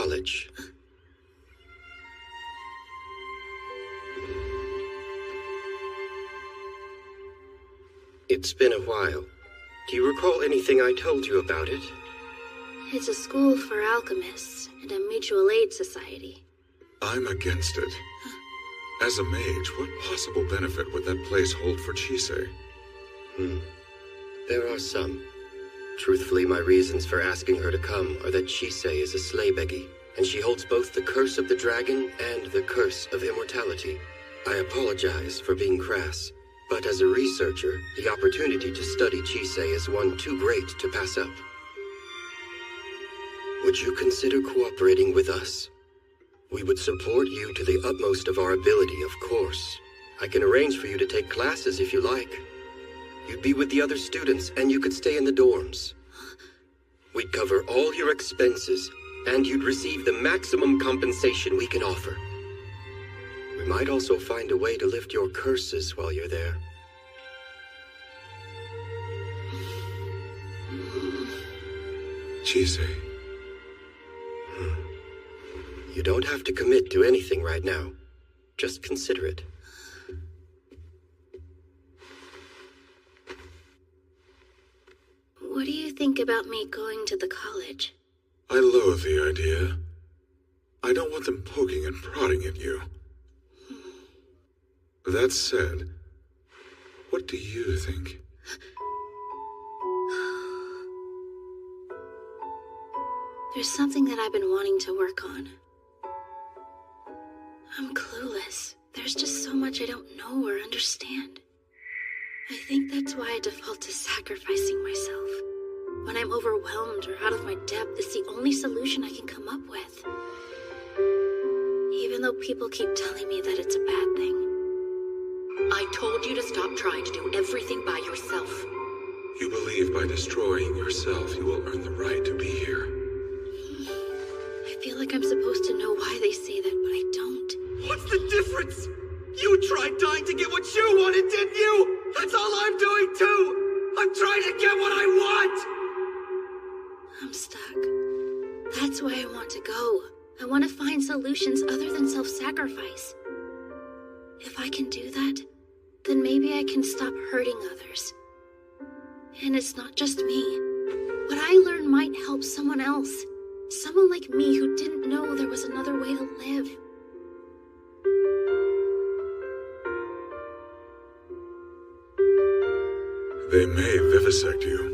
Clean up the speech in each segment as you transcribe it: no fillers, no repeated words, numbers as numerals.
college. It's been a while. Do you recall anything I told you about it? It's a school for alchemists and a mutual aid society. I'm against it. As a mage, what possible benefit would that place hold for Chisei? There are some. Truthfully, my reasons for asking her to come are that Chisei is a sleighbeggy, and she holds both the curse of the dragon and the curse of immortality. I apologize for being crass, but as a researcher, the opportunity to study Chisei is one too great to pass up. Would you consider cooperating with us? We would support you to the utmost of our ability, of course. I can arrange for you to take classes if you like. You'd be with the other students, and you could stay in the dorms. We'd cover all your expenses, and you'd receive the maximum compensation we can offer. We might also find a way to lift your curses while you're there. Chisei. You don't have to commit to anything right now. Just consider it. What do you think about me going to the college? I loathe the idea. I don't want them poking and prodding at you. That said, what do you think? There's something that I've been wanting to work on. I'm clueless. There's just so much I don't know or understand. I think that's why I default to sacrificing myself. When I'm overwhelmed or out of my depth, it's the only solution I can come up with. Even though people keep telling me that it's a bad thing. I told you to stop trying to do everything by yourself. You believe by destroying yourself, you will earn the right to be here. I feel like I'm supposed to know why they say that, but I don't. What's the difference? You tried dying to get what you wanted, didn't you? That's all I'm doing too! I'm trying to get what I want! I'm stuck. That's why I want to go. I want to find solutions other than self-sacrifice. If I can do that, then maybe I can stop hurting others. And it's not just me. What I learn might help someone else. Someone like me who didn't know there was another way to live. They may vivisect you.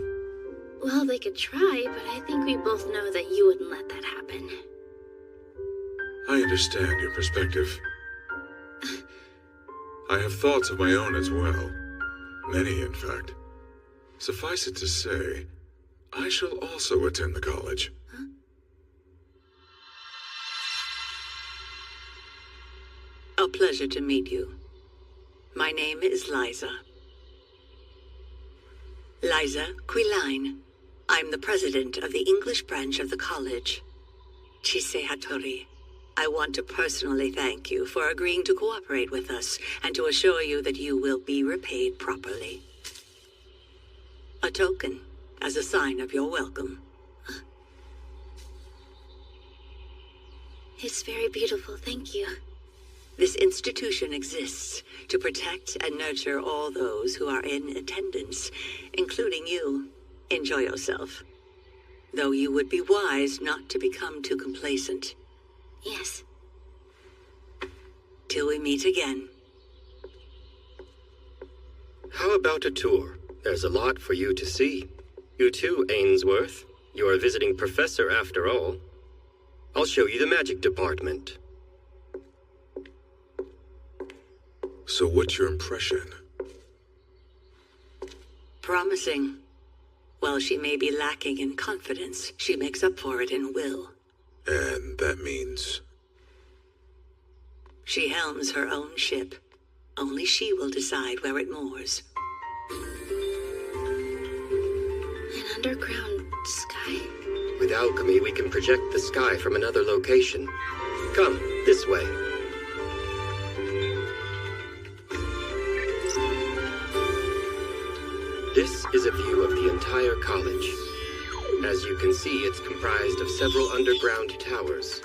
Well, they could try, but I think we both know that you wouldn't let that happen. I understand your perspective. I have thoughts of my own as well. Many, in fact. Suffice it to say, I shall also attend the college. Huh? A pleasure to meet you. My name is Liza. Liza Quiline. I'm the president of the English branch of the college. Chisei Hattori. I want to personally thank you for agreeing to cooperate with us and to assure you that you will be repaid properly. A token as a sign of your welcome. It's very beautiful, thank you. This institution exists to protect and nurture all those who are in attendance, including you. Enjoy yourself. Though you would be wise not to become too complacent. Yes. Till we meet again. How about a tour? There's a lot for you to see. You too, Ainsworth. You're a visiting professor after all. I'll show you the magic department. So what's your impression? Promising. While she may be lacking in confidence, she makes up for it in will. And that means? She helms her own ship. Only she will decide where it moors. An underground sky? With alchemy, we can project the sky from another location. Come, this way. This is a view of the entire college. As you can see, it's comprised of several underground towers.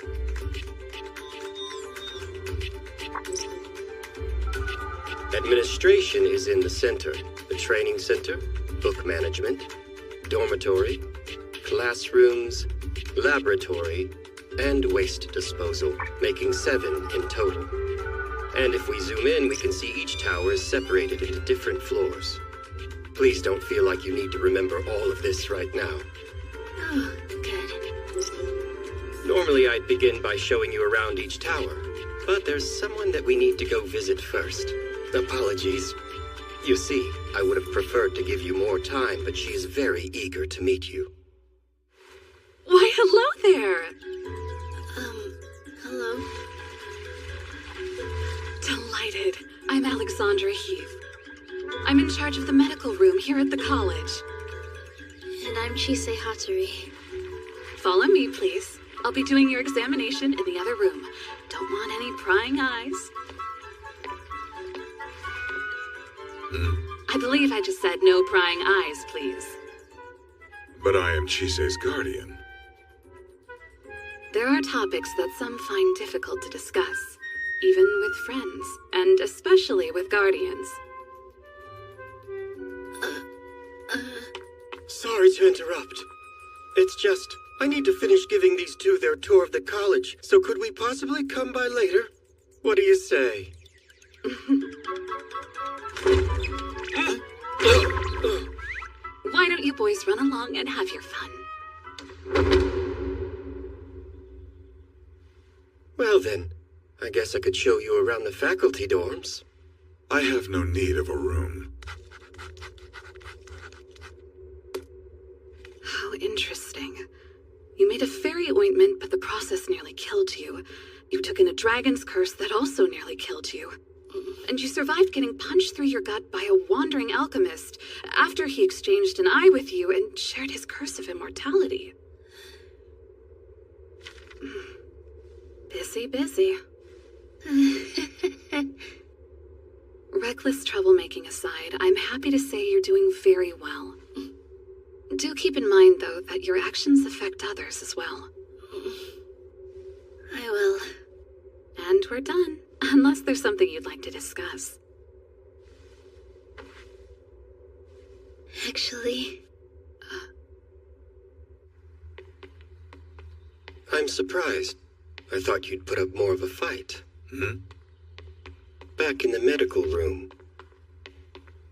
Administration is in the center. The training center, book management, dormitory, classrooms, laboratory, and waste disposal, making 7 in total. And if we zoom in, we can see each tower is separated into different floors. Please don't feel like you need to remember all of this right now. Oh, good. Normally I'd begin by showing you around each tower, but there's someone that we need to go visit first. Apologies. You see, I would have preferred to give you more time, but she is very eager to meet you. Why, hello there! Hello? Delighted. I'm Alexandra Heath. I'm in charge of the medical room here at the college. And I'm Chisei Hattori. Follow me, please. I'll be doing your examination in the other room. Don't want any prying eyes. I believe I just said no prying eyes, please. But I am Chisei's guardian. There are topics that some find difficult to discuss, even with friends, and especially with guardians. Sorry to interrupt. It's just, I need to finish giving these two their tour of the college, so could we possibly come by later? What do you say? Why don't you boys run along and have your fun? Well then, I guess I could show you around the faculty dorms. I have no need of a room. How interesting. You made a fairy ointment, but the process nearly killed you. You took in a dragon's curse that also nearly killed you. And you survived getting punched through your gut by a wandering alchemist after he exchanged an eye with you and shared his curse of immortality. Busy. Reckless troublemaking aside, I'm happy to say you're doing very well. Do keep in mind, though, that your actions affect others as well. I will. And we're done, unless there's something you'd like to discuss. Actually... I'm surprised. I thought you'd put up more of a fight. Back in the medical room.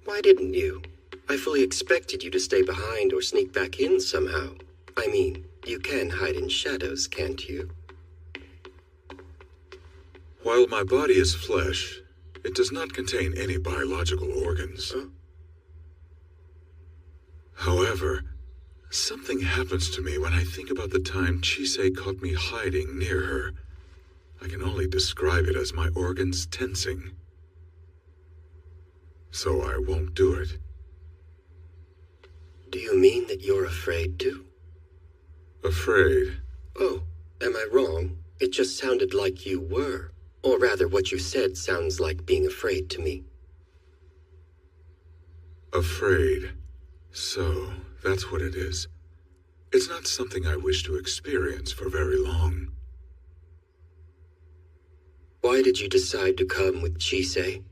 Why didn't you? I fully expected you to stay behind or sneak back in somehow. I mean, you can hide in shadows, can't you? While my body is flesh, it does not contain any biological organs. Huh? However, something happens to me when I think about the time Chisei caught me hiding near her. I can only describe it as my organs tensing. So I won't do it. Do you mean that you're afraid to? Afraid? Oh, am I wrong? It just sounded like you were. Or rather, what you said sounds like being afraid to me. Afraid. So, that's what it is. It's not something I wish to experience for very long. Why did you decide to come with Chisei?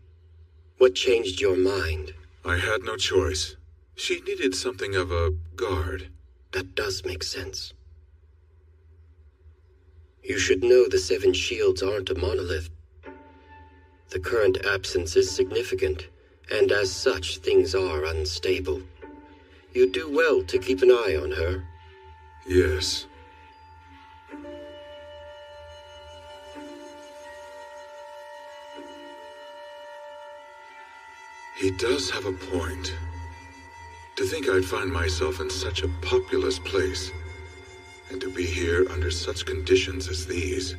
What changed your mind? I had no choice. She needed something of a guard. That does make sense. You should know the 7 shields aren't a monolith. The current absence is significant, and as such, things are unstable. You do well to keep an eye on her. Yes. He does have a point. To think I'd find myself in such a populous place, and to be here under such conditions as these.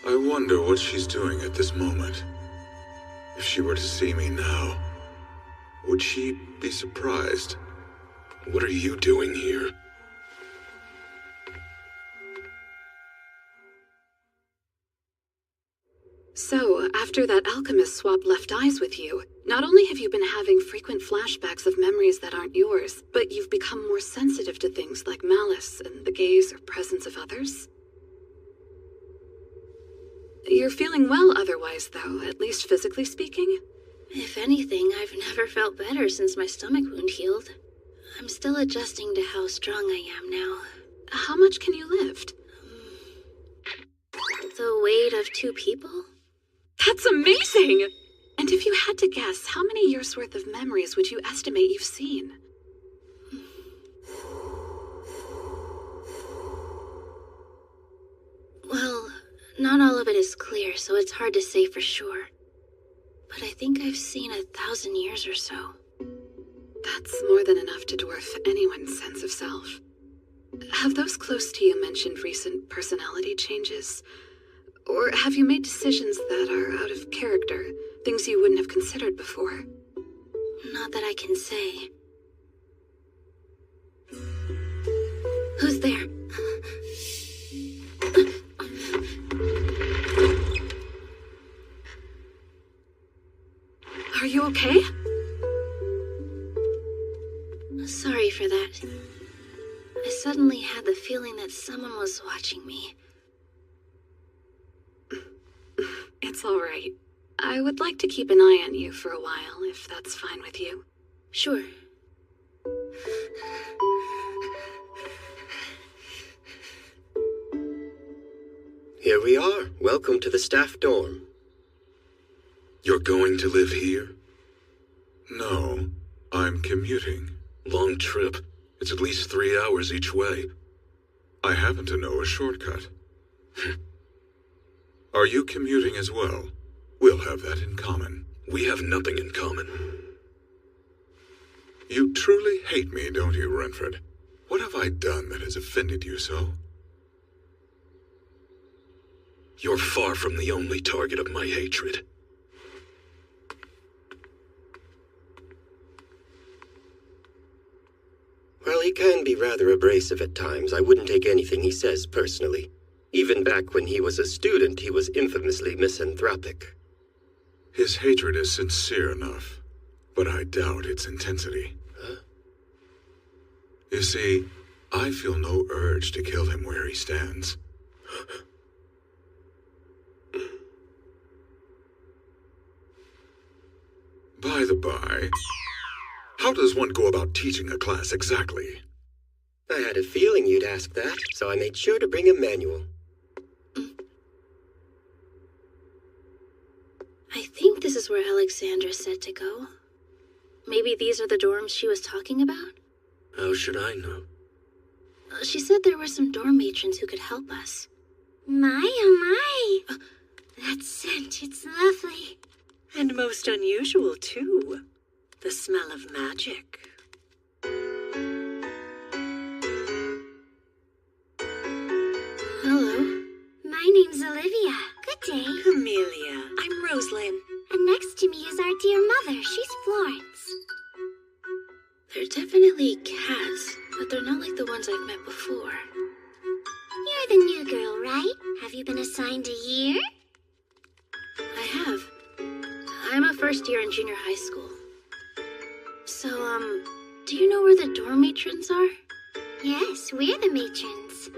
I wonder what she's doing at this moment. If she were to see me now, would she be surprised? What are you doing here? So, After that alchemist swapped left eyes with you, not only have you been having frequent flashbacks of memories that aren't yours, but you've become more sensitive to things like malice and the gaze or presence of others. You're feeling well otherwise, though, at least physically speaking. If anything, I've never felt better since my stomach wound healed. I'm still adjusting to how strong I am now. How much can you lift? The weight of 2 people? That's amazing! And if you had to guess, how many years' worth of memories would you estimate you've seen? Well, not all of it is clear, so it's hard to say for sure. But I think I've seen 1,000 years or so. That's more than enough to dwarf anyone's sense of self. Have those close to you mentioned recent personality changes? Or have you made decisions that are out of character, things you wouldn't have considered before? Not that I can say. Who's there? Are you okay? Sorry for that. I suddenly had the feeling that someone was watching me. It's all right. I would like to keep an eye on you for a while, if that's fine with you. Sure. Here we are. Welcome to the staff dorm. You're going to live here? No, I'm commuting. Long trip. It's at least 3 hours each way. I happen to know a shortcut. Are you commuting as well? We'll have that in common. We have nothing in common. You truly hate me, don't you, Renfred? What have I done that has offended you so? You're far from the only target of my hatred. Well, he can be rather abrasive at times. I wouldn't take anything he says personally. Even back when he was a student, he was infamously misanthropic. His hatred is sincere enough, but I doubt its intensity. Huh? You see, I feel no urge to kill him where he stands. By the by, how does one go about teaching a class exactly? I had a feeling you'd ask that, so I made sure to bring a manual. I think this is where Alexandra said to go. Maybe these are the dorms she was talking about? How should I know? She said there were some dorm matrons who could help us. My, oh my! That scent, it's lovely. And most unusual, too. The smell of magic. Hello. My name's Olivia. Good day. Camellia, I'm Rosalind. And next to me is our dear mother. She's Florence. They're definitely cats, but they're not like the ones I've met before. You're the new girl, right? Have you been assigned a year? I have. I'm a first year in junior high school. So, do you know where the dorm matrons are? Yes, we're the matrons.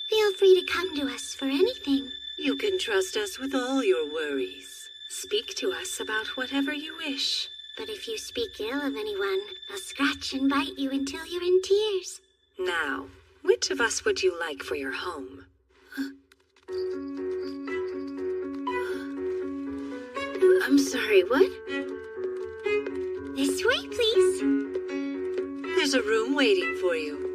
Feel free to come to us for anything. You can trust us with all your worries. Speak to us about whatever you wish. But if you speak ill of anyone, they'll scratch and bite you until you're in tears. Now, which of us would you like for your home? I'm sorry, what? This way, please. There's a room waiting for you.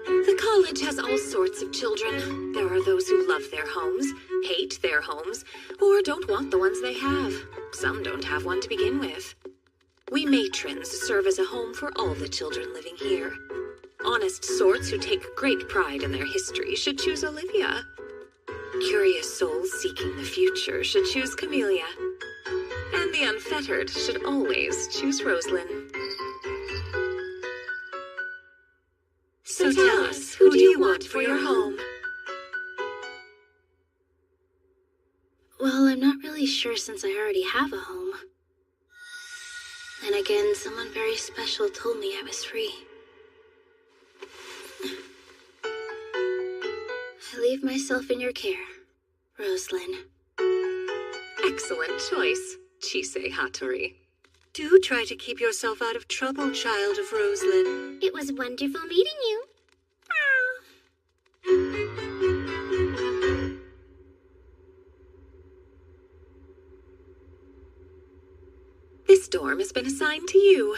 The college has all sorts of children. There are those who love their homes, hate their homes, or don't want the ones they have. Some don't have one to begin with. We matrons serve as a home for all the children living here. Honest sorts who take great pride in their history should choose Olivia. Curious souls seeking the future should choose Camellia. And the unfettered should always choose Rosalind. So tell us, who do you want for your home? really sure since I already have a home. Then again, someone very special told me I was free. I leave myself in your care, Rosalind. Excellent choice, Chisei Hattori. Do try to keep yourself out of trouble, child of Roslyn. It was wonderful meeting you. This dorm has been assigned to you.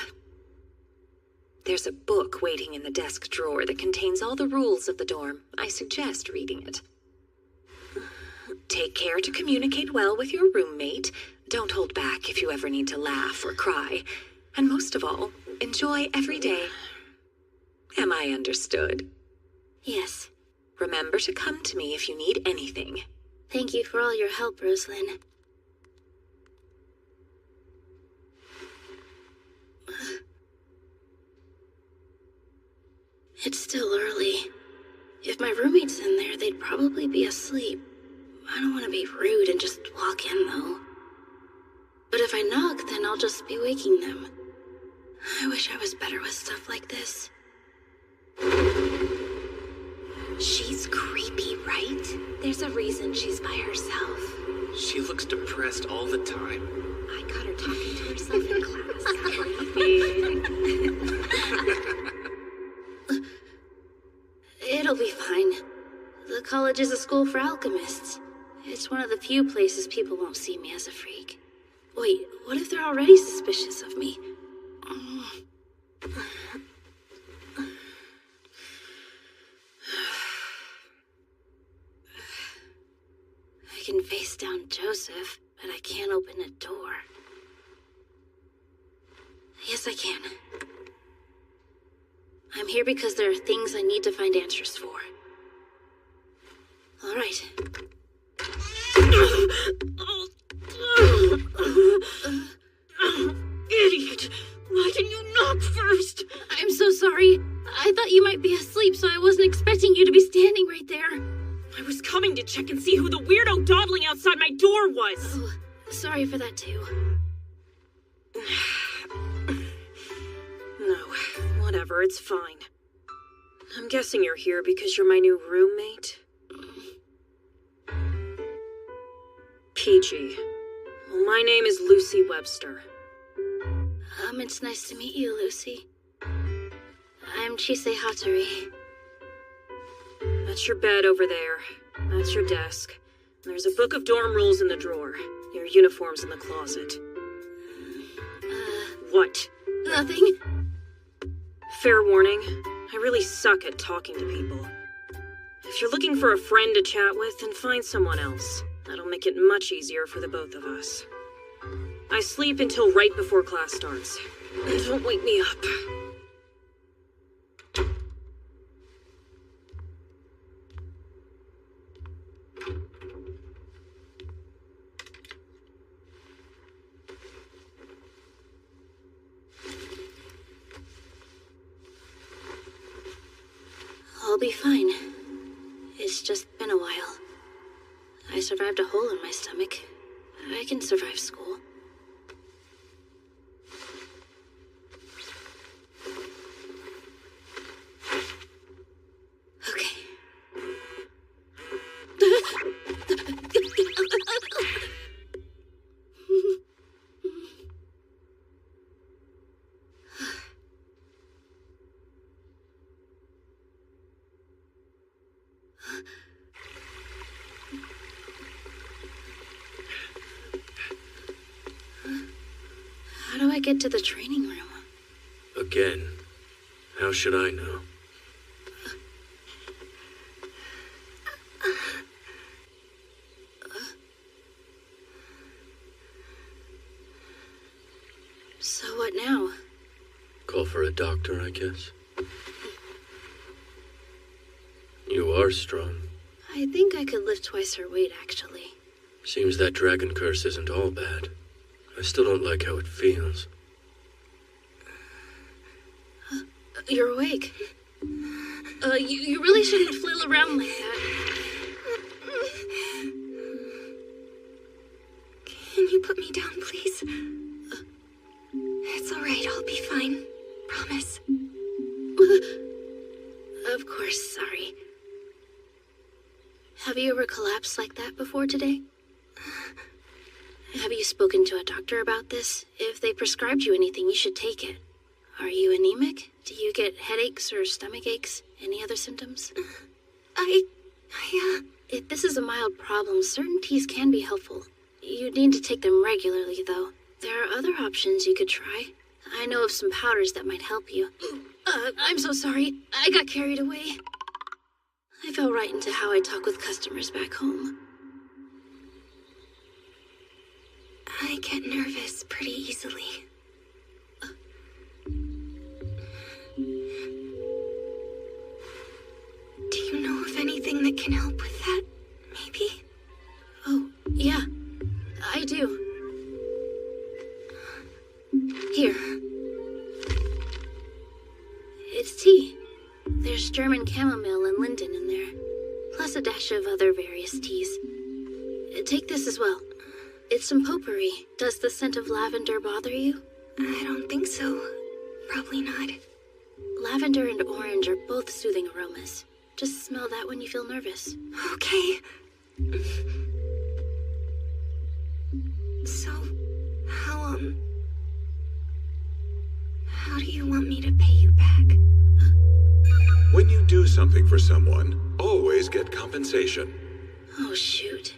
There's a book waiting in the desk drawer that contains all the rules of the dorm. I suggest reading it. Take care to communicate well with your roommate. Don't hold back if you ever need to laugh or cry. And most of all, enjoy every day. Am I understood? Yes. Remember to come to me if you need anything. Thank you for all your help, Rosalind. It's still early. If my roommate's in there, they'd probably be asleep. I don't want to be rude and just walk in, though. But if I knock, then I'll just be waking them. I wish I was better with stuff like this. She's creepy, right? There's a reason she's by herself. She looks depressed all the time. I caught her talking to herself in class. It'll be fine. The college is a school for alchemists. It's one of the few places people won't see me as a freak. Wait, what if they're already suspicious of me? I can face down Joseph, but I can't open a door. Yes, I can. I'm here because there are things I need to find answers for. All right. Idiot! Why didn't you knock first? I'm so sorry. I thought you might be asleep, so I wasn't expecting you to be standing right there. I was coming to check and see who the weirdo dawdling outside my door was. Oh, sorry for that too. No, whatever, it's fine. I'm guessing you're here because you're my new roommate? Peachy. Well, my name is Lucy Webster. It's nice to meet you, Lucy. I'm Chisei Hattori. That's your bed over there. That's your desk. There's a book of dorm rules in the drawer. Your uniform's in the closet. What? Nothing. Fair warning, I really suck at talking to people. If you're looking for a friend to chat with, then find someone else. That'll make it much easier for the both of us. I sleep until right before class starts. Don't wake me up. I'll be fine. It's just been a while. I survived a hole in my stomach. I can survive school. Okay. How do I get to the training room? Again, how should I know? So what now? Call for a doctor, I guess. You are strong. I think I could lift twice her weight, actually. Seems that dragon curse isn't all bad. I still don't like how it feels. You're awake. You really shouldn't flail around like that. fine. Promise. Of course, sorry. Have you ever collapsed like that before today? Have you spoken to a doctor about this? If they prescribed you anything, you should take it. Are you anemic? Do you get headaches or stomach aches? Any other symptoms? If this is a mild problem, certain teas can be helpful. You need to take them regularly, though. There are other options you could try. I know of some powders that might help you. I'm so sorry. I got carried away. I fell right into how I talk with customers back home. I get nervous pretty easily. Do you know of anything that can help with that? Maybe? Oh, yeah. I do. Here. It's tea. There's German chamomile and linden in there, plus a dash of other various teas. Take this as well. It's some potpourri. Does the scent of lavender bother you? I don't think so. Probably not. Lavender and orange are both soothing aromas. Just smell that when you feel nervous. Okay. So, how do you want me to pay you back? When you do something for someone, always get compensation. Oh, shoot.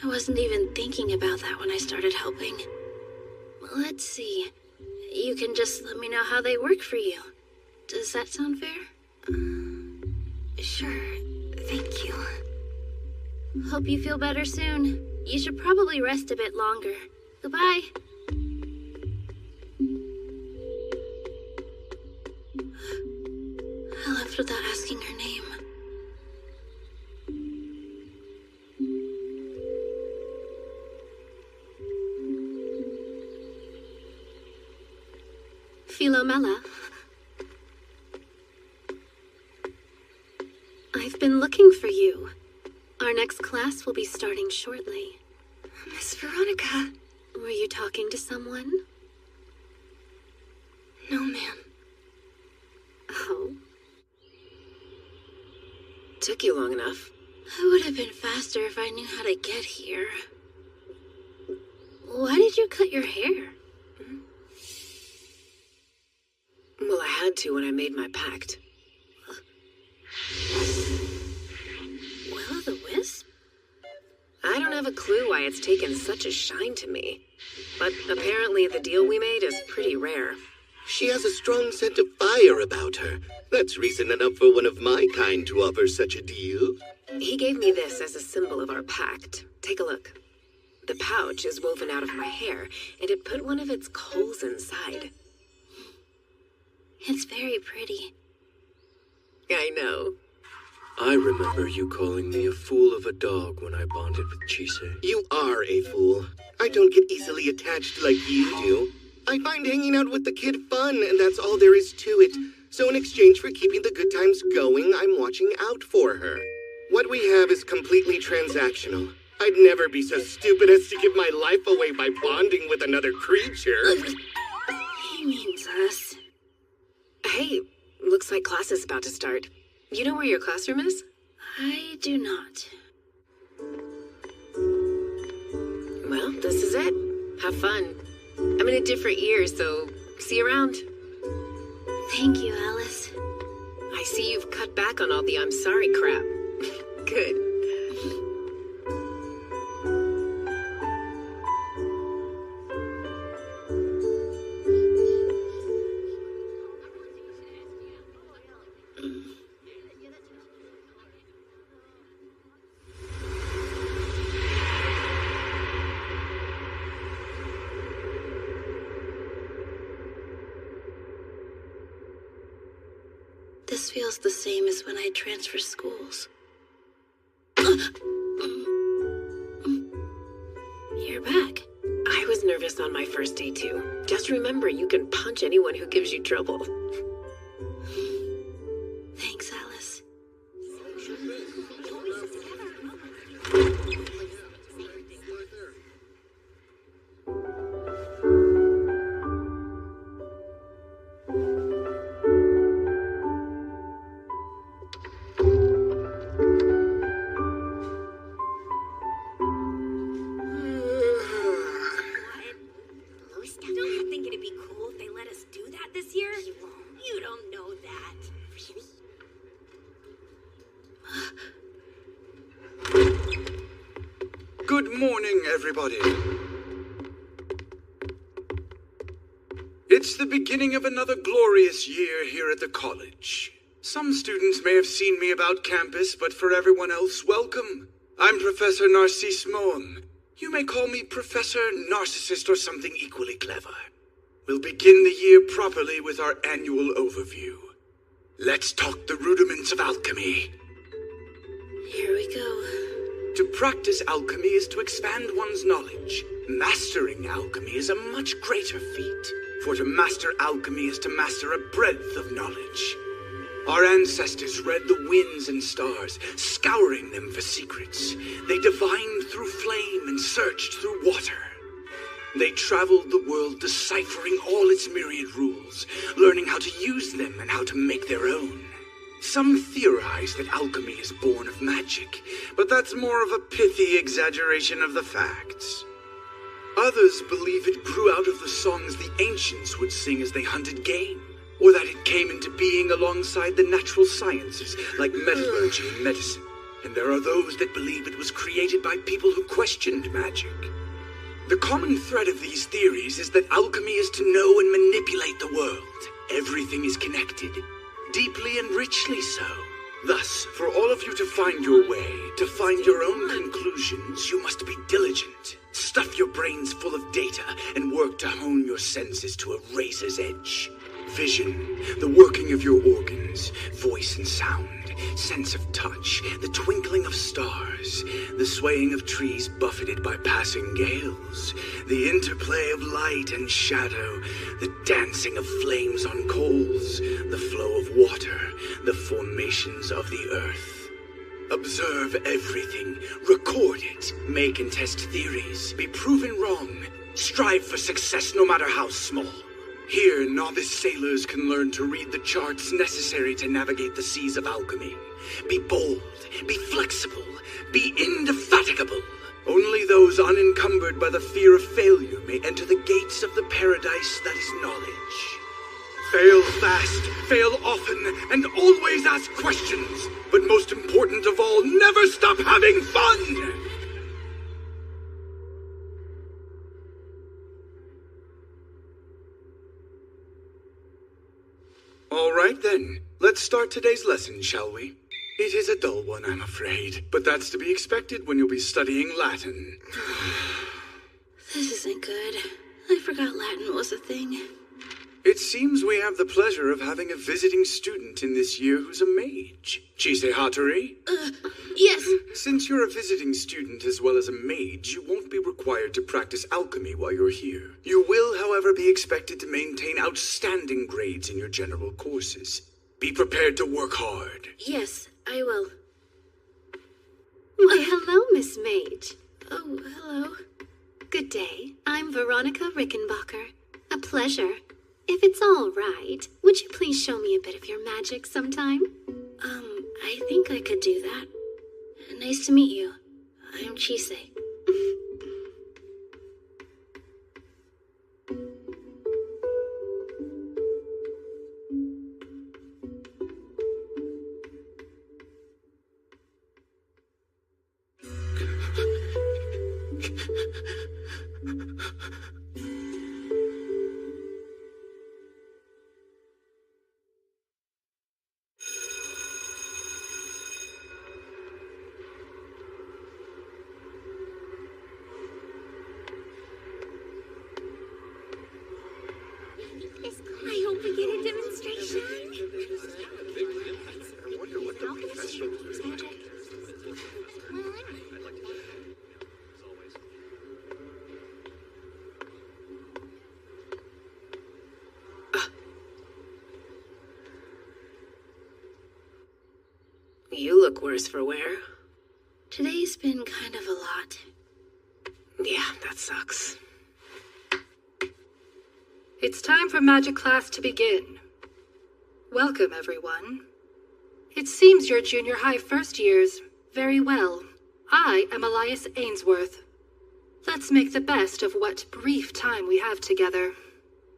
I wasn't even thinking about that when I started helping. Let's see. You can just let me know how they work for you. Does that sound fair? Sure. Thank you. Hope you feel better soon. You should probably rest a bit longer. Goodbye. I left without asking her name. Philomela. I've been looking for you. Our next class will be starting shortly. Miss Veronica. Were you talking to someone? No, ma'am. Oh. Took you long enough. I would have been faster if I knew how to get here. Why did you cut your hair? Well, I had to when I made my pact. Will-o'-the-wisp? I don't have a clue why it's taken such a shine to me. But apparently the deal we made is pretty rare. She has a strong scent of fire about her. That's reason enough for one of my kind to offer such a deal. He gave me this as a symbol of our pact. Take a look. The pouch is woven out of my hair, and it put one of its coals inside. It's very pretty. I know. I remember you calling me a fool of a dog when I bonded with Chise. You are a fool. I don't get easily attached like you do. I find hanging out with the kid fun, and that's all there is to it. So in exchange for keeping the good times going, I'm watching out for her. What we have is completely transactional. I'd never be so stupid as to give my life away by bonding with another creature. He means us. Hey, looks like class is about to start. You know where your classroom is? I do not. Well, this is it. Have fun. I'm in a different year, so see you around. Thank you, Alice. I see you've cut back on all the I'm sorry crap. Good. This feels the same as when I transfer schools. You're back. I was nervous on my first day, too. Just remember, you can punch anyone who gives you trouble. Thanks, Alice. easier? You don't know that. Good morning, everybody. It's the beginning of another glorious year here at the college. Some students may have seen me about campus, but for everyone else, welcome. I'm Professor Narcisse Moem. You may call me Professor Narcissist or something equally clever. We'll begin the year properly with our annual overview. Let's talk the rudiments of alchemy. Here we go. To practice alchemy is to expand one's knowledge. Mastering alchemy is a much greater feat. For to master alchemy is to master a breadth of knowledge. Our ancestors read the winds and stars, scouring them for secrets. They divined through flame and searched through water. They traveled the world deciphering all its myriad rules, learning how to use them and how to make their own. Some theorize that alchemy is born of magic, but that's more of a pithy exaggeration of the facts. Others believe it grew out of the songs the ancients would sing as they hunted game, or that it came into being alongside the natural sciences like metallurgy and medicine. And there are those that believe it was created by people who questioned magic. The common thread of these theories is that alchemy is to know and manipulate the world. Everything is connected, deeply and richly so. Thus, for all of you to find your way, to find your own conclusions, you must be diligent. Stuff your brains full of data and work to hone your senses to a razor's edge. Vision, the working of your organs, voice and sound, sense of touch, the twinkling of stars, the swaying of trees buffeted by passing gales, the interplay of light and shadow, the dancing of flames on coals, the flow of water, the formations of the earth. Observe everything, record it, may contest theories, be proven wrong, strive for success no matter how small. Here, novice sailors can learn to read the charts necessary to navigate the seas of alchemy. Be bold, be flexible, be indefatigable. Only those unencumbered by the fear of failure may enter the gates of the paradise that is knowledge. Fail fast, fail often, and always ask questions. But most important of all, never stop having fun! All right then, let's start today's lesson, shall we? It is a dull one, I'm afraid, but that's to be expected when you'll be studying Latin. This isn't good. I forgot Latin was a thing. It seems we have the pleasure of having a visiting student in this year who's a mage. Chise Hattori? Yes. Since you're a visiting student as well as a mage, you won't be required to practice alchemy while you're here. You will, however, be expected to maintain outstanding grades in your general courses. Be prepared to work hard. Yes, I will. Why, hello, Miss Mage. Oh, hello. Good day. I'm Veronica Rickenbacker. A pleasure. If it's all right, would you please show me a bit of your magic sometime? I think I could do that. Nice to meet you. I'm Chise. I hope we get a demonstration. I wonder what the professor was magic. You look worse for wear. Today's been kind of a lot. Yeah, that sucks. It's time for magic class to begin. Welcome, everyone. It seems your junior high first years very well. I am Elias Ainsworth. Let's make the best of what brief time we have together.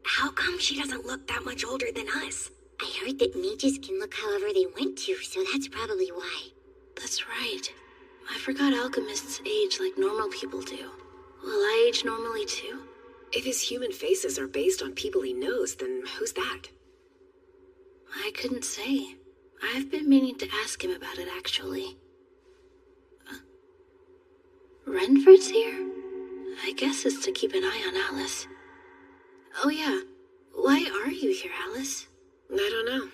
how come she doesn't look that much older than us? I heard that mages can look however they want to, so that's probably why. That's right. I forgot alchemists age like normal people do. Will I age normally too? If his human faces are based on people he knows, then who's that? I couldn't say. I've been meaning to ask him about it, actually. Renford's here? I guess it's to keep an eye on Alice. Oh yeah, why are you here, Alice? I don't know.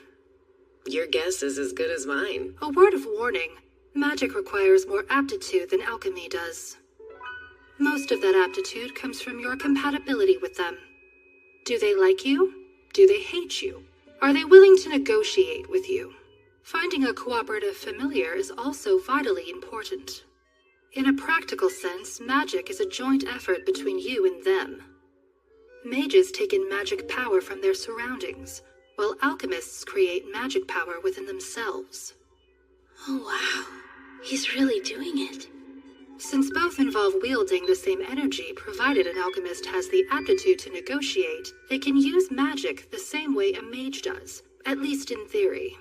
Your guess is as good as mine. A word of warning. Magic requires more aptitude than alchemy does. Most of that aptitude comes from your compatibility with them. Do they like you? Do they hate you? Are they willing to negotiate with you? Finding a cooperative familiar is also vitally important. In a practical sense, magic is a joint effort between you and them. Mages take in magic power from their surroundings, while alchemists create magic power within themselves. Oh wow, he's really doing it. Since both involve wielding the same energy, provided an alchemist has the aptitude to negotiate, they can use magic the same way a mage does, at least in theory.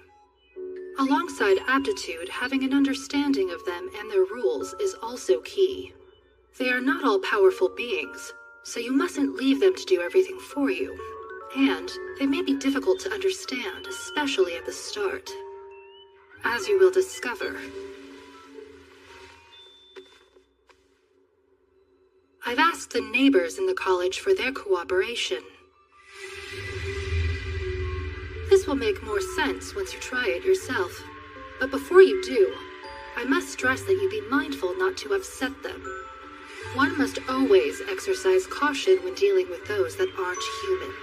Alongside aptitude, having an understanding of them and their rules is also key. They are not all powerful beings, so you mustn't leave them to do everything for you. And they may be difficult to understand, especially at the start. As you will discover. I've asked the neighbors in the college for their cooperation. This will make more sense once you try it yourself. But before you do, I must stress that you be mindful not to upset them. One must always exercise caution when dealing with those that aren't human.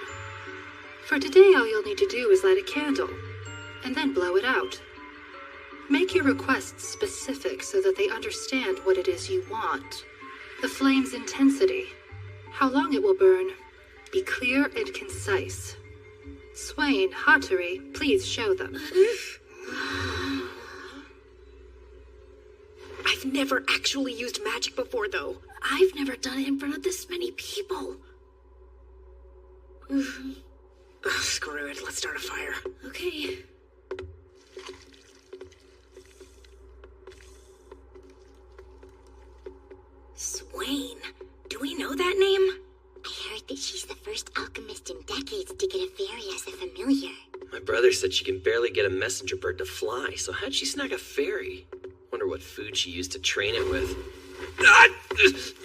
For today, all you'll need to do is light a candle, and then blow it out. Make your requests specific so that they understand what it is you want. The flame's intensity, how long it will burn. Be clear and concise. Swain, Hattori, please show them. I've never actually used magic before, though. I've never done it in front of this many people. Ugh, screw it, let's start a fire. Okay. Swain. Do we know that name? I heard that she's the first alchemist in decades to get a fairy as a familiar. My brother said she can barely get a messenger bird to fly, so how'd she snag a fairy? Wonder what food she used to train it with.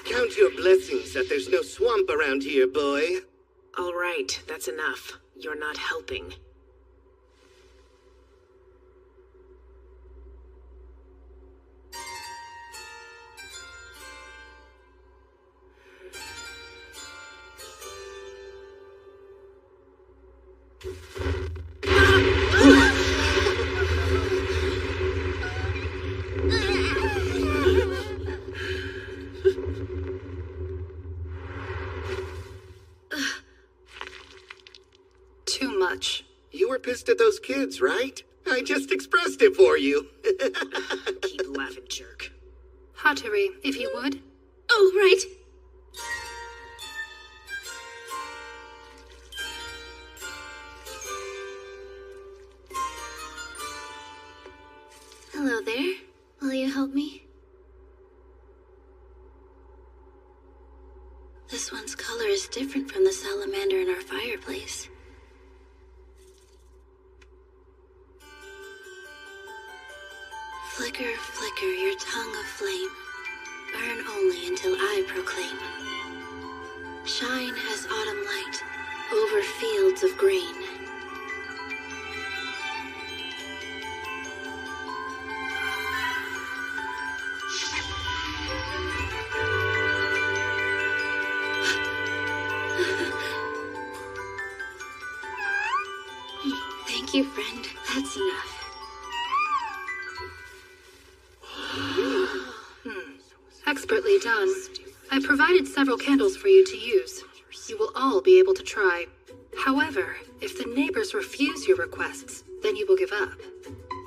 Count your blessings that there's no swamp around here, boy. All right, that's enough. You're not helping. Too much. You were pissed at those kids, right? I just expressed it for you. Keep laughing, jerk. Hattori, if you would. Oh, right. Hello there. Will you help me? This one's color is different from the salamander in our fireplace. Flicker, flicker, your tongue of flame. Burn only until I proclaim. Shine as autumn light over fields of grain. Thank you, friend. That's enough. Expertly done. I provided several candles for you to use. You will all be able to try. However, if the neighbors refuse your requests, then you will give up.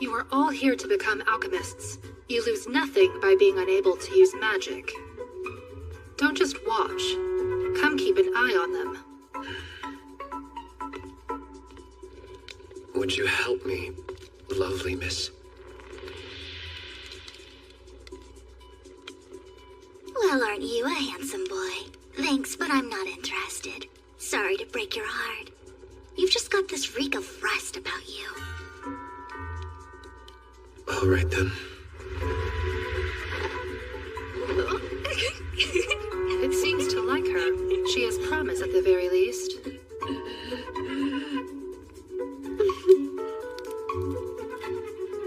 You are all here to become alchemists. You lose nothing by being unable to use magic. Don't just watch. Come keep an eye on them. Would you help me, lovely miss? Well, aren't you a handsome boy? Thanks, but I'm not interested. Sorry to break your heart. You've just got this reek of rust about you. All right, then. It seems to like her. She has promise at the very least.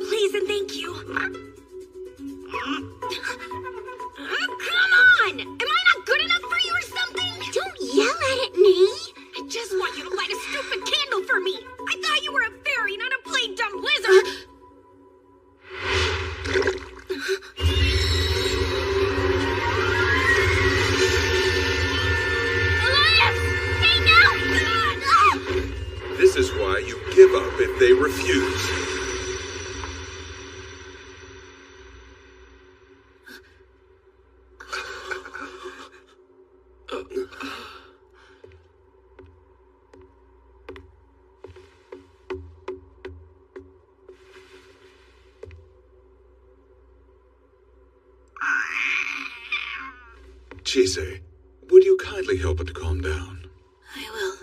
Please and thank you. Come on! Am I not good enough for you or something? Don't yell at it, Nate. I just want you to light a stupid candle for me. I thought you were a fairy, not a plain dumb lizard. Elias! Hey, no! This is why you give up if they refuse. Chise, would you kindly help her to calm down? I will.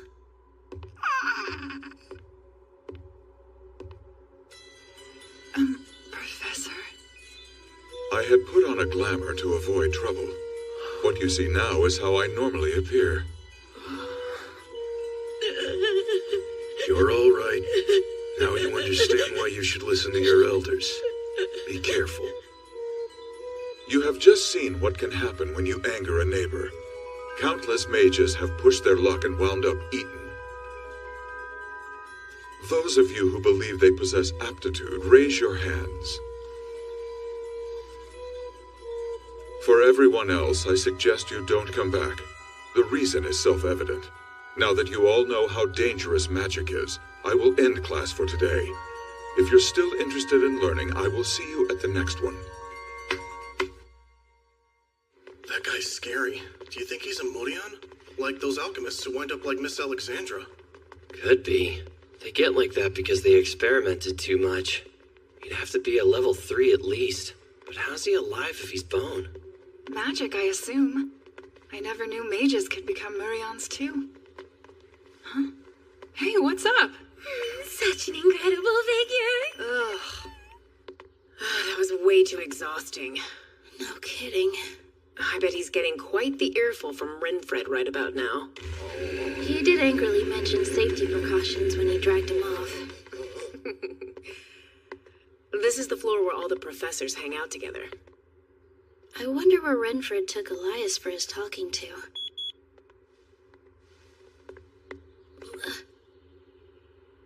Professor? I had put on a glamour to avoid trouble. What you see now is how I normally appear. You're all right. Now you understand why you should listen to your elders. Be careful. You have just seen what can happen when you anger a neighbor. Countless mages have pushed their luck and wound up eaten. Those of you who believe they possess aptitude, raise your hands. For everyone else, I suggest you don't come back. The reason is self-evident. Now that you all know how dangerous magic is, I will end class for today. If you're still interested in learning, I will see you at the next one. That guy's scary. Do you think he's a Morion? Like those alchemists who wind up like Miss Alexandra. Could be. They get like that because they experimented too much. He'd have to be a level 3 at least. But how's he alive if he's bone? Magic, I assume. I never knew mages could become Murions too. Huh? Hey, what's up? Such an incredible figure. Ugh. That was way too exhausting. No kidding. I bet he's getting quite the earful from Renfred right about now. He did angrily mention safety precautions when he dragged him off. This is the floor where all the professors hang out together. I wonder where Renfred took Elias for his talking to.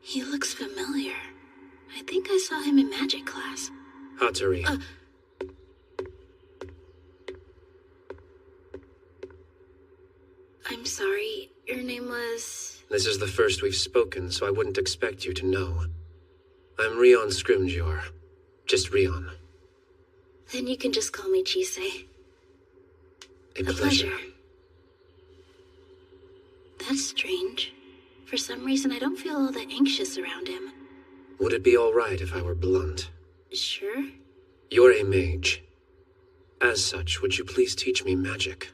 He looks familiar. I think I saw him in magic class. Hattori. I'm sorry, your name was... This is the first we've spoken, so I wouldn't expect you to know. I'm Rion Scrimgeour. Just Rion. Then you can just call me Chise. A pleasure. That's strange. For some reason, I don't feel all that anxious around him. Would it be all right if I were blunt? Sure. You're a mage. As such, would you please teach me magic?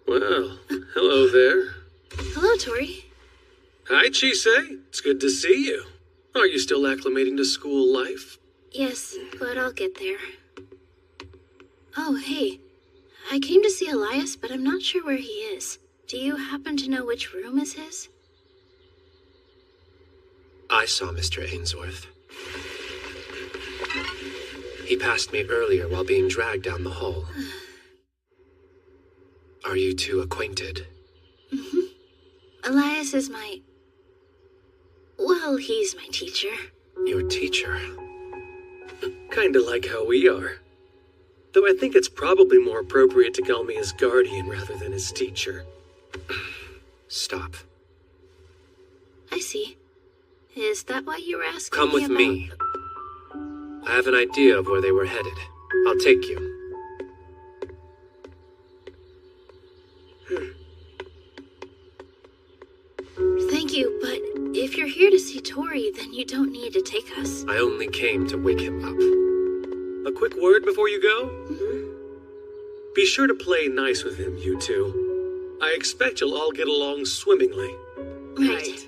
Well, hello there. Hello, Tori. Hi, Chise. It's good to see you. Are you still acclimating to school life? Yes, but I'll get there. Oh, hey. I came to see Elias, but I'm not sure where he is. Do you happen to know which room is his? I saw Mr. Ainsworth. He passed me earlier while being dragged down the hall. Are you two acquainted? Mm-hmm. Elias is well, he's my teacher. Your teacher? Kinda like how we are. Though I think it's probably more appropriate to call me his guardian rather than his teacher. Stop. I see. Is that why you were asking Come with me. I have an idea of where they were headed. I'll take you. Thank you, but if you're here to see Tori, then you don't need to take us. I only came to wake him up. A quick word before you go? Mm-hmm. Be sure to play nice with him, you two. I expect you'll all get along swimmingly. Right.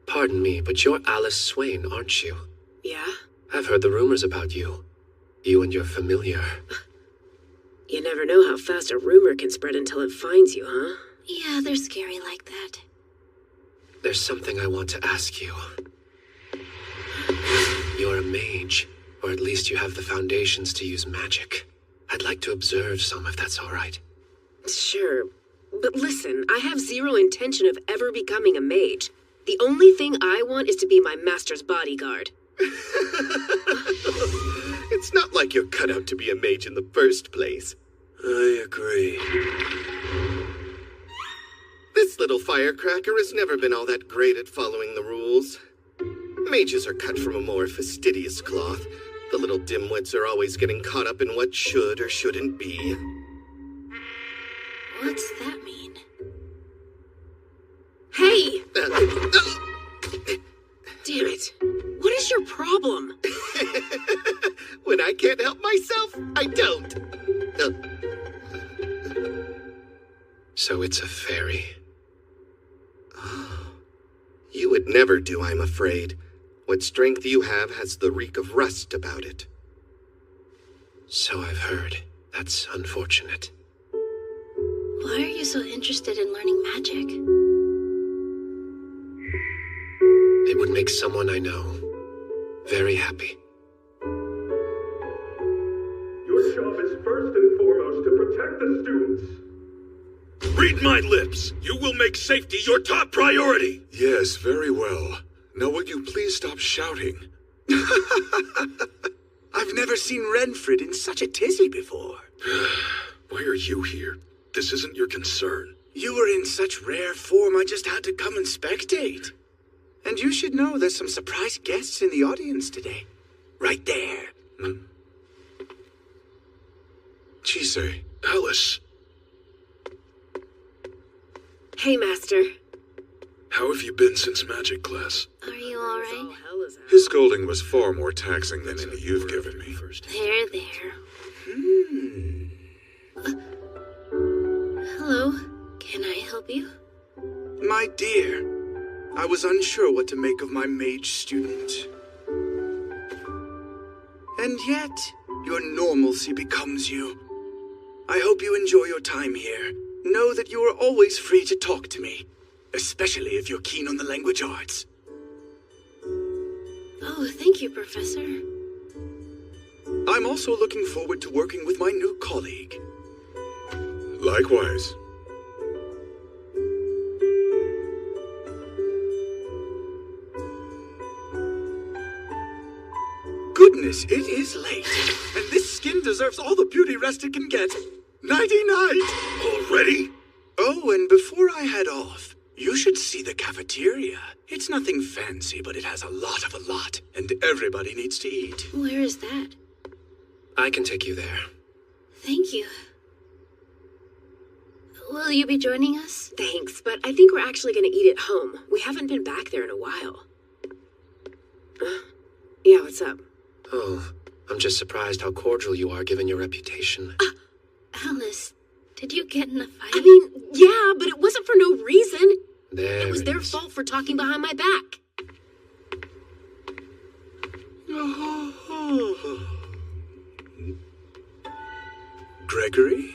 Pardon me, but you're Alice Swain, aren't you? Yeah? I've heard the rumors about you. You and your familiar. You never know how fast a rumor can spread until it finds you, huh? Yeah, they're scary like that. There's something I want to ask you. You're a mage, or at least you have the foundations to use magic. I'd like to observe some, if that's all right. Sure, but listen, I have zero intention of ever becoming a mage. The only thing I want is to be my master's bodyguard. It's not like you're cut out to be a mage in the first place. I agree. This little firecracker has never been all that great at following the rules. Mages are cut from a more fastidious cloth. The little dimwits are always getting caught up in what should or shouldn't be. What's that mean? Hey! Damn it. What is your problem? When I can't help myself, I don't. So it's a fairy. You would never do, I'm afraid. What strength you have has the reek of rust about it. So I've heard. That's unfortunate. Why are you so interested in learning magic? It would make someone I know very happy. Your job is first and foremost to protect the students. Read my lips! You will make safety your top priority! Yes, very well. Now would you please stop shouting? I've never seen Renfred in such a tizzy before. Why are you here? This isn't your concern. You were in such rare form, I just had to come and spectate. And you should know there's some surprise guests in the audience today. Right there. Chise. Alice. Hey, Master. How have you been since magic class? Are you alright? His scolding was far more taxing than any you've given me. There. Hello, can I help you? My dear, I was unsure what to make of my mage student. And yet, your normalcy becomes you. I hope you enjoy your time here. Know that you are always free to talk to me, especially if you're keen on the language arts. Oh, thank you, Professor. I'm also looking forward to working with my new colleague. Likewise. Goodness, it is late, and this skin deserves all the beauty rest it can get. Nighty-night! Already? Oh, and before I head off, you should see the cafeteria. It's nothing fancy, but it has a lot of a lot, and everybody needs to eat. Where is that? I can take you there. Thank you. Will you be joining us? Thanks, but I think we're actually going to eat at home. We haven't been back there in a while. Yeah, what's up? Oh, I'm just surprised how cordial you are given your reputation. Alice, did you get in a fight? I mean, yeah, but it wasn't for no reason. It was their fault for talking behind my back. Gregory?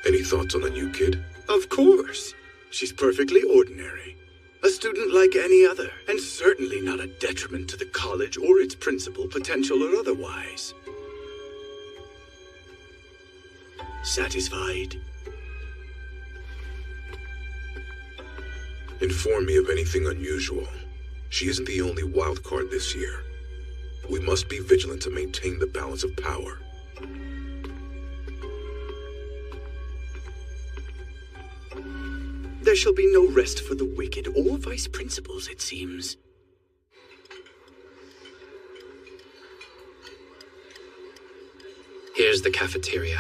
Any Any thoughts on the new kid? Of course. She's perfectly ordinary. A student like any other, and certainly not a detriment to the college or its principal, potential or otherwise. Satisfied? Inform me of anything unusual. She isn't the only wild card this year. We must be vigilant to maintain the balance of power. There shall be no rest for the wicked or vice principals, it seems. Here's the cafeteria.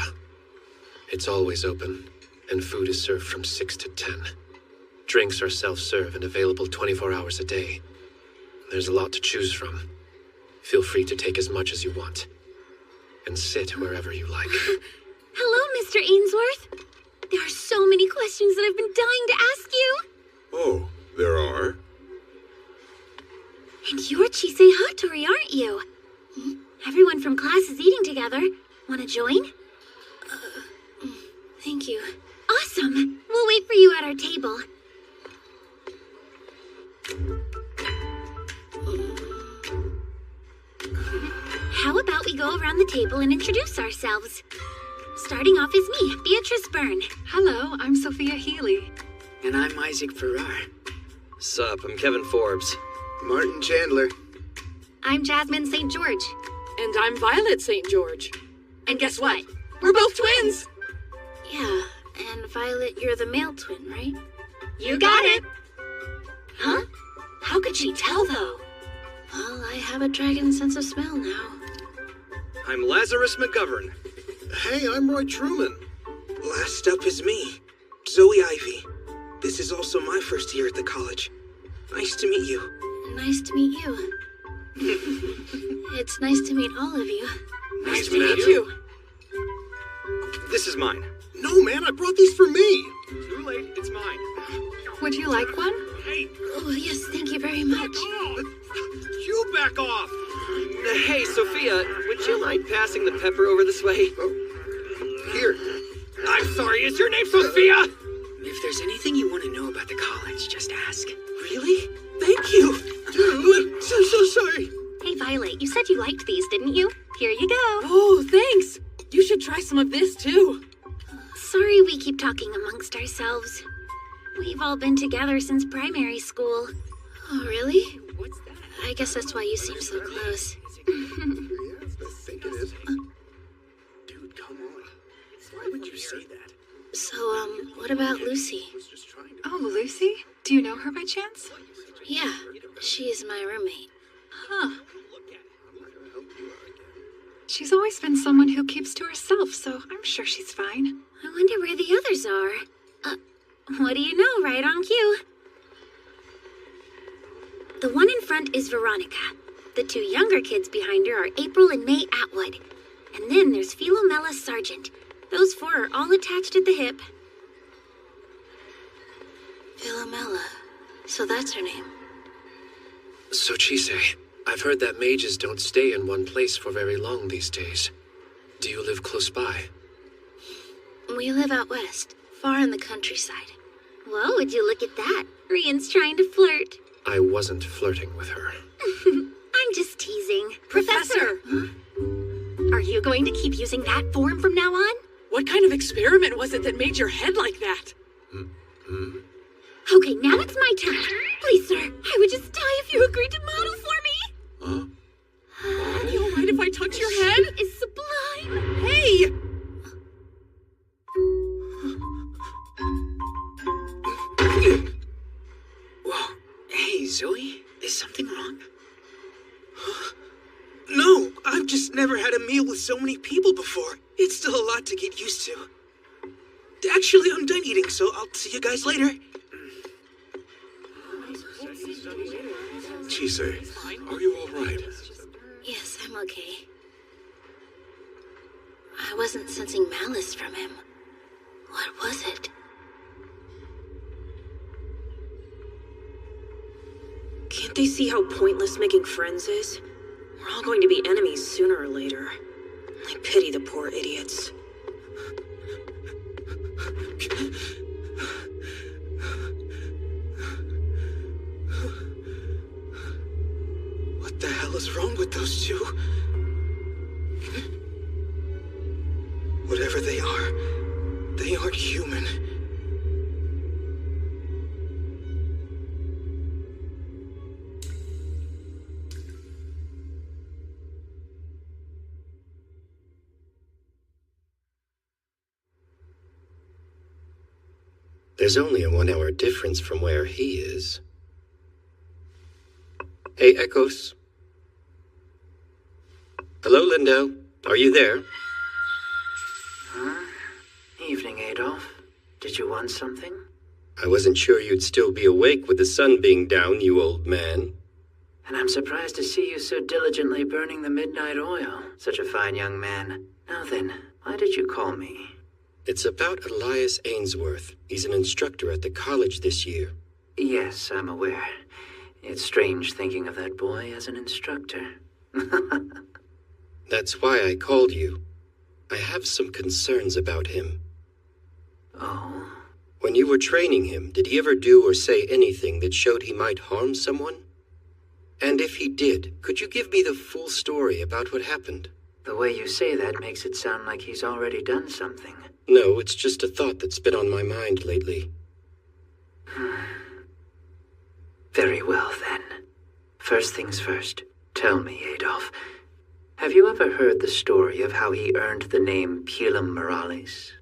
It's always open, and food is served from 6 to 10. Drinks are self-serve and available 24 hours a day. There's a lot to choose from. Feel free to take as much as you want. And sit wherever you like. Hello, Mr. Ainsworth. There are so many questions that I've been dying to ask you. Oh, there are? And you're Chisei Hattori, aren't you? Everyone from class is eating together. Want to join? Thank you. Awesome. We'll wait for you at our table. How about we go around the table and introduce ourselves? Starting off is me, Beatrice Byrne. Hello, I'm Sophia Healy. And I'm Isaac Farrar. Sup, I'm Kevin Forbes. Martin Chandler. I'm Jasmine St. George. And I'm Violet St. George. And guess what? We're both twins! Yeah, and Violet, you're the male twin, right? You got it! Huh? How could she tell, though? Well, I have a dragon sense of smell now. I'm Lazarus McGovern. Hey, I'm Roy Truman. Last up is me, Zoe Ivy. This is also my first year at the college. Nice to meet you. Nice to meet you. It's nice to meet all of you. Nice to meet you. This is mine. No, man, I brought these for me. Too late, it's mine. Would you like one? Hey! Oh, yes, thank you very much. You back off! Hey, Sophia, would you mind passing the pepper over this way? Here. I'm sorry, is your name Sophia? If there's anything you want to know about the college, just ask. Really? Thank you! Dude, I'm so sorry. Hey, Violet, you said you liked these, didn't you? Here you go. Oh, thanks! You should try some of this, too. Sorry we keep talking amongst ourselves. We've all been together since primary school. Oh, really? What's that? I guess that's why you seem so close. I think it is. Dude, come on. Why would you say that? So, what about Lucy? Oh, Lucy? Do you know her by chance? Yeah, she's my roommate. Huh. She's always been someone who keeps to herself, so I'm sure she's fine. I wonder where the others are. What do you know, right on cue? The one in front is Veronica. The two younger kids behind her are April and May Atwood. And then there's Philomela Sargent. Those four are all attached at the hip. Philomela. So that's her name. So, Chisei, I've heard that mages don't stay in one place for very long these days. Do you live close by? We live out west, far in the countryside. Whoa, would you look at that? Rian's trying to flirt. I wasn't flirting with her. I'm just teasing. Professor! Are you going to keep using that form from now on? What kind of experiment was it that made your head like that? Okay, now it's my turn. Please, sir, I would just die if you agreed to model for me. Huh? Are you alright if I touch your head? She is sublime. Hey! Whoa. Hey, Zoe? Is something wrong? No, I've just never had a meal with so many people before. It's still a lot to get used to. Actually, I'm done eating, so I'll see you guys later. Chisei, are you alright? Yes, I'm okay. I wasn't sensing malice from him. What was it? Can't they see how pointless making friends is? We're all going to be enemies sooner or later. I pity the poor idiots. What the hell is wrong with those two? Whatever they aren't human. There's only a 1-hour difference from where he is. Hey, Echoes. Hello, Lindo. Are you there? Huh? Evening, Adolf. Did you want something? I wasn't sure you'd still be awake with the sun being down, you old man. And I'm surprised to see you so diligently burning the midnight oil. Such a fine young man. Now then, why did you call me? It's about Elias Ainsworth. He's an instructor at the college this year. Yes, I'm aware. It's strange thinking of that boy as an instructor. That's why I called you. I have some concerns about him. Oh? When you were training him, did he ever do or say anything that showed he might harm someone? And if he did, could you give me the full story about what happened? The way you say that makes it sound like he's already done something. No, it's just a thought that's been on my mind lately. Very well, then. First things first. Tell me, Adolf. Have you ever heard the story of how he earned the name Pilum Morales?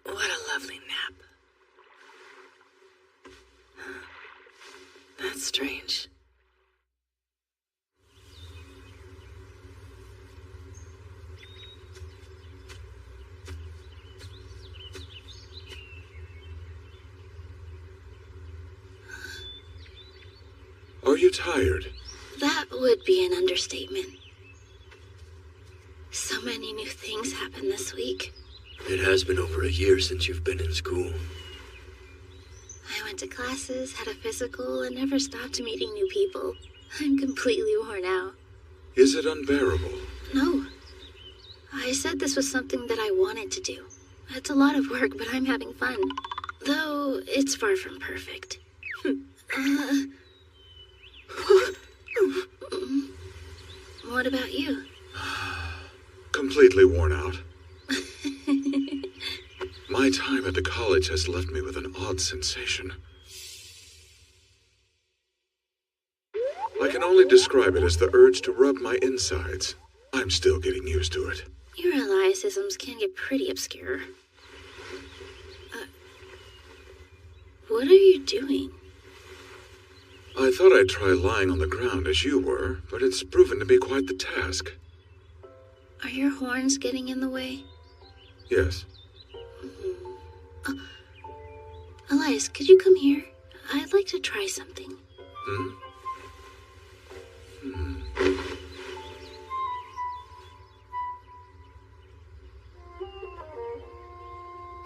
What a lovely nap. That's strange. Are you tired? That would be an understatement. So many new things happened this week. It has been over a year since you've been in school. I went to classes, had a physical, and never stopped meeting new people. I'm completely worn out. Is it unbearable? No. I said this was something that I wanted to do. It's a lot of work, but I'm having fun. Though, it's far from perfect. What about you? Completely worn out. My time at the college has left me with an odd sensation. I can only describe it as the urge to rub my insides. I'm still getting used to it. Your Eliasisms can get pretty obscure. What are you doing? I thought I'd try lying on the ground as you were, but it's proven to be quite the task. Are your horns getting in the way? Yes. Elias, could you come here? I'd like to try something.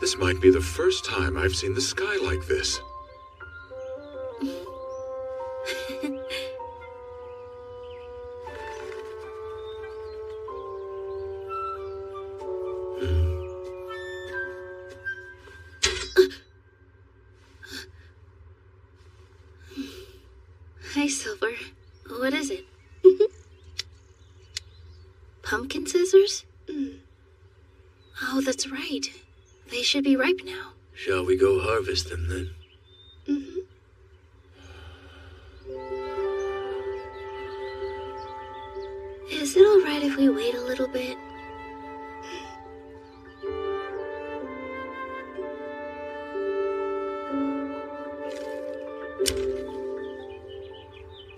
This might be the first time I've seen the sky like this. Hi, Silver. What is it? Pumpkin scissors? Oh, that's right. They should be ripe now. Shall we go harvest them then? Is it all right if we wait a little bit?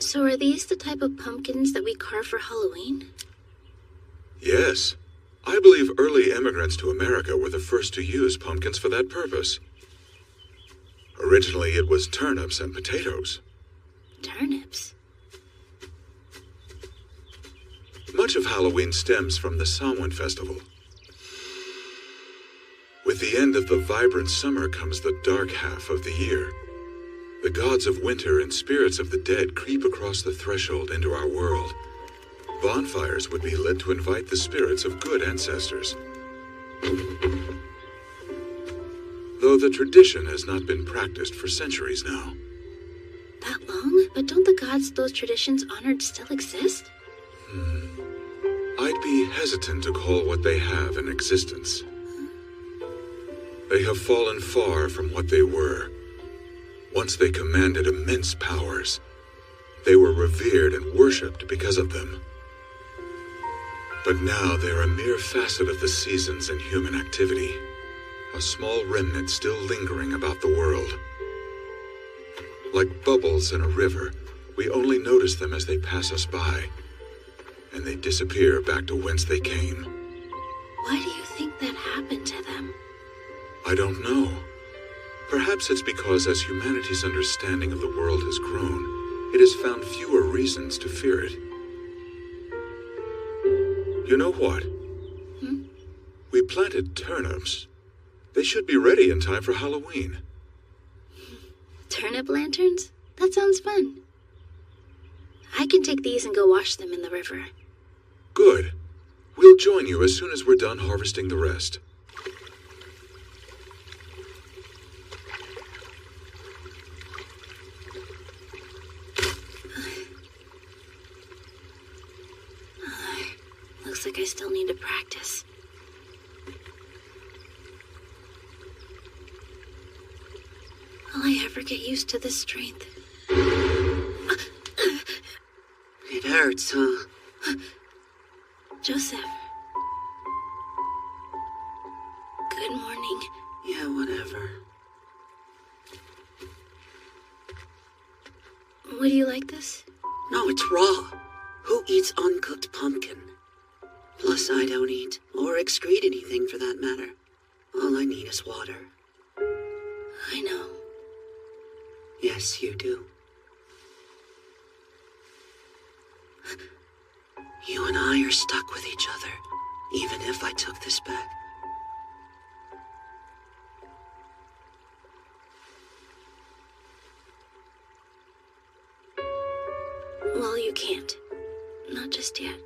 So are these the type of pumpkins that we carve for Halloween? Yes. I believe early immigrants to America were the first to use pumpkins for that purpose. Originally, it was turnips and potatoes. Turnips? Much of Halloween stems from the Samhain festival. With With the end of the vibrant summer comes the dark half of the year. The gods of winter and spirits of the dead creep across the threshold into our world. Bonfires would be lit to invite the spirits of good ancestors. Though the tradition has not been practiced for centuries now. That long? But don't the gods those traditions honored still exist? I'd be hesitant to call what they have an existence. They have fallen far from what they were. Once they commanded immense powers. They were revered and worshipped because of them. But now they're a mere facet of the seasons and human activity. A small remnant still lingering about the world. Like bubbles in a river, we only notice them as they pass us by. And they disappear back to whence they came. Why do you think that happened to them? I don't know. Perhaps it's because as humanity's understanding of the world has grown, it has found fewer reasons to fear it. You know what? We planted turnips. They should be ready in time for Halloween. Turnip lanterns? That sounds fun. I can take these and go wash them in the river. Good. We'll join you as soon as we're done harvesting the rest. Looks like I still need to practice. Will I ever get used to this strength? It hurts, huh? Joseph. Good morning. Yeah, whatever. Would you like this? No, it's raw. Who eats uncooked pumpkin? Plus, I don't eat, or excrete anything for that matter. All I need is water. I know. Yes, you do. You and I are stuck with each other, even if I took this back. Well, you can't. Not just yet.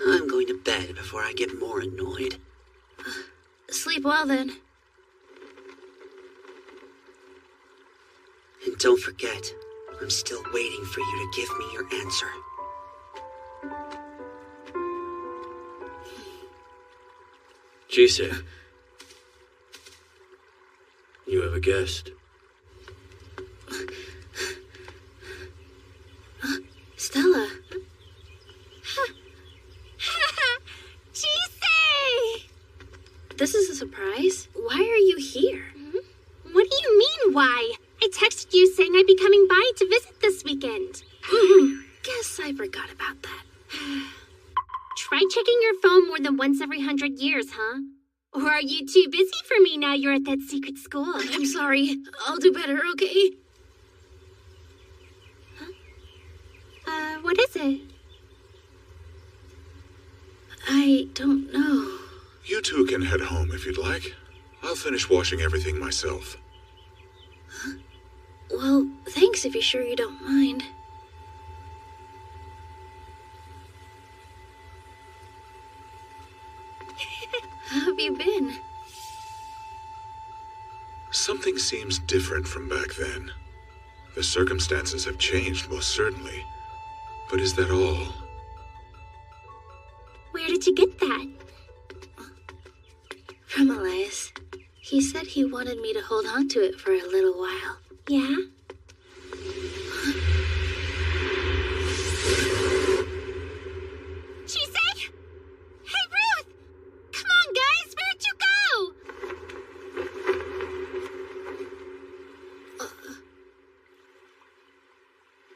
I'm going to bed before I get more annoyed. Sleep well, then. And don't forget, I'm still waiting for you to give me your answer. Jise, you have a guest. Stella. Jise! This is a surprise. Why are you here? What do you mean, why? I texted you saying I'd be coming by to visit this weekend. Guess I forgot about that. Try checking your phone more than once every 100 years, huh? Or are you too busy for me now you're at that secret school? I'm sorry. I'll do better, okay? What is it? I don't know. You two can head home if you'd like. I'll finish washing everything myself. Well, thanks if you're sure you don't mind. How have you been? Something seems different from back then. The circumstances have changed, most certainly. But is that all? Where did you get that? From Elias. He said he wanted me to hold on to it for a little while. Yeah? Jise? Hey, Ruth! Come on, guys! Where'd you go?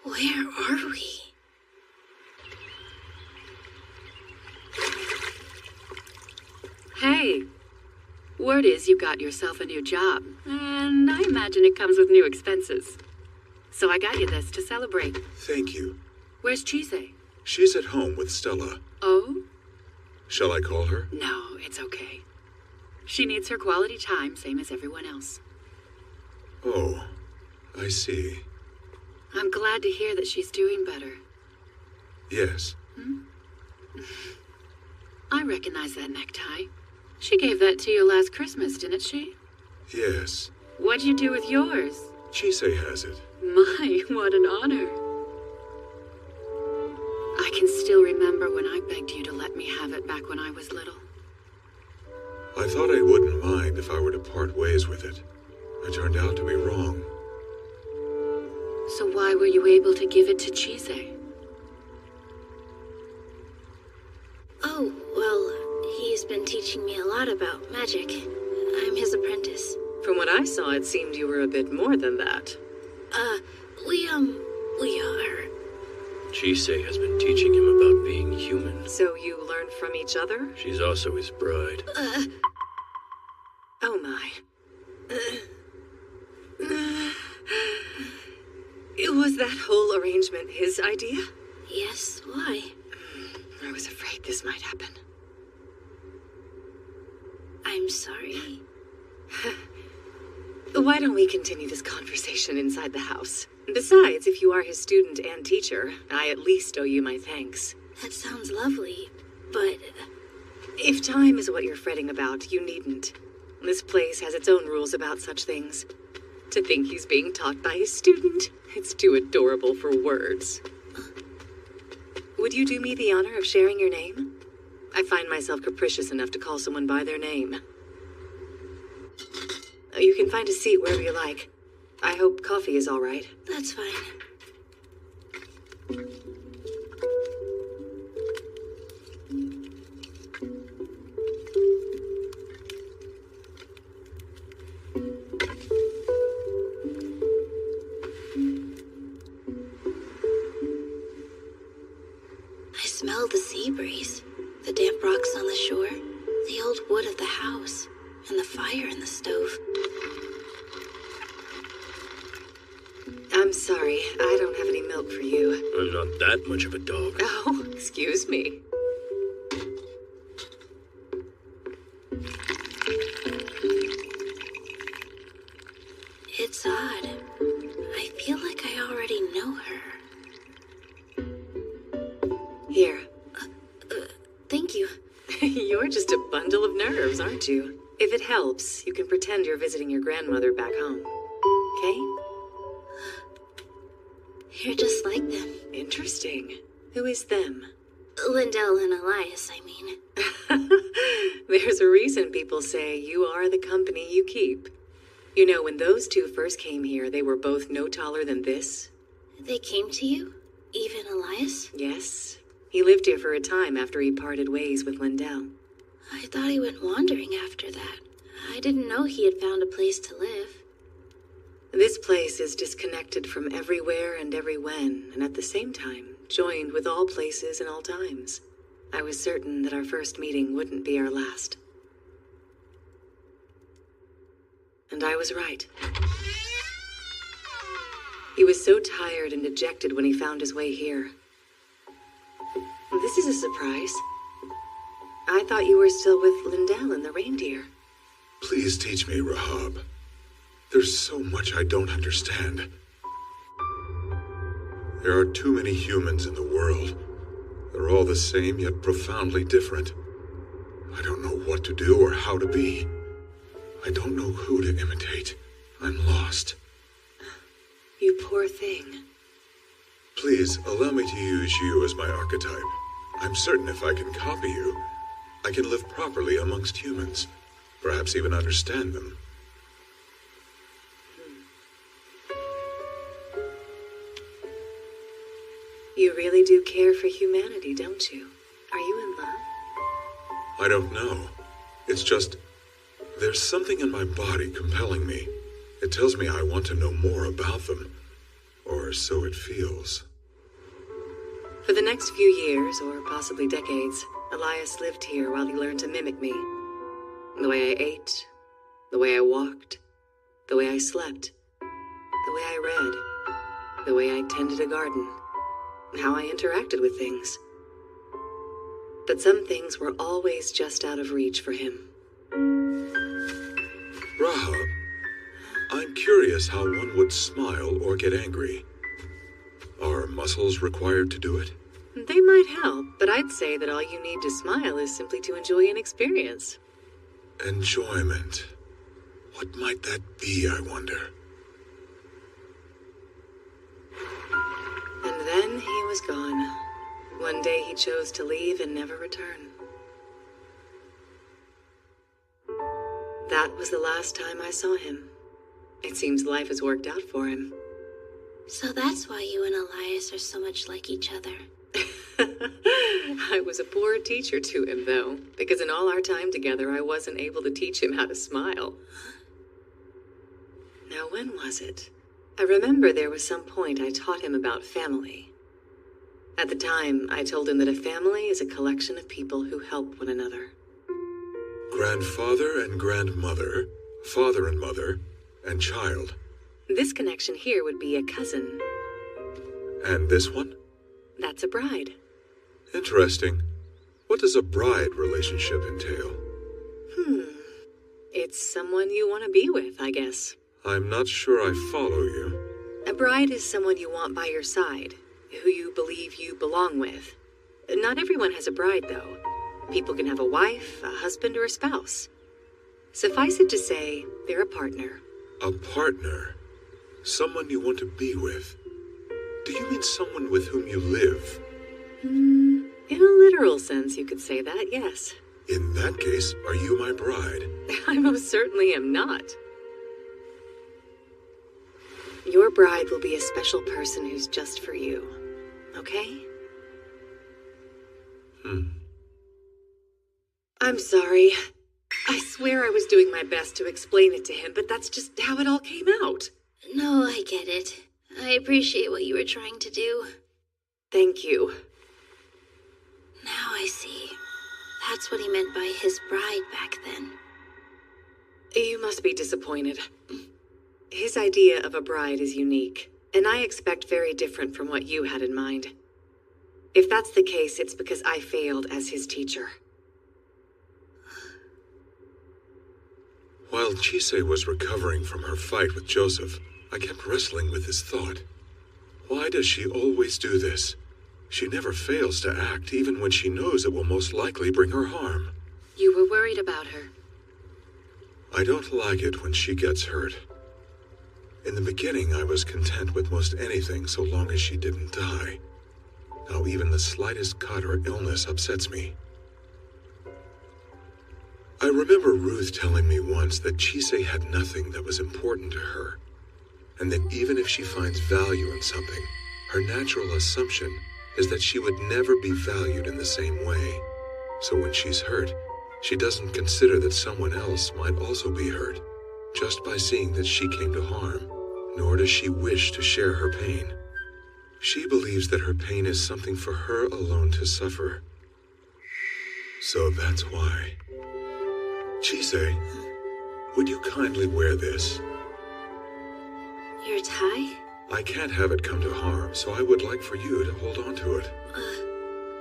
Where are we? Hey. Word is you got yourself a new job, and I imagine it comes with new expenses. So I got you this to celebrate. Thank you. Where's Jise? She's at home with Stella. Oh? Shall I call her? No, it's okay. She needs her quality time, same as everyone else. Oh, I see. I'm glad to hear that she's doing better. Yes. I recognize that necktie. She gave that to you last Christmas, didn't she? Yes. What'd you do with yours? Chise has it. My, what an honor. I can still remember when I begged you to let me have it back when I was little. I thought I wouldn't mind if I were to part ways with it. I turned out to be wrong. So why were you able to give it to Chise? Oh, well, he's been teaching me a lot about magic. I'm his apprentice. From what I saw, it seemed you were a bit more than that. We are. Chise has been teaching him about being human. So you learned from each other? She's also his bride. Oh my. Was that whole arrangement his idea? Yes, why? I was afraid this might happen. I'm sorry. Why don't we continue this conversation inside the house? Besides, if you are his student and teacher, I at least owe you my thanks. That sounds lovely, but... If time is what you're fretting about, you needn't. This place has its own rules about such things. To think he's being taught by his student, it's too adorable for words. Would you do me the honor of sharing your name? I find myself capricious enough to call someone by their name. You can find a seat wherever you like. I hope coffee is all right. That's fine. I smell the sea breeze, the damp rocks on the shore, the old wood of the house, and the fire in the stove. I'm sorry, I don't have any milk for you. I'm not that much of a dog. Oh, excuse me. It's odd. I feel like I already know her. Here. Thank you. You're just a bundle of nerves, aren't you? If it helps, you can pretend you're visiting your grandmother back home. Okay? You're just like them. Interesting. Who is them? Lindell and Elias, I mean. There's a reason people say you are the company you keep. You know, when those two first came here, they were both no taller than this. They came to you? Even Elias? Yes. He lived here for a time after he parted ways with Lindell. I thought he went wandering after that. I didn't know he had found a place to live. This place is disconnected from everywhere and every when, and at the same time, joined with all places and all times. I was certain that our first meeting wouldn't be our last. And I was right. He was so tired and dejected when he found his way here. This is a surprise. I thought you were still with Lindell and the reindeer. Please teach me, Rahab. There's so much I don't understand. There are too many humans in the world. They're all the same, yet profoundly different. I don't know what to do or how to be. I don't know who to imitate. I'm lost. You poor thing. Please, allow me to use you as my archetype. I'm certain if I can copy you, I can live properly amongst humans. Perhaps even understand them. You really do care for humanity, don't you? Are you in love? I don't know. It's just, there's something in my body compelling me. It tells me I want to know more about them. Or so it feels. For the next few years, or possibly decades, Elias lived here while he learned to mimic me. The way I ate, the way I walked, the way I slept, the way I read, the way I tended a garden, how I interacted with things. that some things were always just out of reach for him. Rahab, I'm curious how one would smile or get angry. Are muscles required to do it? They might help, but I'd say that all you need to smile is simply to enjoy an experience. Enjoyment. What might that be, I wonder? And then he was gone. One day he chose to leave and never return. That was the last time I saw him. It seems life has worked out for him. So that's why you and Elias are so much like each other. I was a poor teacher to him, though, because in all our time together, I wasn't able to teach him how to smile. Now, when was it? I remember there was some point I taught him about family. At the time, I told him that a family is a collection of people who help one another. Grandfather and grandmother, father and mother, and child. This connection here would be a cousin. And this one? That's a bride. Interesting. What does a bride relationship entail? It's someone you want to be with, I guess. I'm not sure I follow you. A bride is someone you want by your side, who you believe you belong with. Not everyone has a bride, though. People can have a wife, a husband, or a spouse. Suffice it to say, they're a partner. A partner? Someone you want to be with? Do you mean someone with whom you live? In a literal sense, you could say that, yes. In that case, are you my bride? I most certainly am not. Your bride will be a special person who's just for you, okay? I'm sorry. I swear I was doing my best to explain it to him, but that's just how it all came out. No, I get it. I appreciate what you were trying to do. Thank you. Now I see. That's what he meant by his bride back then. You must be disappointed. His idea of a bride is unique, and I expect very different from what you had in mind. If that's the case, it's because I failed as his teacher. While Chise was recovering from her fight with Joseph, I kept wrestling with this thought. Why does she always do this? She never fails to act, even when she knows it will most likely bring her harm. You were worried about her. I don't like it when she gets hurt. In the beginning, I was content with most anything so long as she didn't die. Now even the slightest cut or illness upsets me. I remember Ruth telling me once that Chise had nothing that was important to her, and that even if she finds value in something, her natural assumption is that she would never be valued in the same way. So when she's hurt, she doesn't consider that someone else might also be hurt, just by seeing that she came to harm, nor does she wish to share her pain. She believes that her pain is something for her alone to suffer. So that's why. Chise, would you kindly wear this? Your tie? I can't have it come to harm, so I would like for you to hold on to it.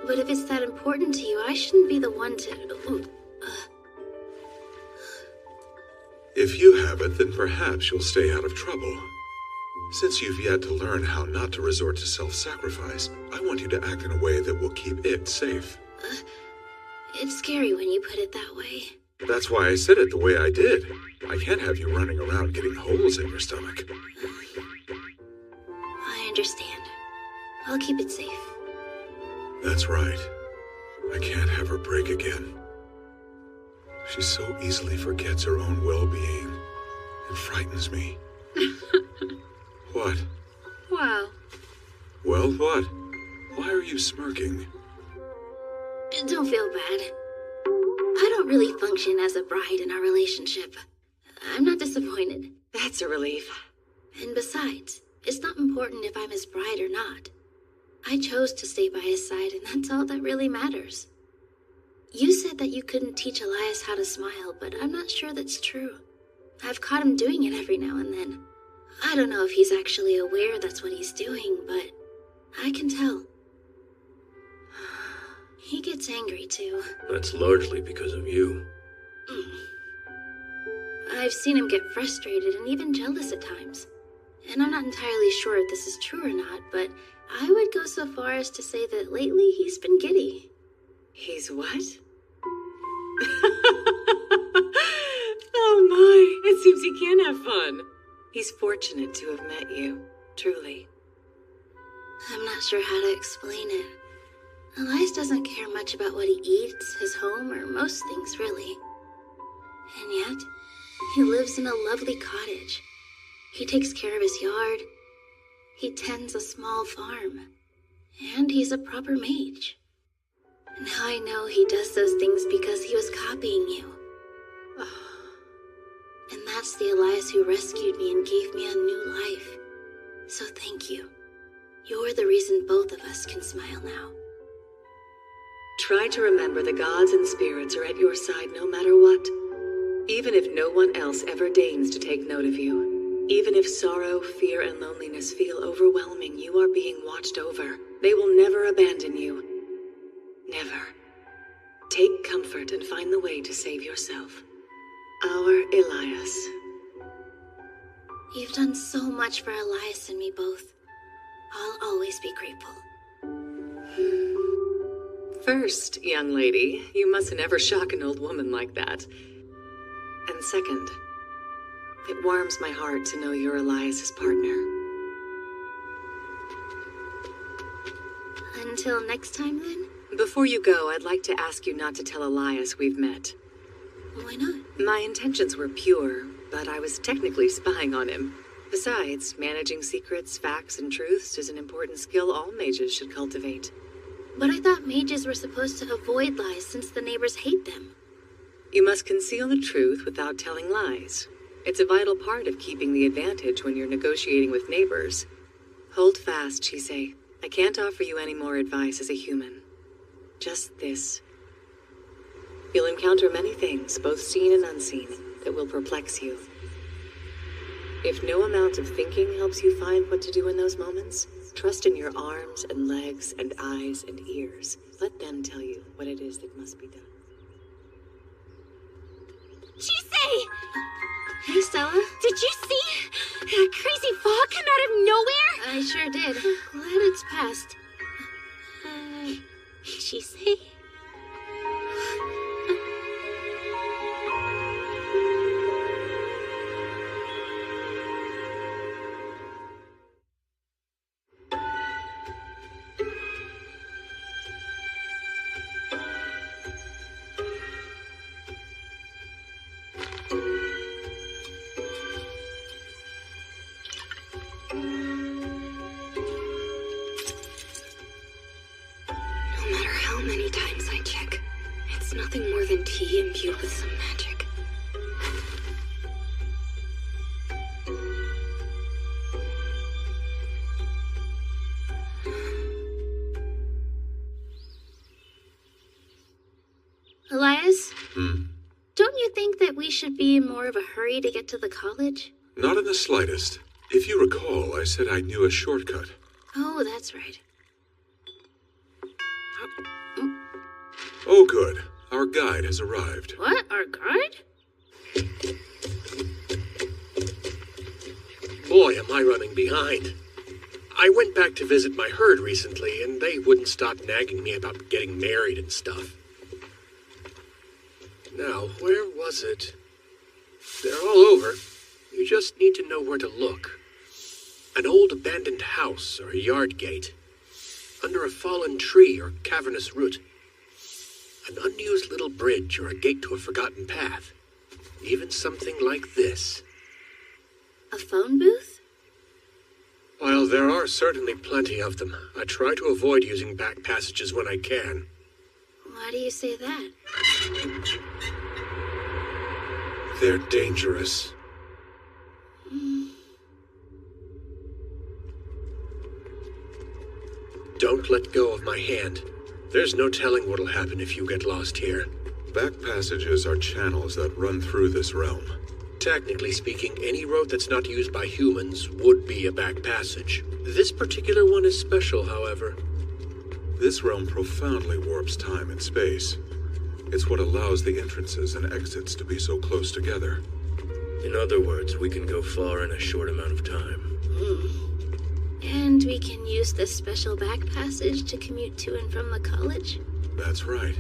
But if it's that important to you, I shouldn't be the one to... If you have it, then perhaps you'll stay out of trouble. Since you've yet to learn how not to resort to self-sacrifice, I want you to act in a way that will keep it safe. It's scary when you put it that way. That's why I said it the way I did. I can't have you running around getting holes in your stomach. I understand. I'll keep it safe. That's right. I can't have her break again. She so easily forgets her own well-being. It frightens me. What? Well. Well, what? Why are you smirking? Don't feel bad. I don't really function as a bride in our relationship. I'm not disappointed. That's a relief. And besides, it's not important if I'm his bride or not. I chose to stay by his side, and that's all that really matters. You said that you couldn't teach Elias how to smile, but I'm not sure that's true. I've caught him doing it every now and then. I don't know if he's actually aware that's what he's doing, but I can tell. He gets angry too. That's largely because of you. I've seen him get frustrated and even jealous at times. And I'm not entirely sure if this is true or not, but I would go so far as to say that lately he's been giddy. He's what? Oh my, it seems he can have fun. He's fortunate to have met you, truly. I'm not sure how to explain it. Elias doesn't care much about what he eats, his home, or most things really. And yet, he lives in a lovely cottage. He takes care of his yard. He tends a small farm. And he's a proper mage. Now I know he does those things because he was copying you. And that's the Elias who rescued me and gave me a new life. So thank you. You're the reason both of us can smile now. Try to remember the gods and spirits are at your side no matter what. Even if no one else ever deigns to take note of you. Even if sorrow, fear, and loneliness feel overwhelming, you are being watched over. They will never abandon you. Never. Take comfort and find the way to save yourself. Our Elias. You've done so much for Elias and me both. I'll always be grateful. First, young lady, you mustn't ever shock an old woman like that. And second, it warms my heart to know you're Elias's partner. Until next time, then? Before you go, I'd like to ask you not to tell Elias we've met. Why not? My intentions were pure, but I was technically spying on him. Besides, managing secrets, facts, and truths is an important skill all mages should cultivate. But I thought mages were supposed to avoid lies since the neighbors hate them. You must conceal the truth without telling lies. It's a vital part of keeping the advantage when you're negotiating with neighbors. Hold fast, Chisei. I can't offer you any more advice as a human. Just this. You'll encounter many things, both seen and unseen, that will perplex you. If no amount of thinking helps you find what to do in those moments, trust in your arms and legs and eyes and ears. Let them tell you what it is that must be done. Chisei! Hey, Stella. Did you see that crazy fog come out of nowhere? I sure did. Glad it's passed. Chisei? Nothing more than tea imbued with some magic. Elias? Don't you think that we should be in more of a hurry to get to the college? Not in the slightest. If you recall, I said I knew a shortcut. Oh, that's right. Oh, good. Our guide has arrived. What? Our guide? Boy, am I running behind. I went back to visit my herd recently, and they wouldn't stop nagging me about getting married and stuff. Now, where was it? They're all over. You just need to know where to look. An old abandoned house or a yard gate. Under a fallen tree or cavernous root. An unused little bridge or a gate to a forgotten path. Even something like this. A phone booth? While there are certainly plenty of them, I try to avoid using back passages when I can. Why do you say that? They're dangerous. Don't let go of my hand. There's no telling what'll happen if you get lost here. Back passages are channels that run through this realm. Technically speaking, any road that's not used by humans would be a back passage. This particular one is special, however. This realm profoundly warps time and space. It's what allows the entrances and exits to be so close together. In other words, we can go far in a short amount of time. And we can use this special back passage to commute to and from the college? That's right.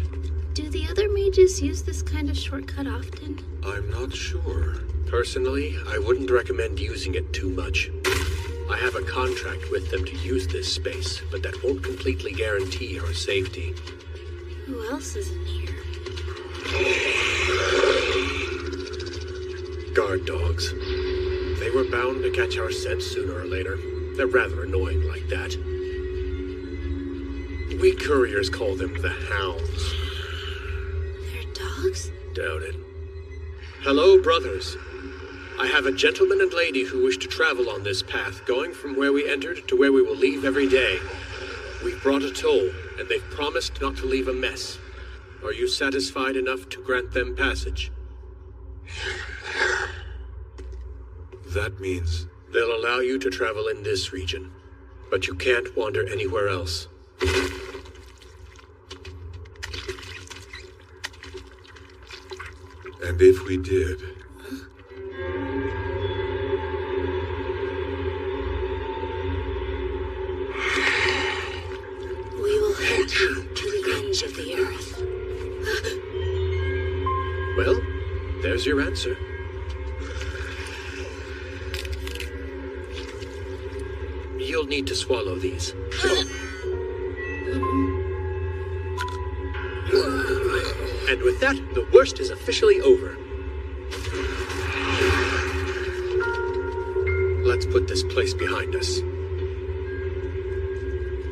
Do the other mages use this kind of shortcut often? I'm not sure. Personally, I wouldn't recommend using it too much. I have a contract with them to use this space, but that won't completely guarantee our safety. Who else is in here? Guard dogs. They were bound to catch our scent sooner or later. They're rather annoying like that. We couriers call them the Hounds. They're dogs? Doubt it. Hello, brothers. I have a gentleman and lady who wish to travel on this path, going from where we entered to where we will leave every day. We've brought a toll, and they've promised not to leave a mess. Are you satisfied enough to grant them passage? That means... They'll allow you to travel in this region, but you can't wander anywhere else. And if we did... We will head you to the ends of the earth. Well, there's your answer. You'll need to swallow these. And with that, the worst is officially over. Let's put this place behind us.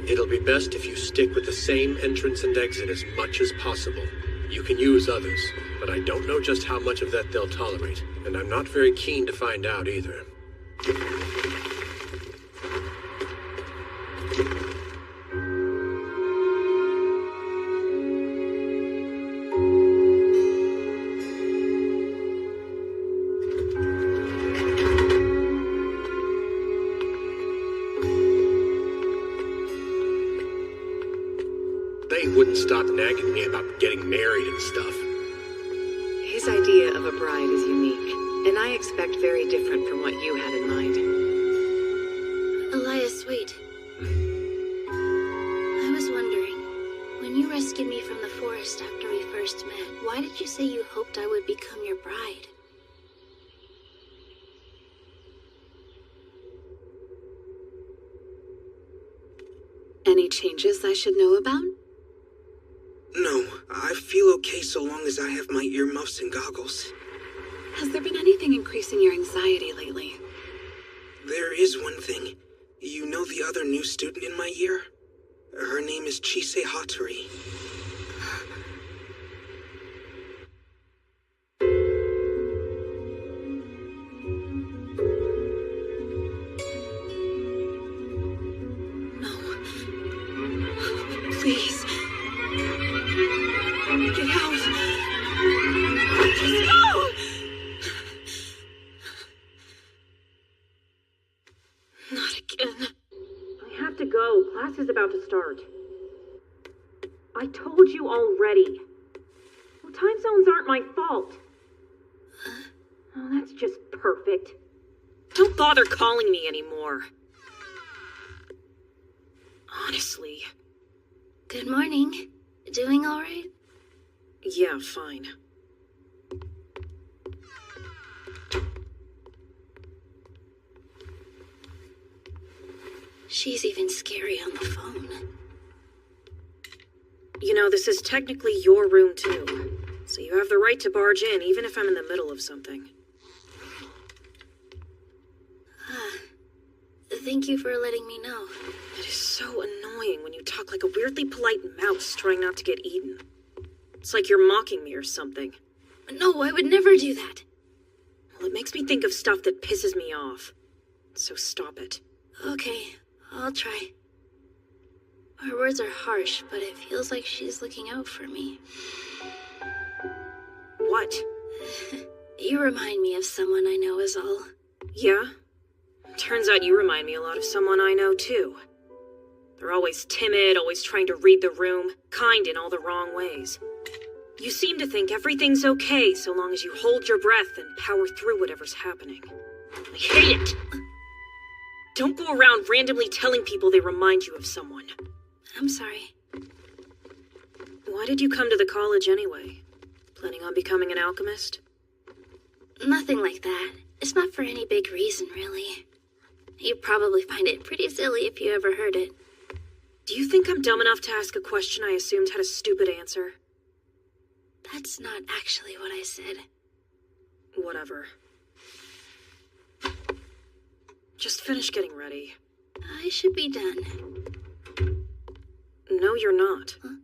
It'll be best if you stick with the same entrance and exit as much as possible. You can use others, but I don't know just how much of that they'll tolerate, and I'm not very keen to find out either. They wouldn't stop nagging me about getting married and stuff. His idea of a bride is unique, and I expect very different from what you had in mind. Elias, wait. I was wondering, when you rescued me from the forest after we first met, why did you say you hoped I would become your bride? Any changes I should know about? No, I feel okay so long as I have my earmuffs and goggles. Has there been anything increasing your anxiety lately? There is one thing. You know the other new student in my year? Her name is Chise Hattori. Please. Get out. Just go! Not again. I have to go. Class is about to start. I told you already. Well, time zones aren't my fault. Oh, that's just perfect. Don't bother calling me anymore. Honestly. Good morning. Doing all right? Yeah, fine. She's even scary on the phone. You know, this is technically your room, too. So you have the right to barge in, even if I'm in the middle of something. Thank you for letting me know. It is so annoying when you talk like a weirdly polite mouse trying not to get eaten. It's like you're mocking me or something. No, I would never do that. Well, it makes me think of stuff that pisses me off. So stop it. Okay, I'll try. Her words are harsh, but it feels like she's looking out for me. What? You remind me of someone I know is all. Yeah? Turns out you remind me a lot of someone I know, too. They're always timid, always trying to read the room, kind in all the wrong ways. You seem to think everything's okay so long as you hold your breath and power through whatever's happening. I hate it! Don't go around randomly telling people they remind you of someone. I'm sorry. Why did you come to the college anyway? Planning on becoming an alchemist? Nothing like that. It's not for any big reason, really. You'd probably find it pretty silly if you ever heard it. Do you think I'm dumb enough to ask a question I assumed had a stupid answer? That's not actually what I said. Whatever. Just finish getting ready. I should be done. No, you're not. Huh?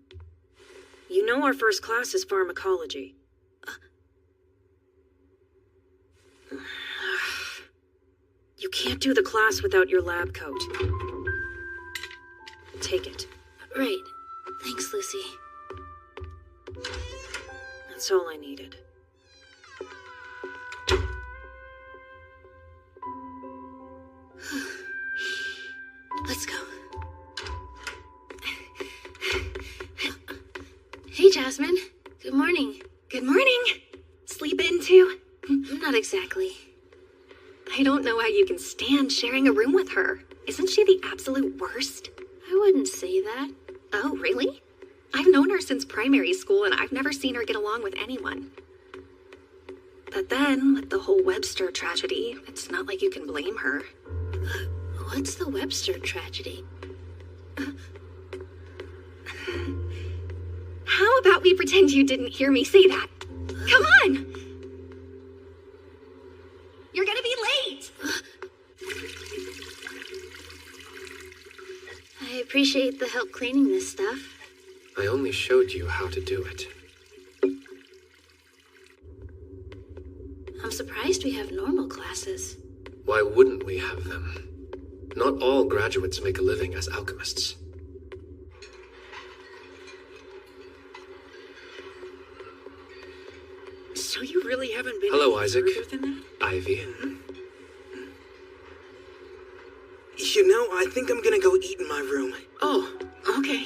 You know our first class is pharmacology. You can't do the class without your lab coat. Take it. Right. Thanks, Lucy. That's all I needed. Let's go. Hey, Jasmine. Good morning. Good morning. Sleep in too? Not exactly. I don't know how you can stand sharing a room with her. Isn't she the absolute worst? I wouldn't say that. Oh, really? I've known her since primary school and I've never seen her get along with anyone. But then, with the whole Webster tragedy, it's not like you can blame her. What's the Webster tragedy? How about we pretend you didn't hear me say that? Come on! You're gonna be late! I appreciate the help cleaning this stuff. I only showed you how to do it. I'm surprised we have normal classes. Why wouldn't we have them? Not all graduates make a living as alchemists. So you really haven't been Hello, any Isaac. further than that? Ivy. You know, I think I'm gonna go eat in my room. Oh, okay.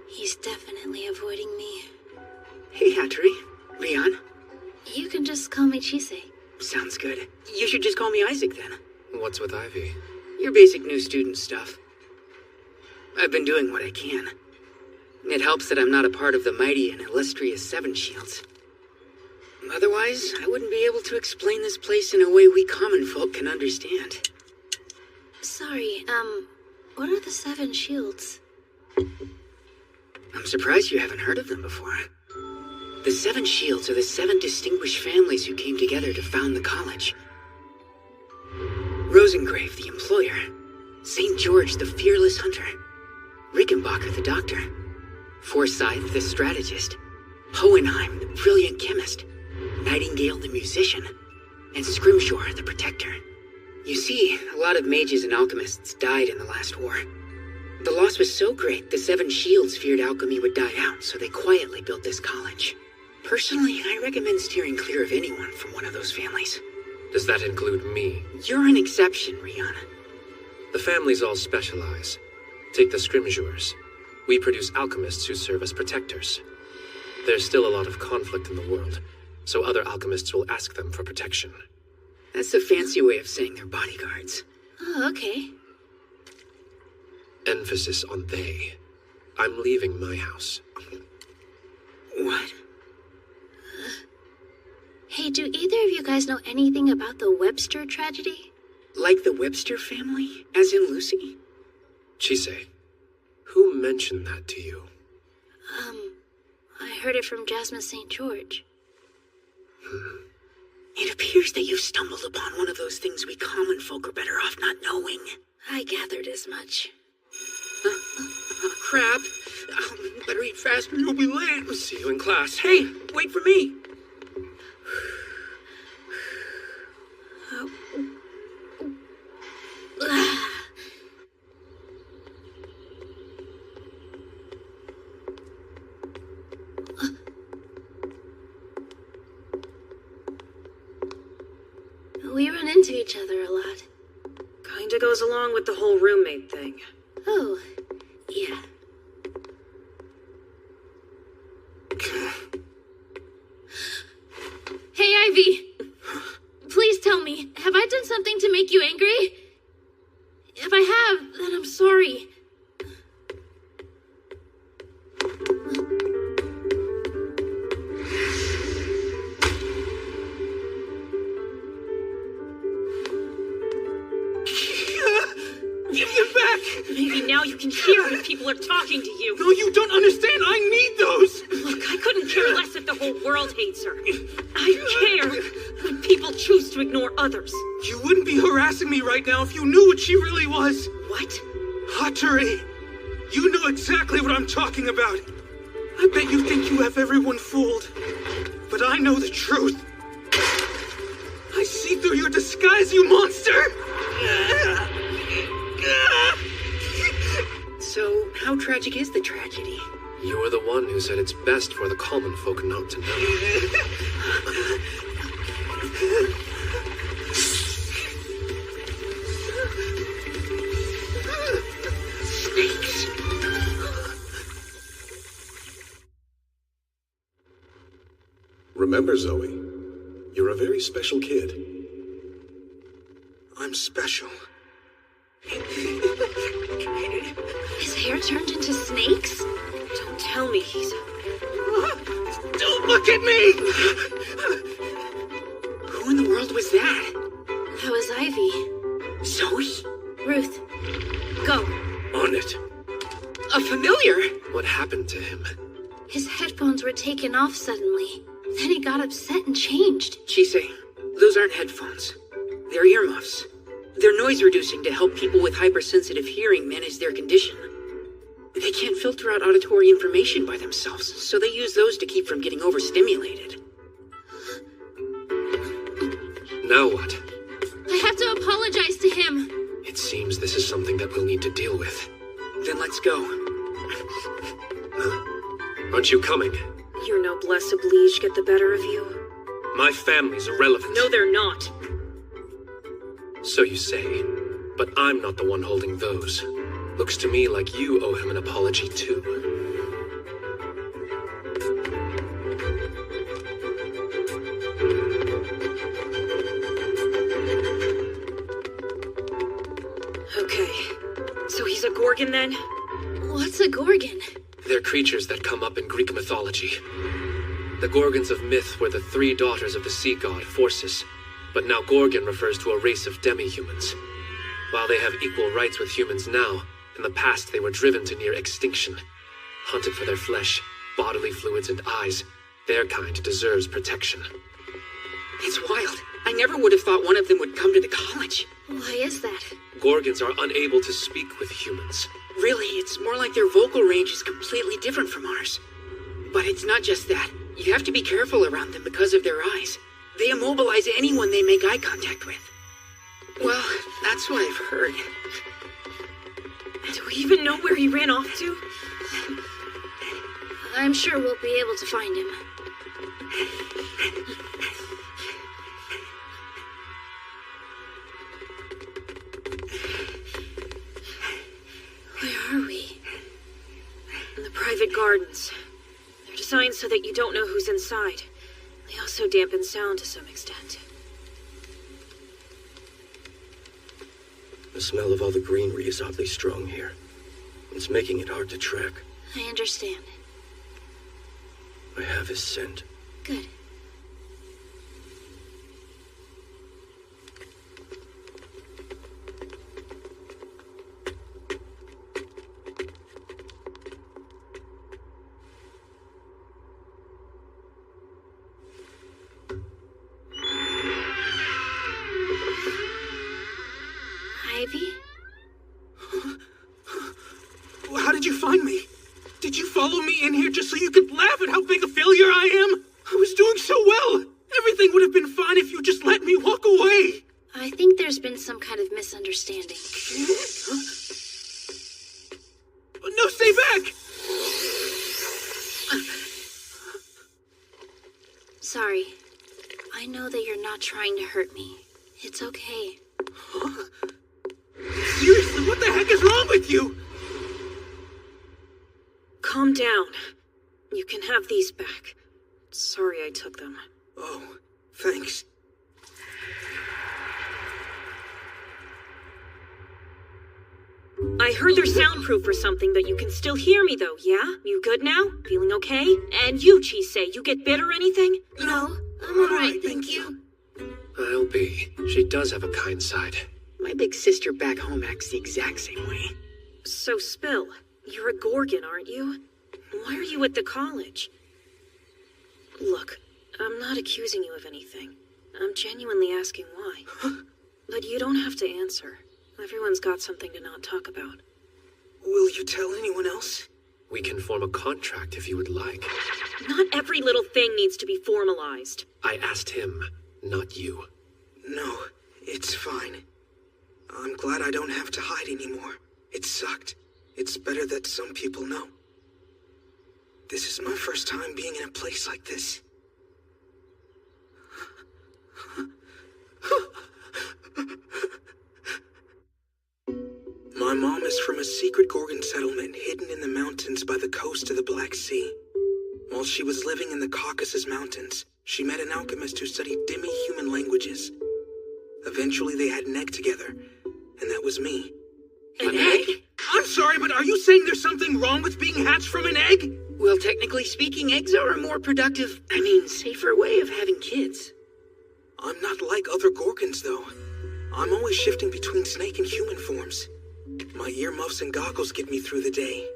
He's definitely avoiding me. Hey, Hattori. Leon. You can just call me Chise. Sounds good. You should just call me Isaac then. What's with Ivy? Your basic new student stuff. I've been doing what I can. It helps that I'm not a part of the mighty and illustrious Seven Shields. Otherwise, I wouldn't be able to explain this place in a way we common folk can understand. Sorry, what are the Seven Shields? I'm surprised you haven't heard of them before. The Seven Shields are the 7 distinguished families who came together to found the college. Rosengrave, the employer. St. George, the fearless hunter. Rickenbacker, the doctor. Forsyth, the strategist. Hohenheim, the brilliant chemist. Nightingale, the musician. And Scrimshaw, the protector. You see, a lot of mages and alchemists died in the last war. The loss was so great, the 7 Shields feared alchemy would die out, so they quietly built this college. Personally, I recommend steering clear of anyone from one of those families. Does that include me? You're an exception, Rihanna. The families all specialize. Take the Scrimgeours. We produce alchemists who serve as protectors. There's still a lot of conflict in the world, so other alchemists will ask them for protection. That's a fancy way of saying they're bodyguards. Oh, okay. Emphasis on they. I'm leaving my house. What? Hey, do either of you guys know anything about the Webster tragedy? Like the Webster family? As in Lucy? Chise, who mentioned that to you? I heard it from Jasmine St. George. It appears that you've stumbled upon one of those things we common folk are better off not knowing. I gathered as much. Crap. Better eat faster, you'll be late. See you in class. Hey, wait for me. We run into each other a lot. Kind Kinda goes along with the whole roommate thing. Oh, yeah. Hey, Ivy! Please tell me, have I done something to make you angry? If I have, then I'm sorry. Give them back! Maybe now you can hear when people are talking to you. No, you don't understand! I need those! Look, I couldn't care less if the whole world hates her. I care when people choose to ignore others. You wouldn't be harassing me right now if you knew what she really was. What? Hattori, you know exactly what I'm talking about. I bet you think you have everyone fooled. But I know the truth. I see through your disguise, you monster! So, how tragic is the tragedy? You were the one who said it's best for the common folk not to know. Snakes! Remember, Zoe, you're a very special kid. I'm special. His hair turned into snakes? Don't tell me he's... Don't look at me! Who in the world was that? That was Ivy. Zoe? Ruth, go. On it. A familiar? What happened to him? His headphones were taken off suddenly. Then he got upset and changed. Chise, those aren't headphones. They're earmuffs. They're noise reducing to help people with hypersensitive hearing manage their condition. They can't filter out auditory information by themselves, so they use those to keep from getting overstimulated. Now what? I have to apologize to him. It seems this is something that we'll need to deal with. Then let's go. Aren't you coming? Your noblesse oblige get the better of you? My family's irrelevant. No, they're not. So you say, but I'm not the one holding those. Looks to me like you owe him an apology too. Okay, so he's a Gorgon then? What's a Gorgon? They're creatures that come up in Greek mythology. The Gorgons of myth were the 3 daughters of the sea god, Phorcys, but now Gorgon refers to a race of demi-humans. While they have equal rights with humans now, in the past they were driven to near extinction. Hunted for their flesh, bodily fluids, and eyes, their kind deserves protection. It's wild. I never would have thought one of them would come to the college. Why is that? Gorgons are unable to speak with humans. Really, it's more like their vocal range is completely different from ours. But it's not just that. You have to be careful around them because of their eyes. They immobilize anyone they make eye contact with. Well, that's what I've heard. Do we even know where he ran off to? I'm sure we'll be able to find him. Where are we? In the private gardens. They're designed so that you don't know who's inside. They also dampen sound to some extent. The smell of all the greenery is oddly strong here. It's making it hard to track. I understand. I have his scent. Good. Ivy? How did you find me? Did you follow me in here just so you could laugh at how big a failure I am? I was doing so well. Everything would have been fine if you just let me walk away. I think there's been some kind of misunderstanding. No, stay back! Sorry. I know that you're not trying to hurt me. It's okay. Seriously, what the heck is wrong with you? Calm down. You can have these back. Sorry I took them. Oh, thanks. I heard they're soundproof or something, but you can still hear me though, yeah? You good now? Feeling okay? And you, Chisei, you get bit or anything? No, I'm alright, thank you. I'll be. She does have a kind side. My big sister back home acts the exact same way. So, Spill, you're a Gorgon, aren't you? Why are you at the college? Look, I'm not accusing you of anything. I'm genuinely asking why. But you don't have to answer. Everyone's got something to not talk about. Will you tell anyone else? We can form a contract if you would like. Not every little thing needs to be formalized. I asked him, not you. No, it's fine. I'm glad I don't have to hide anymore. It sucked. It's better that some people know. This is my first time being in a place like this. My mom is from a secret Gorgon settlement hidden in the mountains by the coast of the Black Sea. While she was living in the Caucasus Mountains, she met an alchemist who studied demi-human languages. Eventually they had an egg together, and that was me. An egg? I'm sorry, but are you saying there's something wrong with being hatched from an egg? Well, technically speaking, eggs are a more productive, safer way of having kids. I'm not like other Gorgons, though. I'm always shifting between snake and human forms. My earmuffs and goggles get me through the day.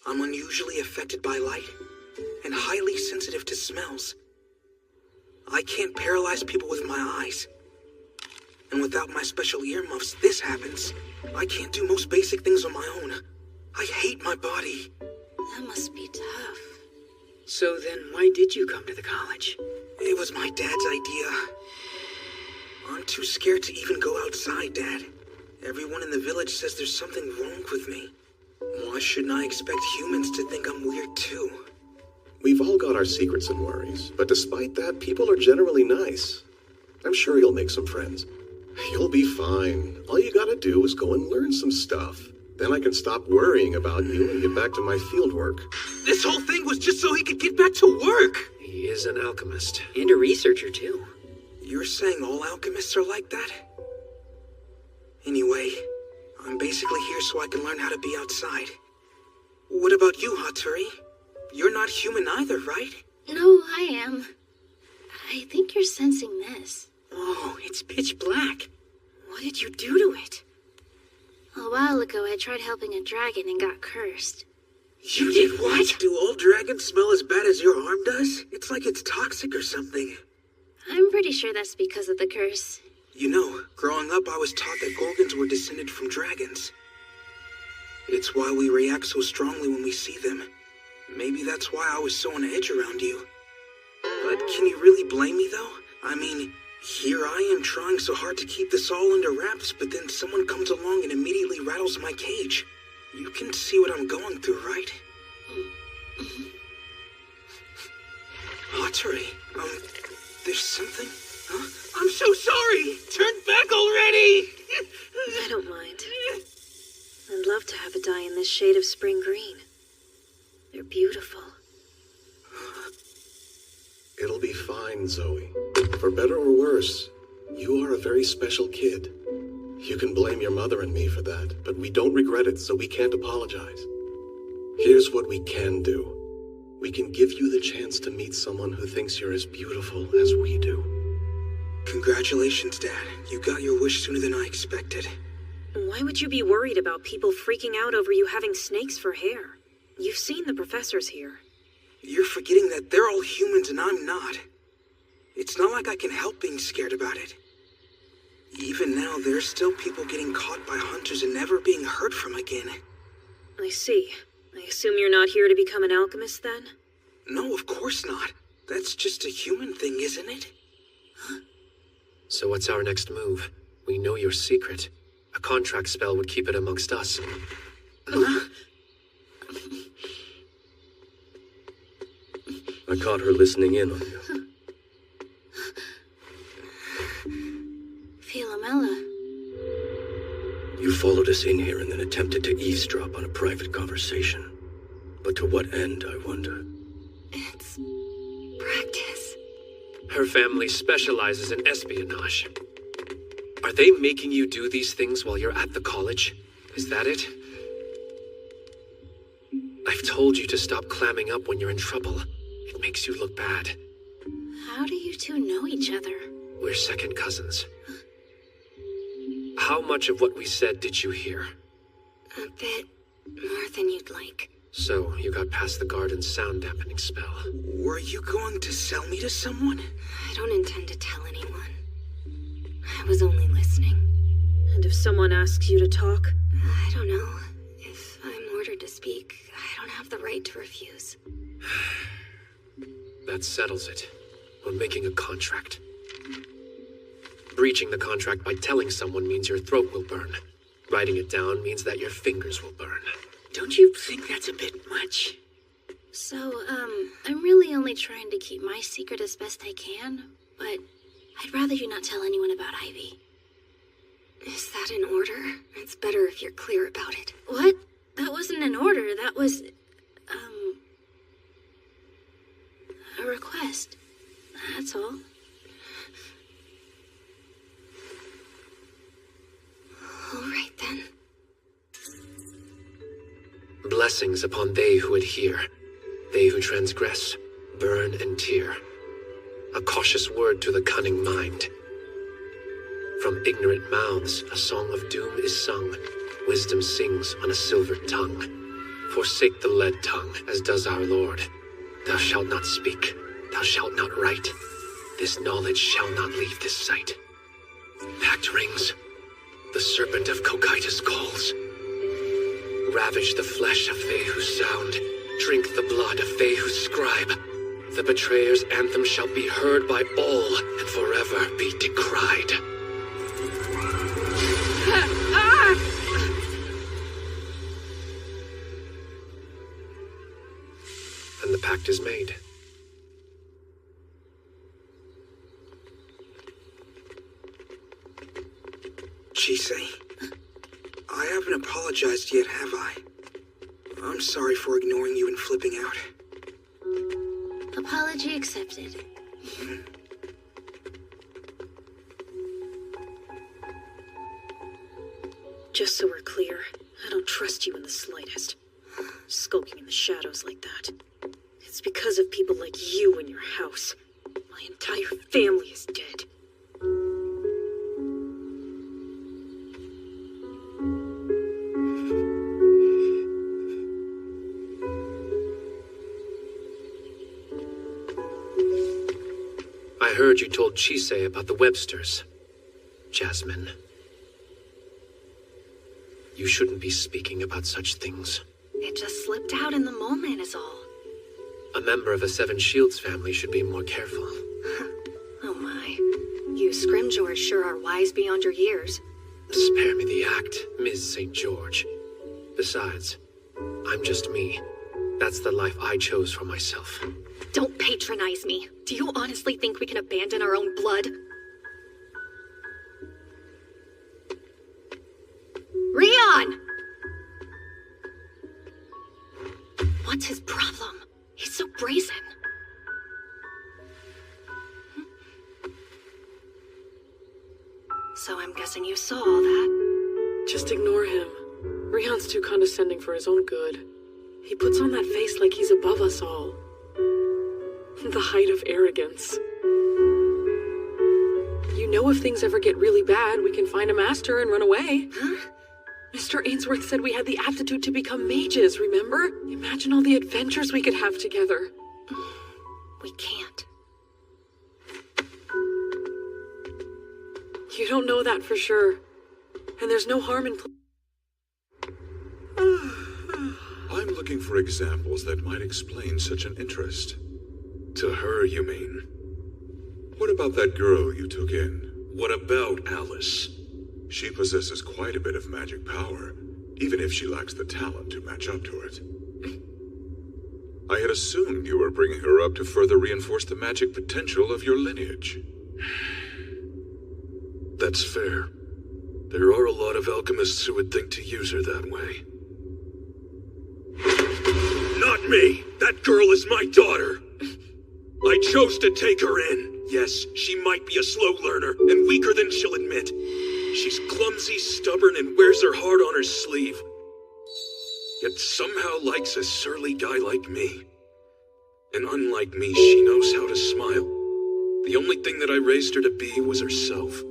I'm unusually affected by light, and highly sensitive to smells. I can't paralyze people with my eyes. And without my special earmuffs, this happens. I can't do most basic things on my own. I hate my body. That must be tough. So then why did you come to the college? It was my dad's idea. I'm too scared to even go outside, Dad. Everyone in the village says there's something wrong with me. Why shouldn't I expect humans to think I'm weird too? We've all got our secrets and worries, but despite that, people are generally nice. I'm sure you'll make some friends. You'll be fine. All you gotta do is go and learn some stuff. Then I can stop worrying about you and get back to my fieldwork. This whole thing was just so he could get back to work! He is an alchemist. And a researcher, too. You're saying all alchemists are like that? Anyway, I'm basically here so I can learn how to be outside. What about you, Hatori? You're not human either, right? No, I am. I think you're sensing this. Oh, it's pitch black. What did you do to it? A while ago, I tried helping a dragon and got cursed. You did what? Do all dragons smell as bad as your arm does? It's like it's toxic or something. I'm pretty sure that's because of the curse. You know, growing up I was taught that Gorgons were descended from dragons. It's why we react so strongly when we see them. Maybe that's why I was so on edge around you. But can you really blame me though? I mean, here I am trying so hard to keep this all under wraps, but then someone comes along and immediately rattles my cage. You can see what I'm going through, right? Hatori, there's something? Huh? I'm so sorry! Turn back already! I don't mind. I'd love to have a dye in this shade of spring green. They're beautiful. It'll be fine, Zoe. For better or worse, you are a very special kid. You can blame your mother and me for that, but we don't regret it, so we can't apologize. Here's what we can do. We can give you the chance to meet someone who thinks you're as beautiful as we do. Congratulations, Dad. You got your wish sooner than I expected. Why would you be worried about people freaking out over you having snakes for hair? You've seen the professors here. You're forgetting that they're all humans and I'm not. It's not like I can help being scared about it. Even now, there's still people getting caught by hunters and never being heard from again. I see. I assume you're not here to become an alchemist, then? No, of course not. That's just a human thing, isn't it? So what's our next move? We know your secret. A contract spell would keep it amongst us. I caught her listening in on you. Philomela. followed us in here and then attempted to eavesdrop on a private conversation. But to what end, I wonder? It's practice. Her family specializes in espionage. Are they making you do these things while you're at the college? Is that it? I've told you to stop clamming up when you're in trouble. It makes you look bad. How do you two know each other? We're second cousins. How much of what we said did you hear? A bit more than you'd like. So, you got past the garden's sound dampening spell. Were you going to sell me to someone? I don't intend to tell anyone. I was only listening. And if someone asks you to talk? I don't know. If I'm ordered to speak, I don't have the right to refuse. That settles it. We're making a contract. Breaching the contract by telling someone means your throat will burn. Writing it down means that your fingers will burn. Don't you think that's a bit much? So, I'm really only trying to keep my secret as best I can, but I'd rather you not tell anyone about Ivy. Is that an order? It's better if you're clear about it. What? That wasn't an order, that was, a request. That's all. All right, then. Blessings upon they who adhere, they who transgress, burn and tear. A cautious word to the cunning mind. From ignorant mouths a song of doom is sung. Wisdom sings on a silvered tongue. Forsake the lead tongue, as does our Lord. Thou shalt not speak, thou shalt not write. This knowledge shall not leave this sight. Pact rings. The serpent of Cocytus calls. Ravage the flesh of they who sound. Drink the blood of they who scribe. The betrayer's anthem shall be heard by all and forever be decried. And the pact is made. Chisei, I haven't apologized yet, have I? I'm sorry for ignoring you and flipping out. Apology accepted. Just so we're clear, I don't trust you in the slightest. Skulking in the shadows like that. It's because of people like you in your house. My entire family is dead. I heard you told Chisei about the Websters. Jasmine. You shouldn't be speaking about such things. It just slipped out in the moment is all. A member of a Seven Shields family should be more careful. Oh my. You Scrimgeours sure are wise beyond your years. Spare me the act, Ms. St. George. Besides, I'm just me. That's the life I chose for myself. Don't patronize me. Do you honestly think we can abandon our own blood? Rion! What's his problem? He's so brazen. So I'm guessing you saw all that. Just ignore him. Rion's too condescending for his own good. He puts on that face like he's above us all. The height of arrogance. You know, if things ever get really bad, we can find a master and run away. Huh? Mr. Ainsworth said we had the aptitude to become mages, remember? Imagine all the adventures we could have together. We can't. You don't know that for sure. And there's no harm in... I'm looking for examples that might explain such an interest. To her, you mean? What about that girl you took in? What about Alice? She possesses quite a bit of magic power, even if she lacks the talent to match up to it. I had assumed you were bringing her up to further reinforce the magic potential of your lineage. That's fair. There are a lot of alchemists who would think to use her that way. Not me! That girl is my daughter! I chose to take her in. Yes, she might be a slow learner, and weaker than she'll admit. She's clumsy, stubborn, and wears her heart on her sleeve. Yet somehow likes a surly guy like me. And unlike me, she knows how to smile. The only thing that I raised her to be was herself.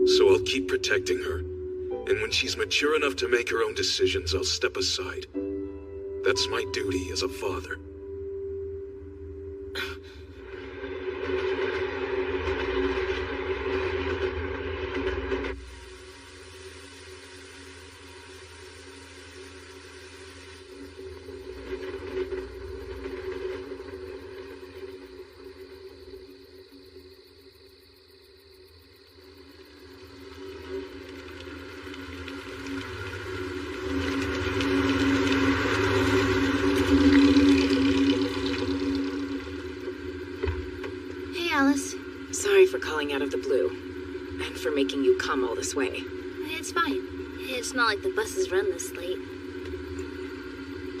So I'll keep protecting her. And when she's mature enough to make her own decisions, I'll step aside. That's my duty as a father. Out of the blue, and for making you come all this way. It's fine. It's not like the buses run this late.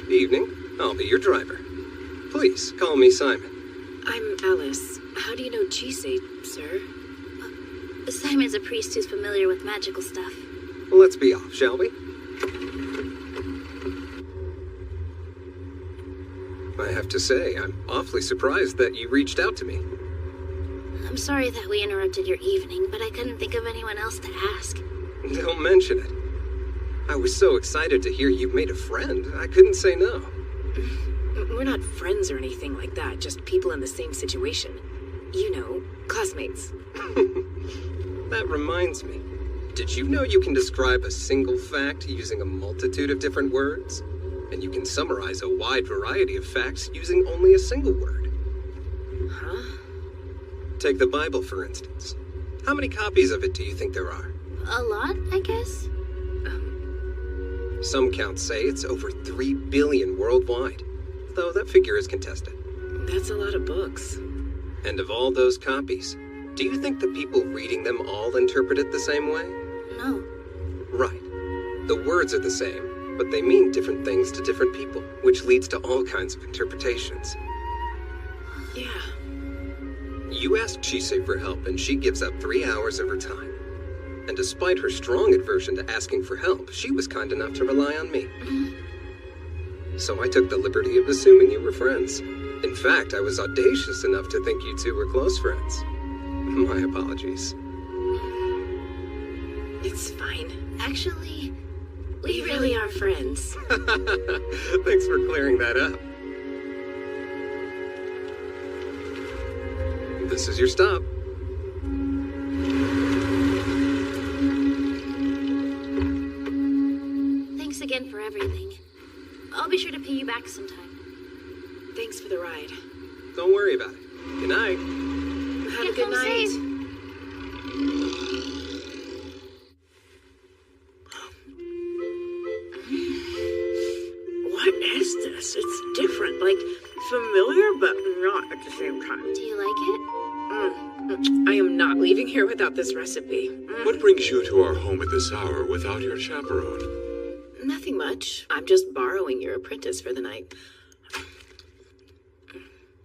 Evening. I'll be your driver. Please, call me Simon. I'm Alice. How do you know Chisei, sir? Simon's a priest who's familiar with magical stuff. Well, let's be off, shall we? I have to say, I'm awfully surprised that you reached out to me. I'm sorry that we interrupted your evening, but I couldn't think of anyone else to ask. Don't mention it. I was so excited to hear you've made a friend, I couldn't say no. We're not friends or anything like that, just people in the same situation. You know, classmates. That reminds me. Did you know you can describe a single fact using a multitude of different words? And you can summarize a wide variety of facts using only a single word. Huh? Take the Bible, for instance. How many copies of it do you think there are? A lot, I guess. Some counts say it's over 3 billion worldwide, though that figure is contested. That's a lot of books. And of all those copies, do you think the people reading them all interpret it the same way? No. Right. The words are the same, but they mean different things to different people, which leads to all kinds of interpretations. Yeah. You ask Chisei for help, and she gives up 3 hours of her time. And despite her strong aversion to asking for help, she was kind enough to rely on me. So I took the liberty of assuming you were friends. In fact, I was audacious enough to think you two were close friends. My apologies. It's fine. Actually, we really are friends. Thanks for clearing that up. This is your stop. Thanks again for everything. I'll be sure to pay you back sometime. Thanks for the ride. Don't worry about it. Good night. Have a good night. Safe. What is this? It's different, like familiar, but not at the same time. Do you like it? I am not leaving here without this recipe. What brings you to our home at this hour without your chaperone? Nothing much. I'm just borrowing your apprentice for the night.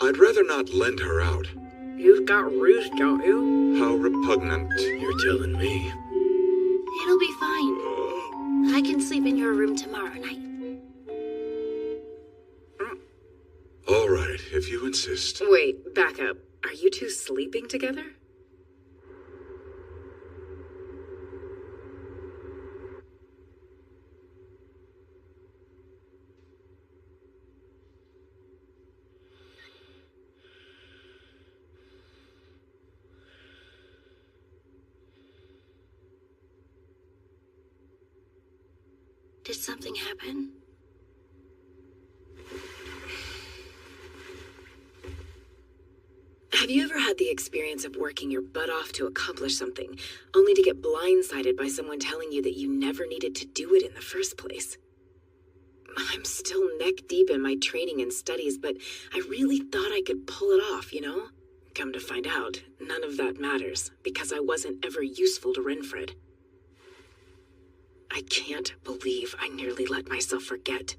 I'd rather not lend her out. You've got roost, don't you? How repugnant. You're telling me. It'll be fine. I can sleep in your room tomorrow night. All right, if you insist. Wait, back up. Are you two sleeping together? Did something happen? Have you ever had the experience of working your butt off to accomplish something, only to get blindsided by someone telling you that you never needed to do it in the first place? I'm still neck deep in my training and studies, but I really thought I could pull it off, you know? Come to find out, none of that matters, because I wasn't ever useful to Renfred. I can't believe I nearly let myself forget.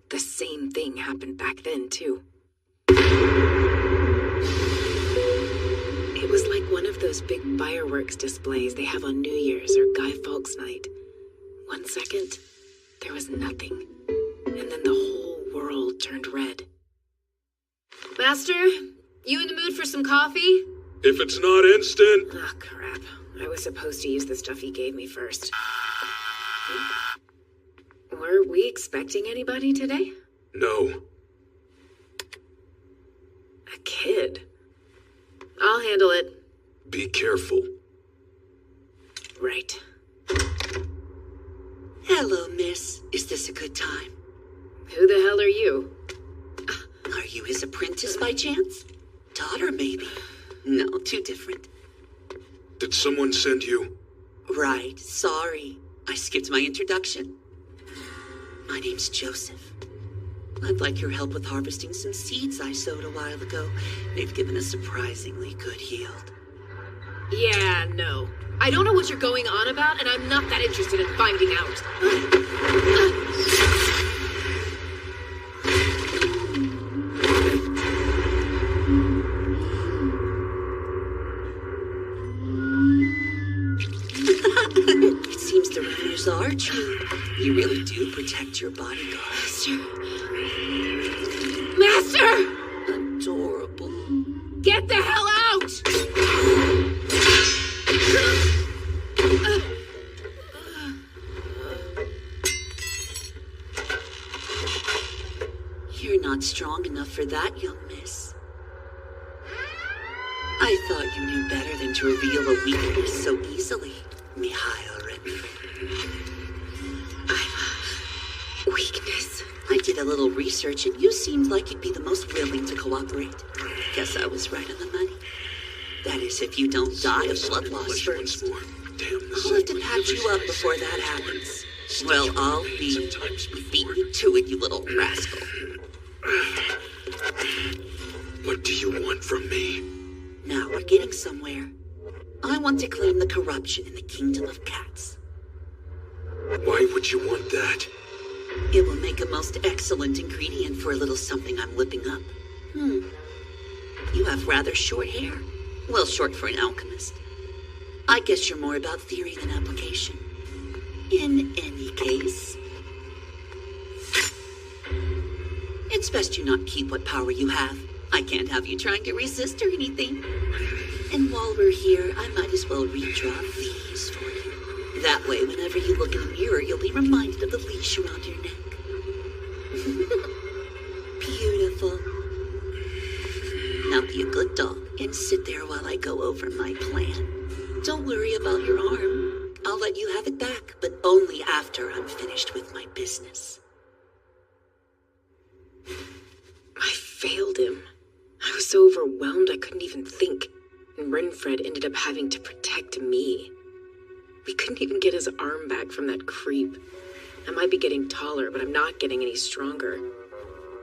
The same thing happened back then, too. It was like one of those big fireworks displays they have on New Year's or Guy Fawkes night. 1 second, there was nothing. And then the whole world turned red. Master, you in the mood for some coffee? If it's not instant... Oh, crap. I was supposed to use the stuff he gave me first. Were we expecting anybody today? No. A kid? I'll handle it. Be careful. Right. Hello, miss. Is this a good time? Who the hell are you? Are you his apprentice by chance? Daughter, maybe? No, too different. Did someone send you? Right, sorry. I skipped my introduction. My name's Joseph. I'd like your help with harvesting some seeds I sowed a while ago. They've given a surprisingly good yield. Yeah, no. I don't know what you're going on about, and I'm not that interested in finding out. It seems the rumors are true. You really do protect your bodyguard. Master! Adorable. Get the hell out! You're not strong enough for that, young miss. I thought you knew better than to reveal a weakness so easily, Mihail Renford. Weakness? I did a little research and you seemed like you'd be the most willing to cooperate. Guess I was right on the money. That is, if you don't die of blood loss first. I'll have to patch you up before that happens. Well, I'll be beating you to it, you little rascal. What do you want from me? Now we're getting somewhere. I want to claim the corruption in the kingdom of cats. Why would you want that? It will make a most excellent ingredient for a little something I'm whipping up. You have rather short hair. Well, short for an alchemist. I guess you're more about theory than application. In any case, it's best you not keep what power you have. I can't have you trying to resist or anything. And while we're here, I might as well redraw these for you. That way, whenever you look in a mirror, you'll be reminded of the leash around your neck. Beautiful. Now be a good dog and sit there while I go over my plan. Don't worry about your arm. I'll let you have it back, but only after I'm finished with my business. I failed him. I was so overwhelmed I couldn't even think. And Renfred ended up having to protect me. We couldn't even get his arm back from that creep. I might be getting taller, but I'm not getting any stronger.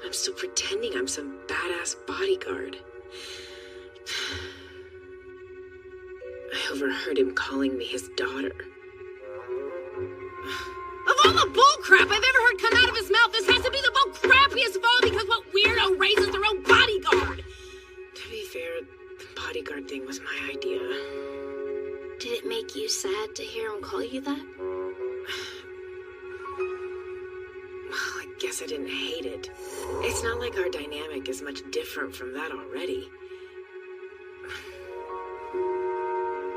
I'm still pretending I'm some badass bodyguard. I overheard him calling me his daughter. Of all the bullcrap I've ever heard come out of his mouth, this has to be the most crappiest of all because what weirdo raises their own bodyguard? To be fair, the bodyguard thing was my idea. Did it make you sad to hear him call you that? Well, I guess I didn't hate it. It's not like our dynamic is much different from that already.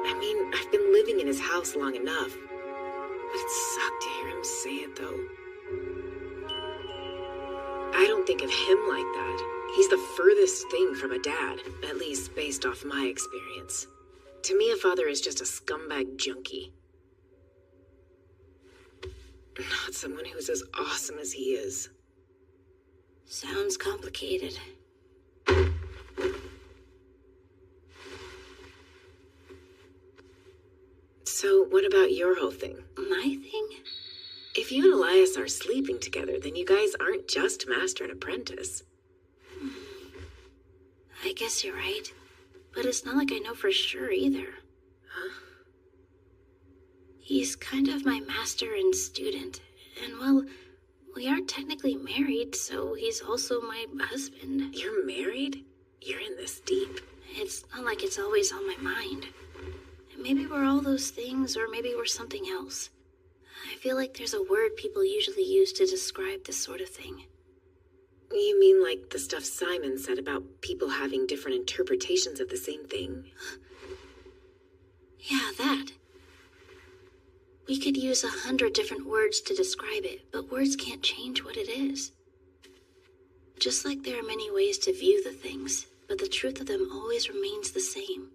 I mean, I've been living in his house long enough. But it sucked to hear him say it, though. I don't think of him like that. He's the furthest thing from a dad, at least based off my experience. To me, a father is just a scumbag junkie. Not someone who's as awesome as he is. Sounds complicated. So, what about your whole thing? My thing? If you and Elias are sleeping together, then you guys aren't just master and apprentice. I guess you're right. But it's not like I know for sure either. Huh? He's kind of my master and student. And well, we are technically married, so he's also my husband. You're married? You're in this deep. It's not like it's always on my mind. Maybe we're all those things, or maybe we're something else. I feel like there's a word people usually use to describe this sort of thing. You mean like the stuff Simon said about people having different interpretations of the same thing? Yeah, that. We could use 100 different words to describe it, but words can't change what it is. Just like there are many ways to view the things, but the truth of them always remains the same.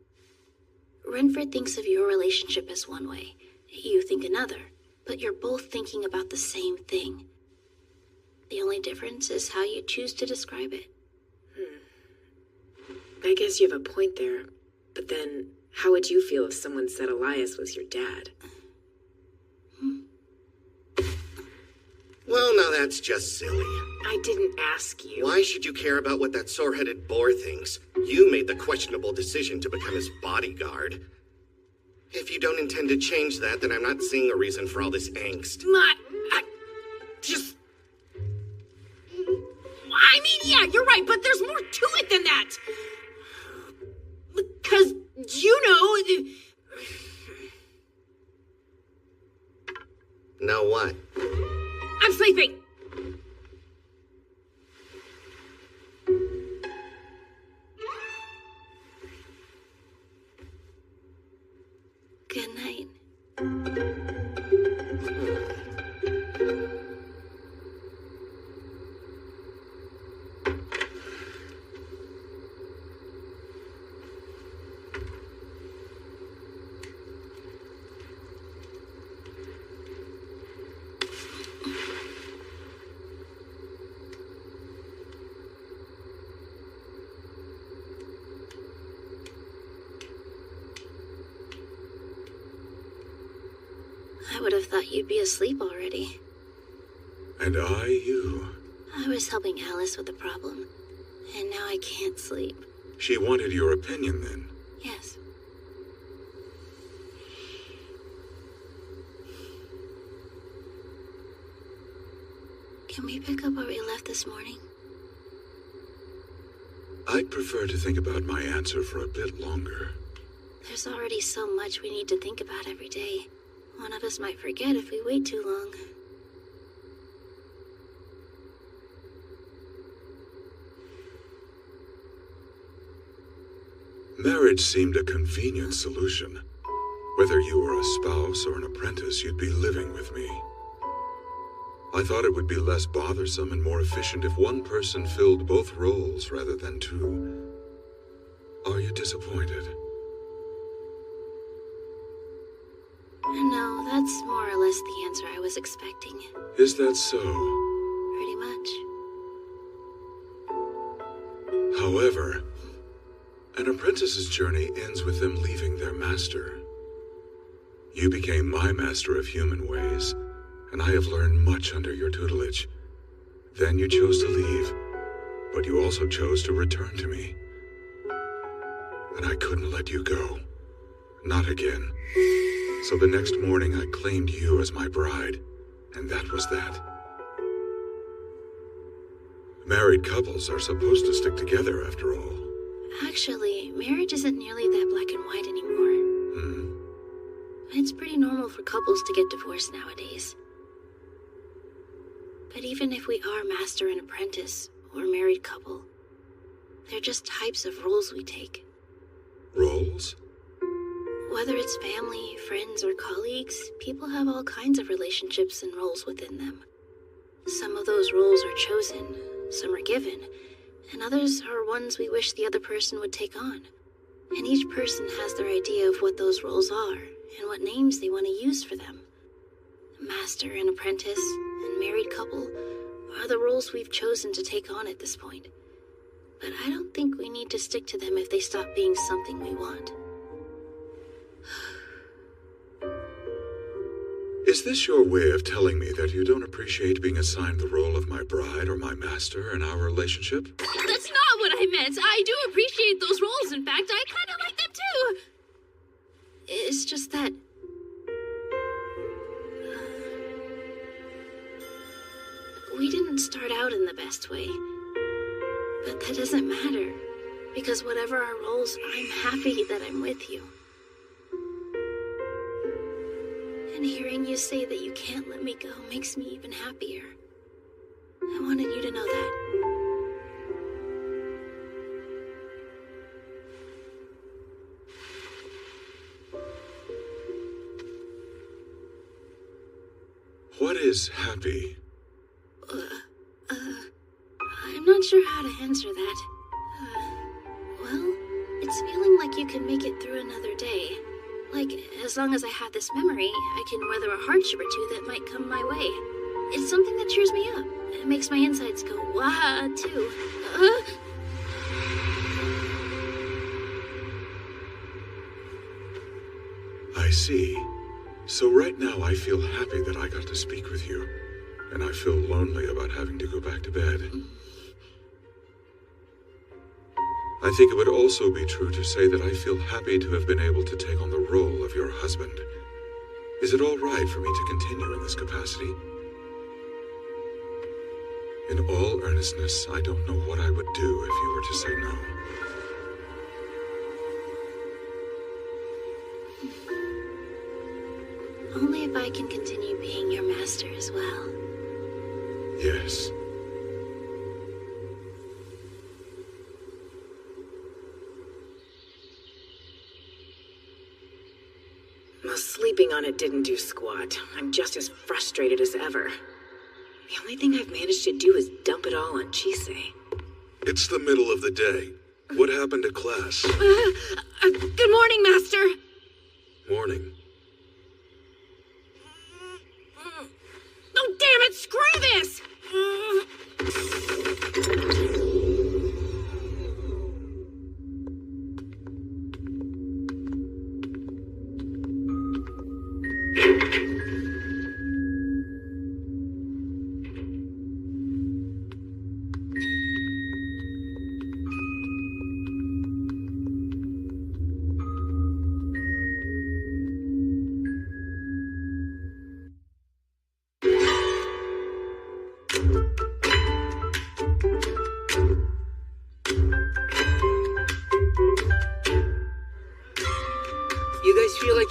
Renford thinks of your relationship as one way, you think another, but you're both thinking about the same thing. The only difference is how you choose to describe it. I guess you have a point there, but then how would you feel if someone said Elias was your dad? Well, now that's just silly. I didn't ask you. Why should you care about what that sore-headed boar thinks? You made the questionable decision to become his bodyguard. If you don't intend to change that, then I'm not seeing a reason for all this angst. I mean, yeah, you're right, but there's more to it than that. Because, Know what? I'm sleeping. Good night. I would have thought you'd be asleep already. And you. I was helping Alice with the problem, and now I can't sleep. She wanted your opinion then? Yes. Can we pick up where we left this morning? I'd prefer to think about my answer for a bit longer. There's already so much we need to think about every day. One of us might forget if we wait too long. Marriage seemed a convenient solution. Whether you were a spouse or an apprentice, you'd be living with me. I thought it would be less bothersome and more efficient if one person filled both roles rather than two. Are you disappointed? No, that's more or less the answer I was expecting. Is that so? Pretty much. However, an apprentice's journey ends with them leaving their master. You became my master of human ways, and I have learned much under your tutelage. Then you chose to leave, but you also chose to return to me. And I couldn't let you go. Not again. So the next morning I claimed you as my bride, and that was that. Married couples are supposed to stick together after all. Actually, marriage isn't nearly that black and white anymore. It's pretty normal for couples to get divorced nowadays. But even if we are master and apprentice, or married couple, they're just types of roles we take. Roles? Whether it's family, friends, or colleagues, people have all kinds of relationships and roles within them. Some of those roles are chosen, some are given, and others are ones we wish the other person would take on. And each person has their idea of what those roles are, and what names they want to use for them. Master and apprentice, and married couple, are the roles we've chosen to take on at this point. But I don't think we need to stick to them if they stop being something we want. Is this your way of telling me that you don't appreciate being assigned the role of my bride or my master in our relationship? That's not what I meant. I do appreciate those roles. In fact, I kind of like them too. It's just that best way. But that doesn't matter, because whatever our roles, I'm happy that I'm with you. And hearing you say that you can't let me go makes me even happier. I wanted you to know that. What is happy? I'm not sure how to answer that. Well, it's feeling like you can make it through another day. Like, as long as I have this memory, I can weather a hardship or two that might come my way. It's something that cheers me up. It makes my insides go wah, too. I see. So right now I feel happy that I got to speak with you. And I feel lonely about having to go back to bed. I think it would also be true to say that I feel happy to have been able to take on the role of your husband. Is it all right for me to continue in this capacity? In all earnestness, I don't know what I would do if you were to say no. Only if I can continue being your master as well. Yes. Well, sleeping on it didn't do squat. I'm just as frustrated as ever. The only thing I've managed to do is dump it all on Chisei. It's the middle of the day. What happened to class? Good morning, Master! Morning. Oh, damn it! Screw this!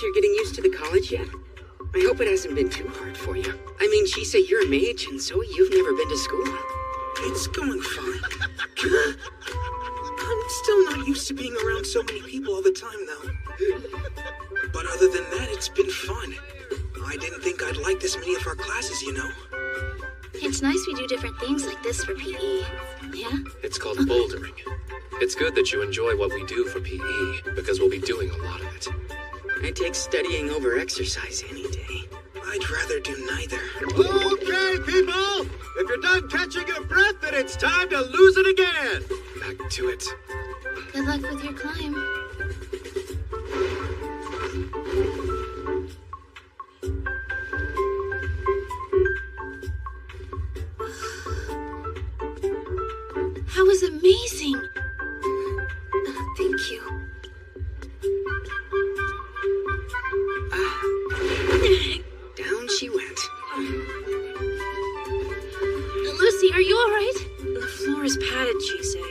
You're getting used to the college yet? I hope it hasn't been too hard for you. I mean, Chisei, you're a mage, and Zoe, you've never been to school. It's going fine. I'm still not used to being around so many people all the time, though. But other than that, it's been fun. I didn't think I'd like this many of our classes, you know. It's nice we do different things like this for PE. Yeah? It's called bouldering. It's good that you enjoy what we do for PE, because we'll be doing a lot of it. I take studying over exercise any day. I'd rather do neither. Okay, people! If you're done catching your breath, then it's time to lose it again! Back to it. Good luck with your climb. That was amazing! Thank you. Down she went. Lucy, are you alright? The floor is padded, Chisei.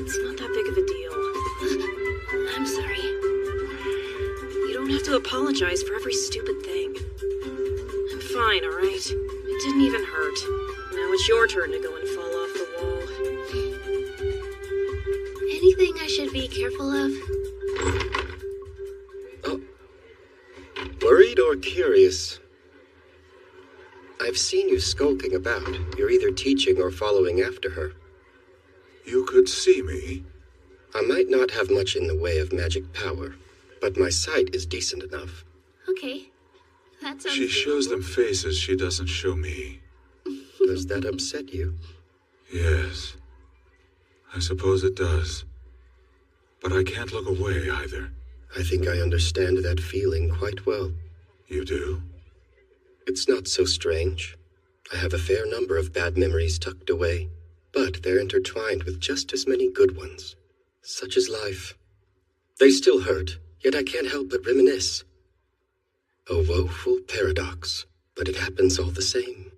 It's not that big of a deal. I'm sorry. You don't have to apologize for every stupid thing. I'm fine, alright? It didn't even hurt. Now it's your turn to go and fall off the wall. Anything I should be careful of? Oh. Worried or curious? I've seen you skulking about. You're either teaching or following after her. You could see me. I might not have much in the way of magic power, but my sight is decent enough. Okay. That sounds She shows them faces she doesn't show me. Does that upset you? Yes. I suppose it does. But I can't look away either. I think I understand that feeling quite well. You do? It's not so strange. I have a fair number of bad memories tucked away, but they're intertwined with just as many good ones. Such is life. They still hurt, yet I can't help but reminisce. A woeful paradox, but it happens all the same.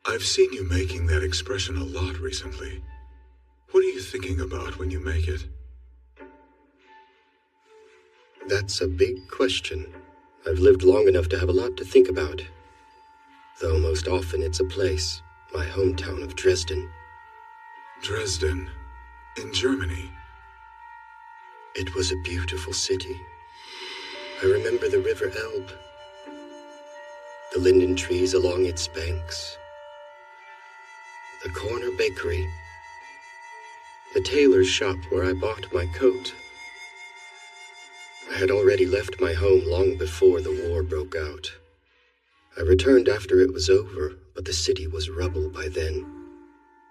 I've seen you making that expression a lot recently. What are you thinking about when you make it? That's a big question. I've lived long enough to have a lot to think about. Though most often it's a place, my hometown of Dresden. Dresden, in Germany. It was a beautiful city. I remember the River Elbe, the linden trees along its banks, the corner bakery, the tailor's shop where I bought my coat. I had already left my home long before the war broke out. I returned after it was over, but the city was rubble by then.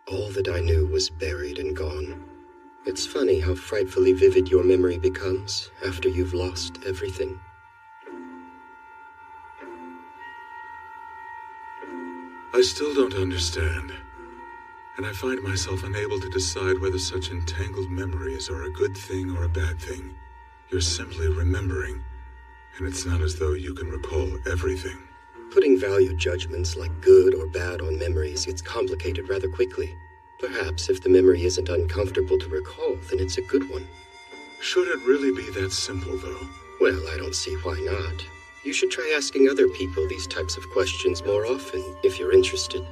All that I knew was buried and gone. It's funny how frightfully vivid your memory becomes after you've lost everything. I still don't understand, and I find myself unable to decide whether such entangled memories are a good thing or a bad thing. You're simply remembering, and it's not as though you can recall everything. Putting value judgments like good or bad on memories gets complicated rather quickly. Perhaps if the memory isn't uncomfortable to recall, then it's a good one. Should it really be that simple, though? Well, I don't see why not. You should try asking other people these types of questions more often, if you're interested.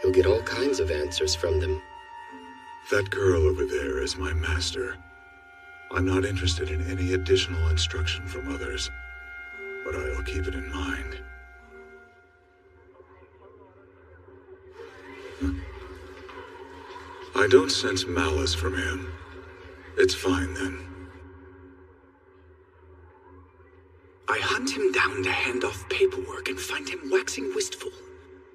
You'll get all kinds of answers from them. That girl over there is my master. I'm not interested in any additional instruction from others, but I'll keep it in mind. I don't sense malice from him. It's fine, then. I hunt him down to hand off paperwork and find him waxing wistful.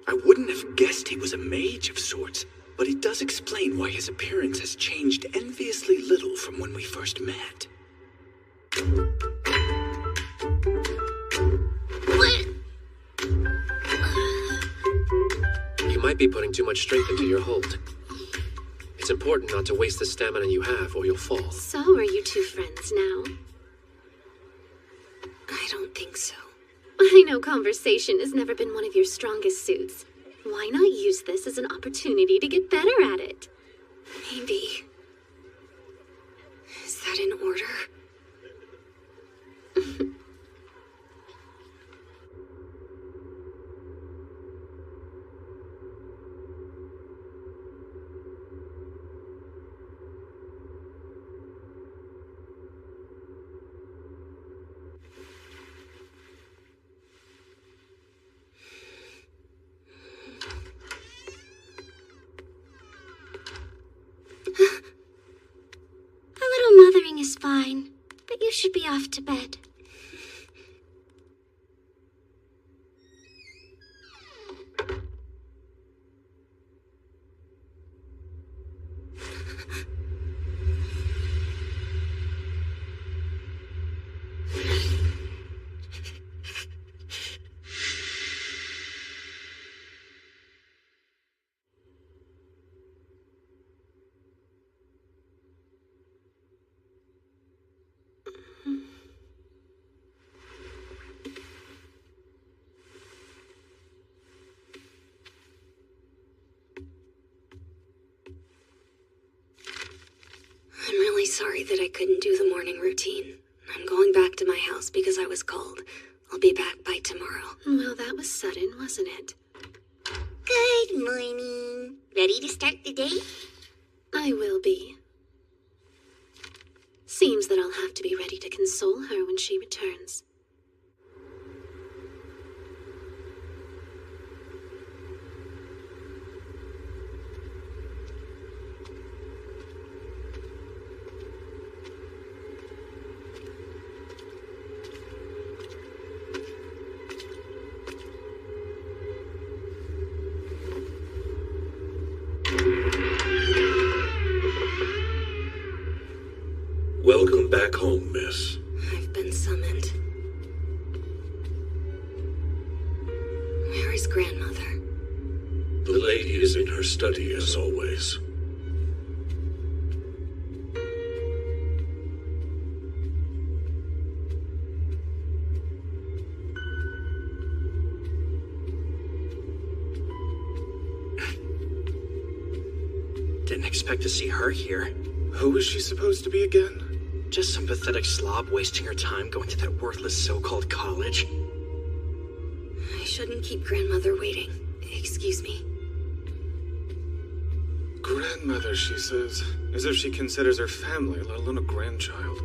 I wouldn't have guessed he was a mage of sorts, but it does explain why his appearance has changed enviously little from when we first met. You might be putting too much strength into your hold. It's important not to waste the stamina you have, or you'll fall. So are you two friends now? I don't think so. I know conversation has never been one of your strongest suits. Why not use this as an opportunity to get better at it? Maybe. Is that in order? Is fine, but you should be off to bed. I'm really sorry that I couldn't do the morning routine. I'm going back to my house because I was called. I'll be back by tomorrow. Well, that was sudden, wasn't it? Good morning. Ready to start the day? I will be. Seems that I'll have to be ready to console her when she returns. Welcome back home, miss. I've been summoned. Where is grandmother? The lady is in her study as always. Didn't expect to see her here. Who is she supposed to be again? Just some pathetic slob wasting her time going to that worthless so-called college. I shouldn't keep grandmother waiting. Excuse me. Grandmother, she says, as if she considers her family, let alone a grandchild.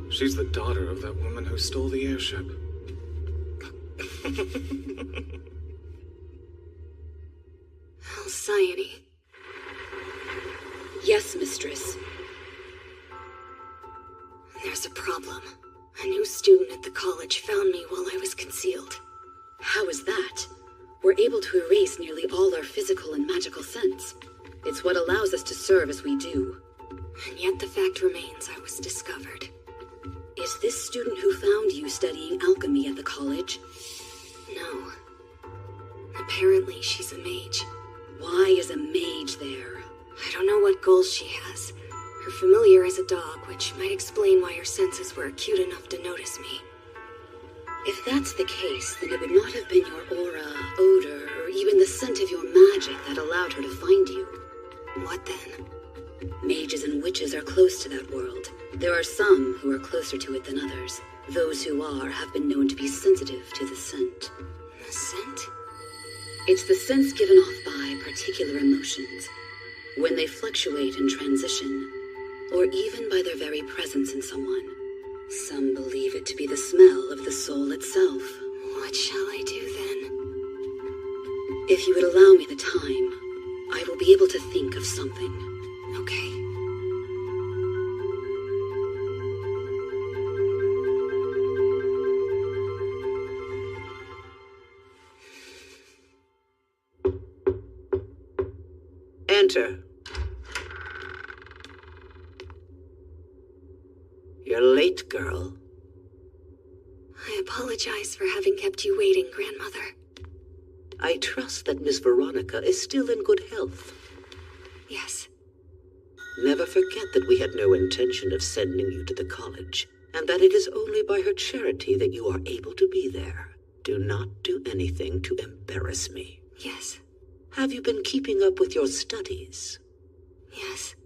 She's the daughter of that woman who stole the airship. Alcyone. Yes, mistress. There's a problem. A new student at the college found me while I was concealed. How is that? We're able to erase nearly all our physical and magical sense. It's what allows us to serve as we do. And yet the fact remains I was discovered. Is this student who found you studying alchemy at the college? No. Apparently she's a mage. Why is a mage there? I don't know what goals she has. Her familiar is a dog, which might explain why her senses were acute enough to notice me. If that's the case, then it would not have been your aura, odor, or even the scent of your magic that allowed her to find you. What then? Mages and witches are close to that world. There are some who are closer to it than others. Those who are have been known to be sensitive to the scent. The scent? It's the sense given off by particular emotions. When they fluctuate and transition, or even by their very presence in someone. Some believe it to be the smell of the soul itself. What shall I do then? If you would allow me the time, I will be able to think of something. Okay. Enter. You're late, girl. I apologize for having kept you waiting, Grandmother. I trust that Miss Veronica is still in good health. Yes. Never forget that we had no intention of sending you to the college, and that it is only by her charity that you are able to be there. Do not do anything to embarrass me. Yes. Have you been keeping up with your studies? Yes.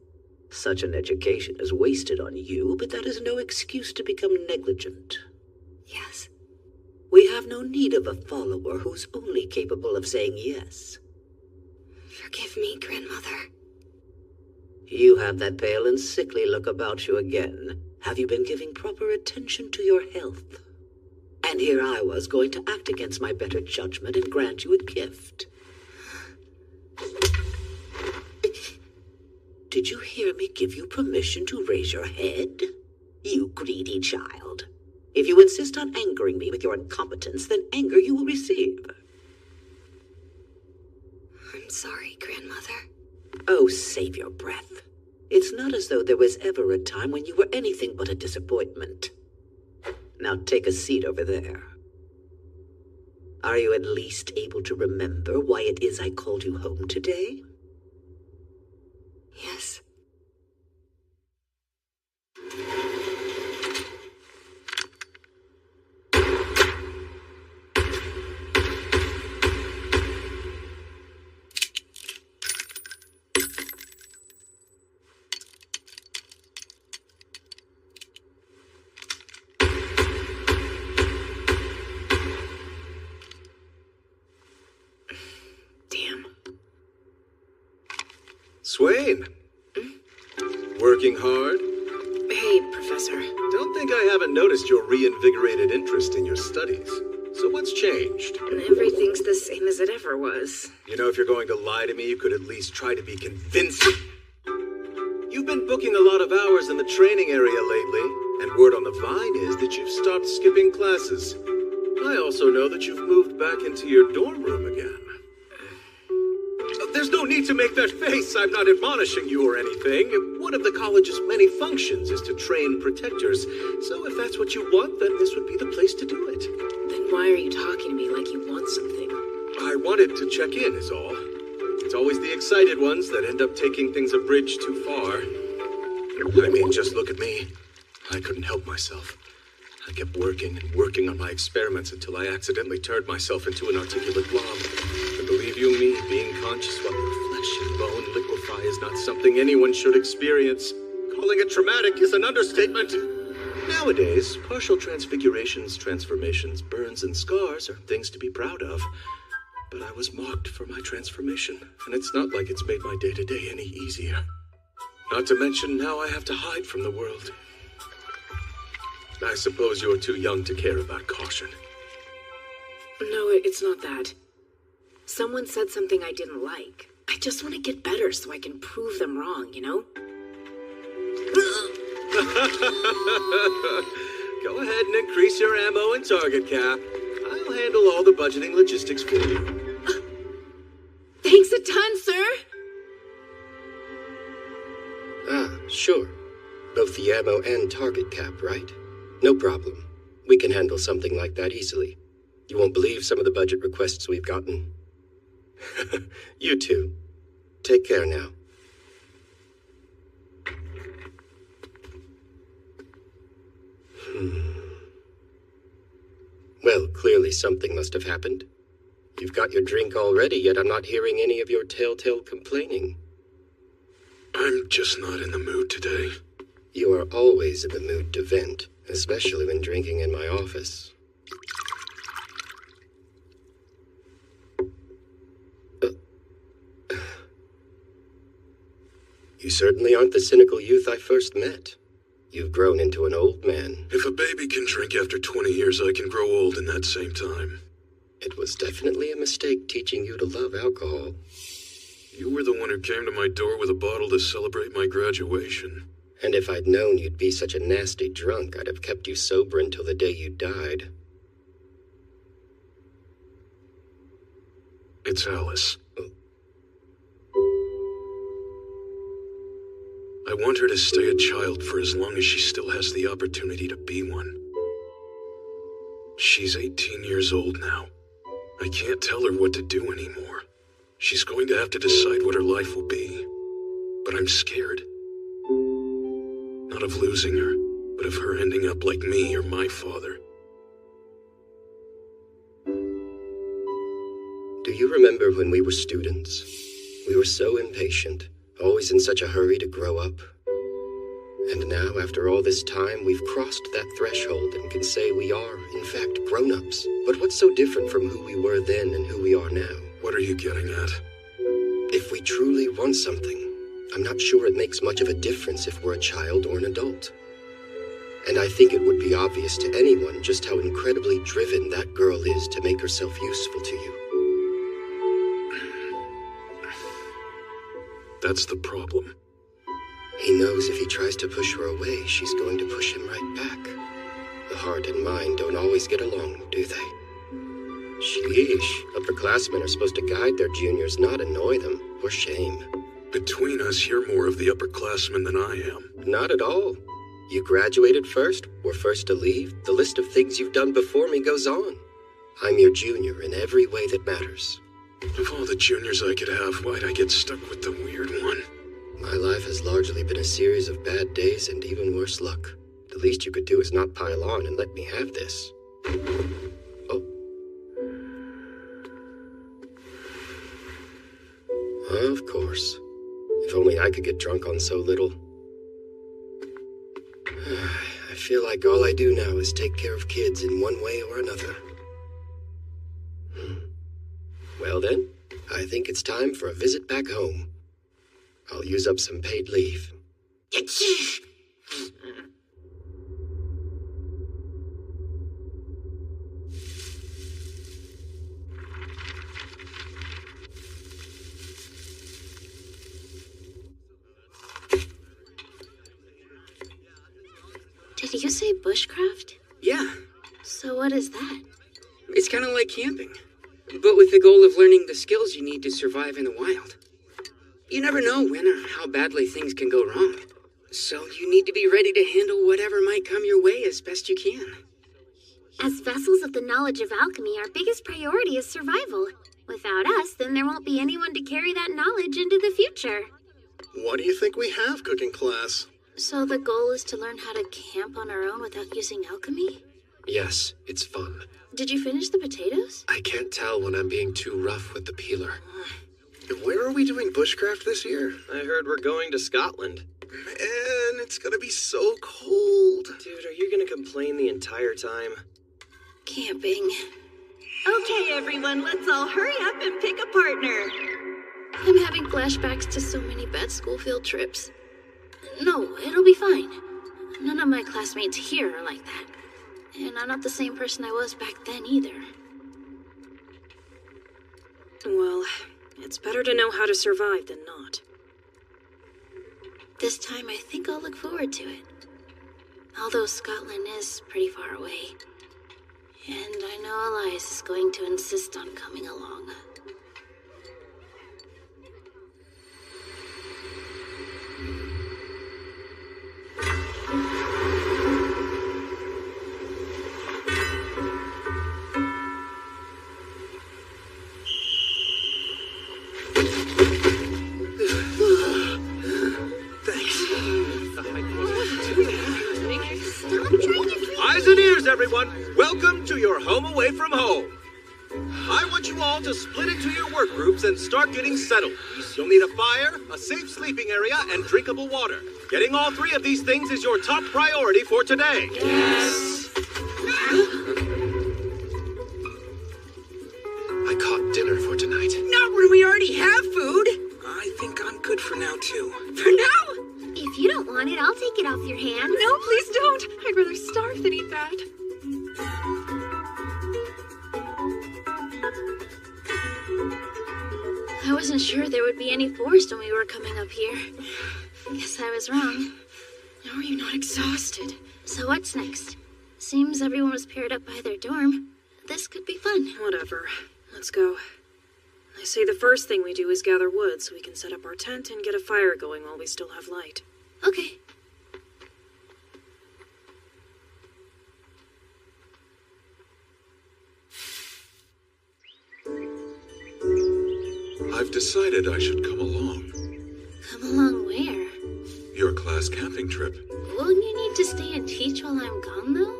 Such an education is wasted on you, but that is no excuse to become negligent. Yes. We have no need of a follower who's only capable of saying yes. Forgive me, Grandmother. You have that pale and sickly look about you again. Have you been giving proper attention to your health? And here I was going to act against my better judgment and grant you a gift. Did you hear me give you permission to raise your head? You greedy child. If you insist on angering me with your incompetence, then anger you will receive. I'm sorry, Grandmother. Oh, save your breath. It's not as though there was ever a time when you were anything but a disappointment. Now take a seat over there. Are you at least able to remember why it is I called you home today? Yes. Swain! Working hard? Hey, Professor. Don't think I haven't noticed your reinvigorated interest in your studies. So what's changed? Everything's the same as it ever was. You know, if you're going to lie to me, you could at least try to be convincing. You've been booking a lot of hours in the training area lately, and word on the vine is that you've stopped skipping classes. I also know that you've moved back into your dorm room again. There's no need to make that face. I'm not admonishing you or anything. One of the college's many functions is to train protectors. So if that's what you want, then this would be the place to do it. Then why are you talking to me like you want something? I wanted to check in, is all. It's always the excited ones that end up taking things a bridge too far. I mean, just look at me. I couldn't help myself. I kept working and working on my experiments until I accidentally turned myself into an articulate blob. And believe you me, being conscious while your flesh and bone liquefy is not something anyone should experience. Calling it traumatic is an understatement. Nowadays, partial transfigurations, transformations, burns, and scars are things to be proud of. But I was mocked for my transformation, and it's not like it's made my day-to-day any easier. Not to mention, now I have to hide from the world. I suppose you're too young to care about caution. No, it's not that. Someone said something I didn't like. I just want to get better so I can prove them wrong, you know? Go ahead and increase your ammo and target cap. I'll handle all the budgeting logistics for you. Thanks a ton, sir! Ah, sure. Both the ammo and target cap, right? No problem. We can handle something like that easily. You won't believe some of the budget requests we've gotten. You too. Take care now. Well, clearly something must have happened. You've got your drink already, yet I'm not hearing any of your telltale complaining. I'm just not in the mood today. You are always in the mood to vent, especially when drinking in my office. You certainly aren't the cynical youth I first met. You've grown into an old man. If a baby can drink after 20 years, I can grow old in that same time. It was definitely a mistake teaching you to love alcohol. You were the one who came to my door with a bottle to celebrate my graduation. And if I'd known you'd be such a nasty drunk, I'd have kept you sober until the day you died. It's Alice. I want her to stay a child for as long as she still has the opportunity to be one. She's 18 years old now. I can't tell her what to do anymore. She's going to have to decide what her life will be. But I'm scared. Not of losing her, but of her ending up like me or my father. Do you remember when we were students? We were so impatient, always in such a hurry to grow up. And now, after all this time, we've crossed that threshold and can say we are, in fact, grown-ups. But what's so different from who we were then and who we are now? What are you getting at? If we truly want something, I'm not sure it makes much of a difference if we're a child or an adult. And I think it would be obvious to anyone just how incredibly driven that girl is to make herself useful to you. That's the problem. He knows if he tries to push her away, she's going to push him right back. The heart and mind don't always get along, do they? Sheesh, upperclassmen are supposed to guide their juniors, not annoy them. For shame. Between us, you're more of the upperclassman than I am. Not at all. You graduated first, were first to leave. The list of things you've done before me goes on. I'm your junior in every way that matters. Of all the juniors I could have, why'd I get stuck with the weird one? My life has largely been a series of bad days and even worse luck. The least you could do is not pile on and let me have this. Oh. Of course. If only I could get drunk on so little. I feel like all I do now is take care of kids in one way or another. Well then, I think it's time for a visit back home. I'll use up some paid leave. Did you say bushcraft? Yeah. So what is that? It's kind of like camping, but with the goal of learning the skills you need to survive in the wild. You never know when or how badly things can go wrong, so you need to be ready to handle whatever might come your way as best you can. As vessels of the knowledge of alchemy, our biggest priority is survival. Without us, then there won't be anyone to carry that knowledge into the future. What do you think we have, cooking class? So the goal is to learn how to camp on our own without using alchemy? Yes, it's fun. Did you finish the potatoes? I can't tell when I'm being too rough with the peeler. Where are we doing bushcraft this year? I heard we're going to Scotland. Man, it's gonna be so cold. Dude, are you gonna complain the entire time? Camping. Okay, everyone, let's all hurry up and pick a partner. I'm having flashbacks to so many bad school field trips. No, it'll be fine. None of my classmates here are like that. And I'm not the same person I was back then either. Well, it's better to know how to survive than not. This time I think I'll look forward to it. Although Scotland is pretty far away. And I know Elias is going to insist on coming along. Eyes and ears, everyone. Welcome to your home away from home. I want you all to split into your work groups and start getting settled. You'll need a fire, a safe sleeping area, and drinkable water. Getting all three of these things is your top priority for today. Yes! I caught dinner for tonight. Not when we already have food. I think I'm good for now, too. For now? If you don't want it, I'll take it off your hands. No, please don't. I'd rather starve than eat that. I wasn't sure there would be any forest when we were coming up here. Guess I was wrong. Are you not exhausted? So what's next? Seems everyone was paired up by their dorm. This could be fun. Whatever. Let's go. I say the first thing we do is gather wood so we can set up our tent and get a fire going while we still have light. Okay. I've decided I should come along. Come along where? Your class camping trip. Won't you need to stay and teach while I'm gone, though?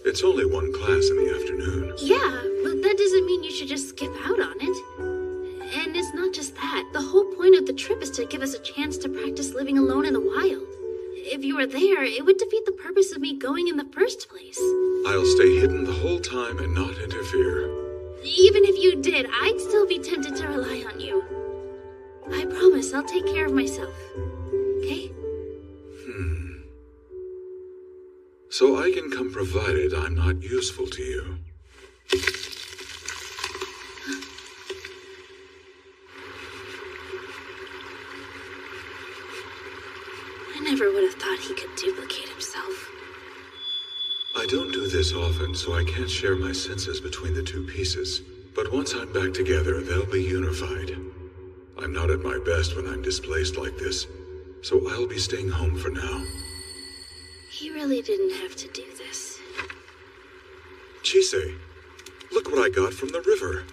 It's only one class in the afternoon. Yeah, but that doesn't mean you should just skip out on it. And it's not just that. The whole point of the trip is to give us a chance to practice living alone in the wild. If you were there, it would defeat the purpose of me going in the first place. I'll stay hidden the whole time and not interfere. Even if you did, I'd still be tempted to rely on you. I promise I'll take care of myself. Okay? So I can come provided I'm not useful to you. I never would have thought he could duplicate himself. I don't do this often, so I can't share my senses between the two pieces. But once I'm back together, they'll be unified. I'm not at my best when I'm displaced like this, so I'll be staying home for now. He really didn't have to do this. Chise, look what I got from the river.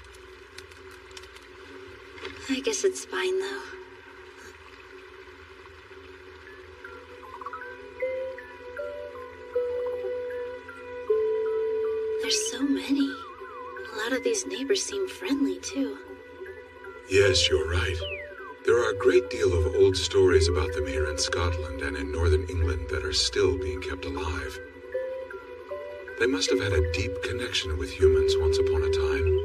I guess it's fine, though. There's so many. A lot of these neighbors seem friendly, too. Yes, you're right. There are a great deal of old stories about them here in Scotland and in northern England that are still being kept alive. They must have had a deep connection with humans once upon a time.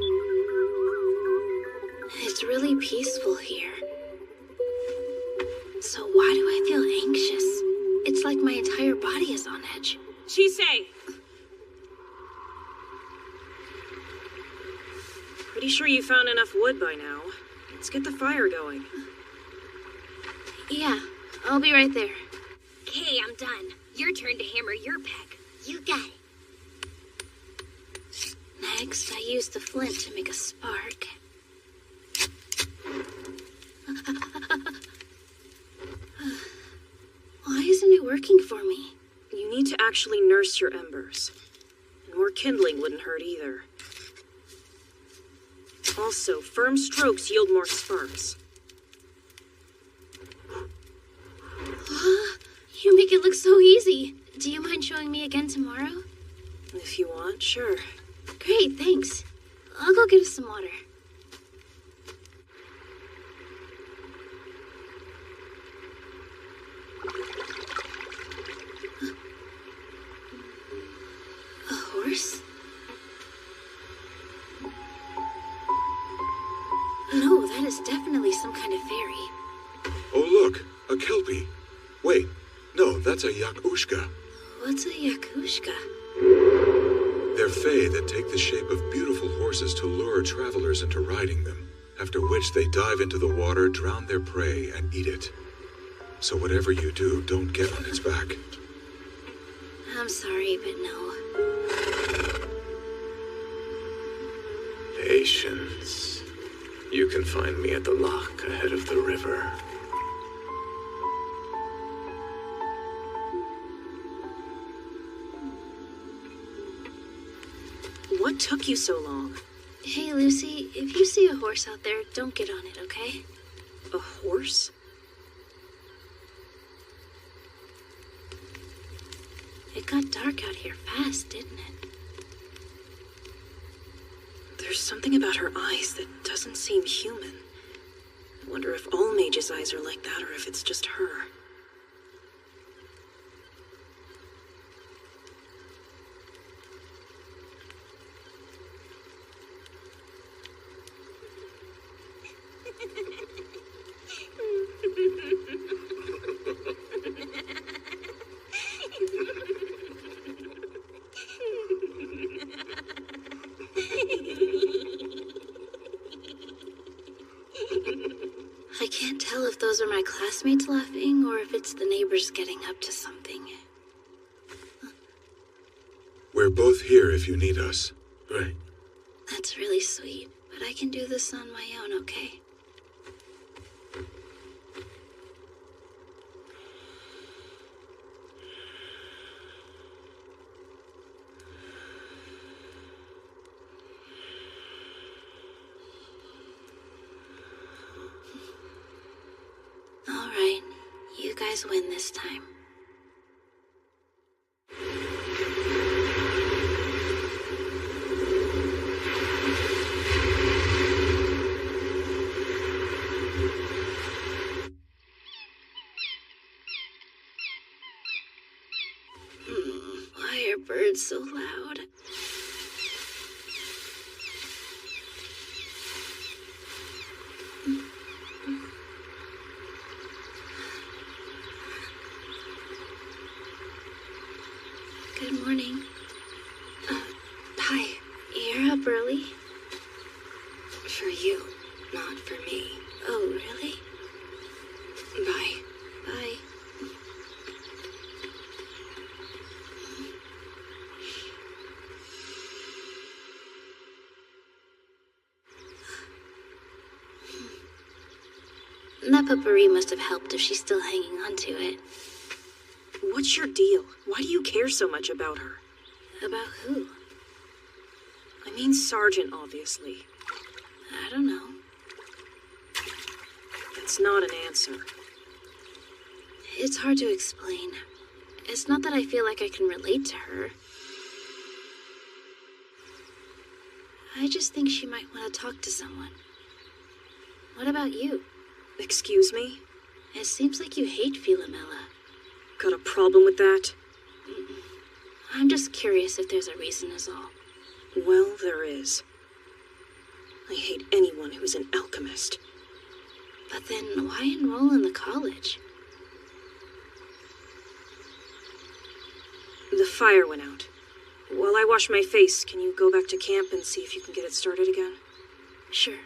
It's really peaceful here. So why do I feel anxious? It's like my entire body is on edge. Chise! Pretty sure you found enough wood by now. Let's get the fire going. Yeah, I'll be right there. Okay, I'm done. Your turn to hammer your peg. You got it. Next, I use the flint to make a spark. Why isn't it working for me? You need to actually nurse your embers. And more kindling wouldn't hurt either. Also, firm strokes yield more sparks. You make it look so easy. Do you mind showing me again tomorrow? If you want, sure. Great, thanks. I'll go get us some water. fairy. Oh, look, a kelpie. Wait, no, that's a yakushka. What's a yakushka? They're fae that take the shape of beautiful horses to lure travelers into riding them, after which they dive into the water, drown their prey, and eat it. So whatever you do, don't get on its back. I'm sorry, but no. Patience. You can find me at the lock ahead of the river. What took you so long? Hey, Lucy, if you see a horse out there, don't get on it, okay? A horse? It got dark out here fast, didn't it? There's something about her eyes that doesn't seem human. I wonder if all mages' eyes are like that or if it's just her. I can't tell if those are my classmates laughing or if it's the neighbors getting up to something. We're both here if you need us. Right. That's really sweet, but I can do this on my own, okay? All right, you guys win this time. Why are birds so loud? Good morning. Hi. You're up early? For you, not for me. Oh, really? Bye. Bye. That potpourri must have helped if she's still hanging on to it. What's your deal? Why do you care so much about her? About who? I mean Sergeant, obviously. I don't know. That's not an answer. It's hard to explain. It's not that I feel like I can relate to her. I just think she might want to talk to someone. What about you? Excuse me? It seems like you hate Philomela. Got a problem with that? I'm just curious if there's a reason is all. Well, there is. I hate anyone who's an alchemist. But then why enroll in the college? The fire went out. While I wash my face, can you go back to camp and see if you can get it started again? Sure.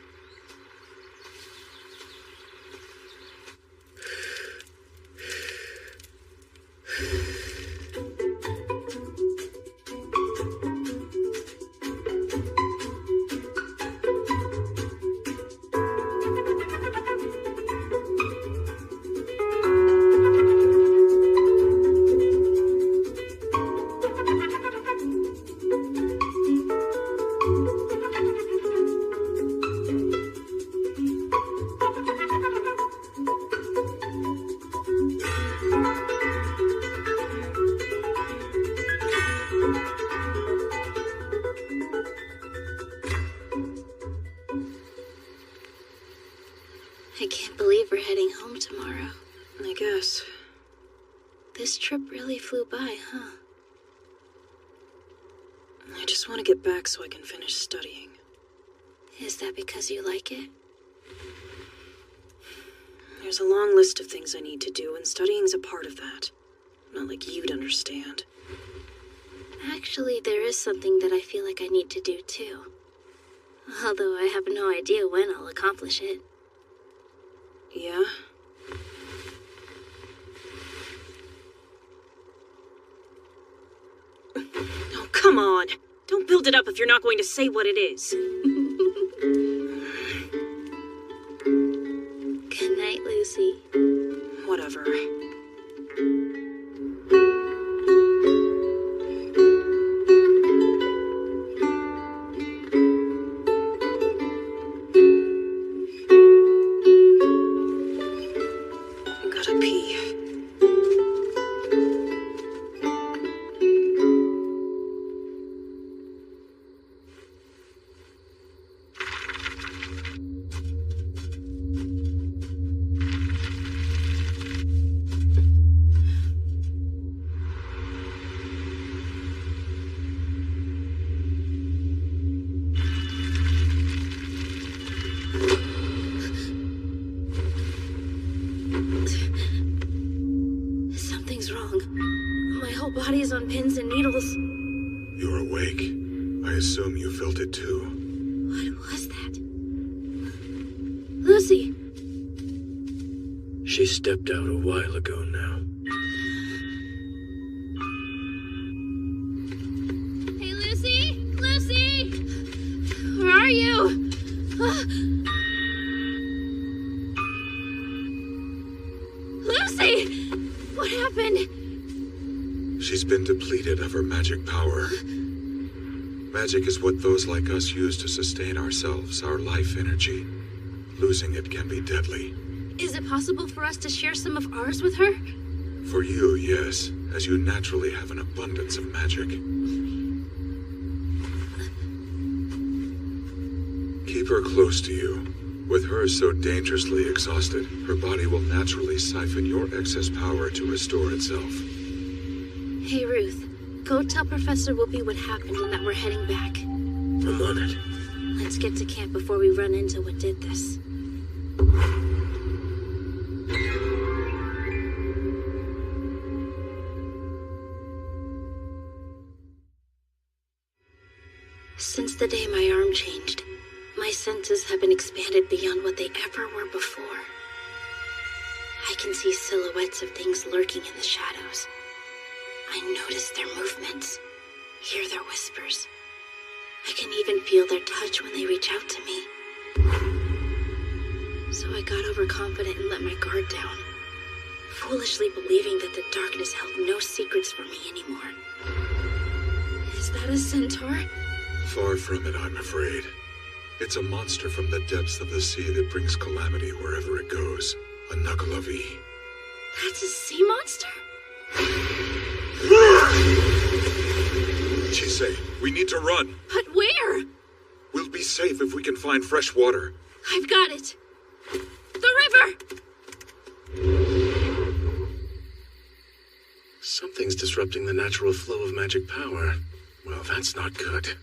I can't believe we're heading home tomorrow. I guess. This trip really flew by, huh? I just want to get back so I can finish studying. Is that because you like it? There's a long list of things I need to do, and studying's a part of that. Not like you'd understand. Actually, there is something that I feel like I need to do too. Although I have no idea when I'll accomplish it. Yeah? Oh, come on! Don't build it up if you're not going to say what it is. Good night, Lucy. Whatever. Gotta pee. Something's wrong. My whole body is on pins and needles. You're awake. I assume you felt it too. What was that? Lucy! She stepped out a while ago now. Hey, Lucy! Lucy! Where are you? Lucy! What happened? She's been depleted of her magic power. Magic is what those like us use to sustain ourselves, our life energy. Losing it can be deadly. Is it possible for us to share some of ours with her? For you, yes, as you naturally have an abundance of magic. Keep her close to you. With her so dangerously exhausted, her body will naturally siphon your excess power to restore itself. Hey, Ruth. Go tell Professor Whoopi what happened and that we're heading back. I'm on it. Let's get to camp before we run into what did this. Since the day my arm changed, my senses have been expanded beyond what they ever were before. I can see silhouettes of things lurking in the shadows. I notice their movements, hear their whispers. I can even feel their touch when they reach out to me. So I got overconfident and let my guard down, foolishly believing that the darkness held no secrets for me anymore. Is that a centaur? Far from it, I'm afraid. It's a monster from the depths of the sea that brings calamity wherever it goes. A Knuckle-a-V. That's a sea monster? Chisei, we need to run. But where? We'll be safe if we can find fresh water. I've got it. The river! Something's disrupting the natural flow of magic power. Well, that's not good.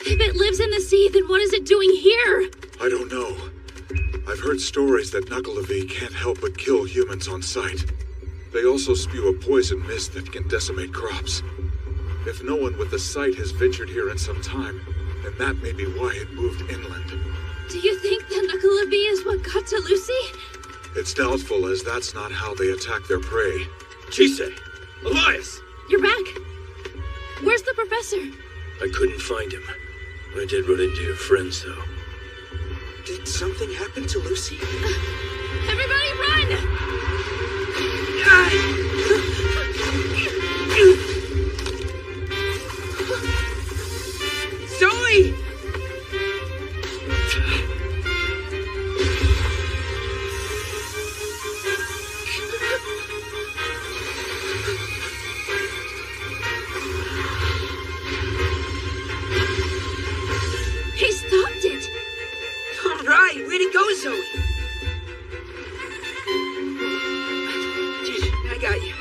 If it lives in the sea, then what is it doing here? I don't know. I've heard stories that Knuckle-a-V can't help but kill humans on sight. They also spew a poison mist that can decimate crops. If no one with the sight has ventured here in some time, then that may be why it moved inland. Do you think that Knuckle-a-V is what got to Lucy? It's doubtful, as that's not how they attack their prey. Chisei! Elias! You're back. Where's the professor? I couldn't find him. I did run into your friends, though. Did something happen to Lucy? Everybody run! Zoe! He stopped it! All right, way to go, Zoe! I got you.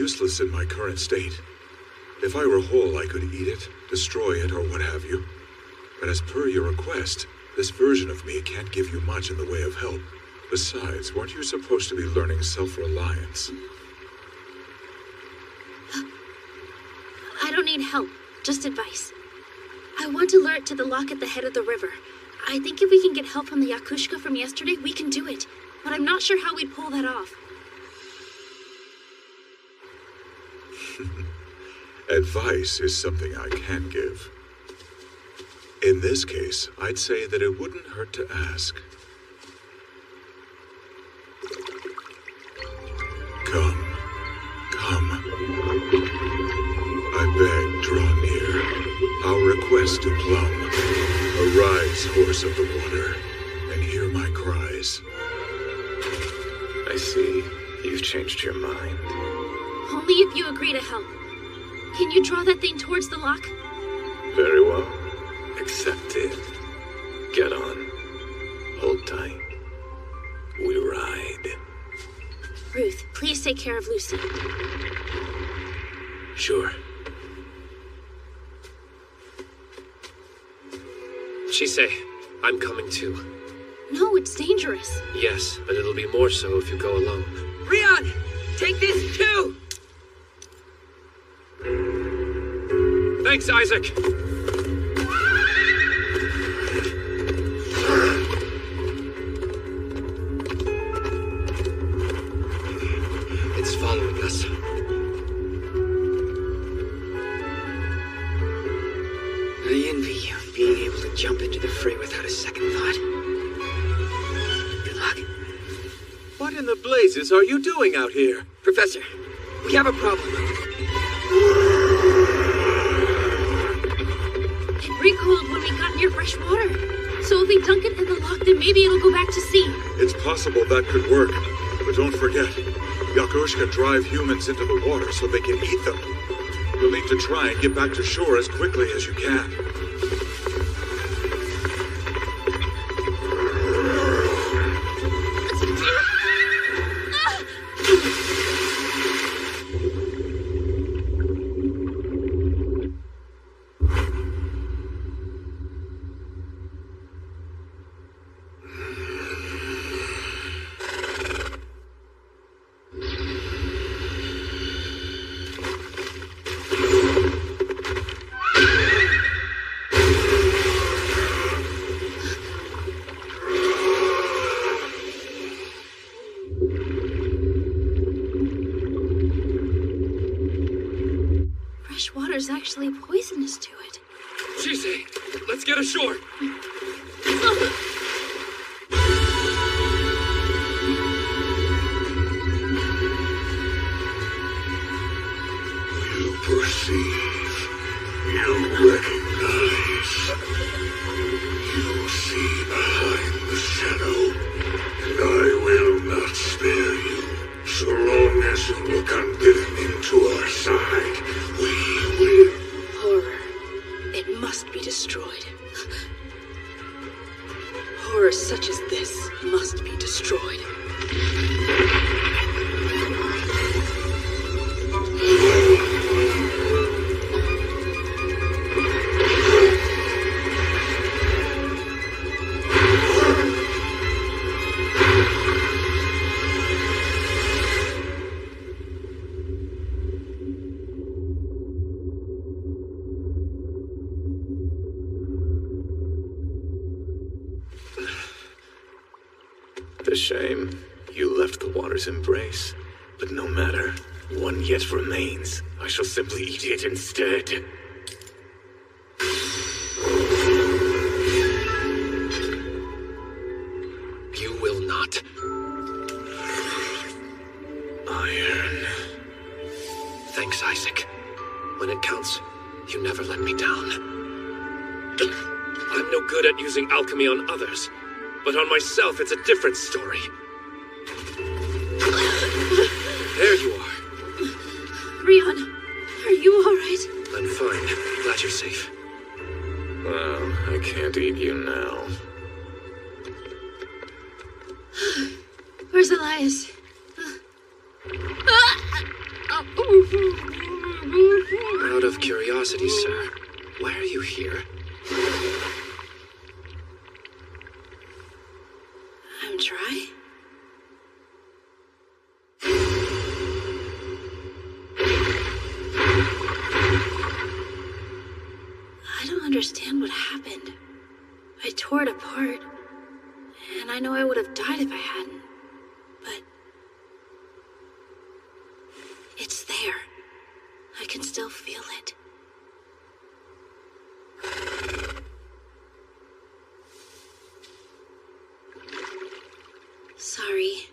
useless in my current state. If I were whole, I could eat it, destroy it, or what have you. But as per your request, this version of me can't give you much in the way of help. Besides, weren't you supposed to be learning self-reliance? I don't need help, just advice. I want to lure it to the lock at the head of the river. I think if we can get help from the Yakushka from yesterday, we can do it. But I'm not sure how we'd pull that off. Advice is something I can give. In this case, I'd say that it wouldn't hurt to ask. Come. I beg, draw near. Our request to Plum. Arise, horse of the water, and hear my cries. I see. You've changed your mind. Only if you agree to help. Can you draw that thing towards the lock? Very well. Accepted. Get on. Hold tight. We ride. Ruth, please take care of Lucy. Sure. Shisei, I'm coming too. No, it's dangerous. Yes, but it'll be more so if you go alone. Rion! Take this too! Thanks, Isaac! It's following us. I envy you, being able to jump into the fray without a second thought. Good luck. What in the blazes are you doing out here? Professor, we have a problem. It recoiled when we got near fresh water. So if we dunk it in the lock, then maybe it'll go back to sea. It's possible that could work. But don't forget, Yakushka drive humans into the water so they can eat them. You'll need to try and get back to shore as quickly as you can. Actually poisonous to it. Shisei, let's get ashore. You perceive, you recognize, you see behind the shadow, and I will not spare you. So long as you look unbidden into our side, we will. Horror. It must be destroyed. Horror such as this must be destroyed. The shame. You left the water's embrace. But no matter. One yet remains. I shall simply eat it instead. You will not. Iron. Thanks, Isaac. When it counts, you never let me down. I'm no good at using alchemy on others, but on myself it's a different story. There you are. Rion, are you alright? I'm fine. Glad you're safe. Well, I can't eat you now. Where's Elias? Out of curiosity, sir, why are you here? I'm dry. I don't understand what happened. I tore it apart, and I know I would have died if I hadn't. But it's there. I can still feel it. Sorry.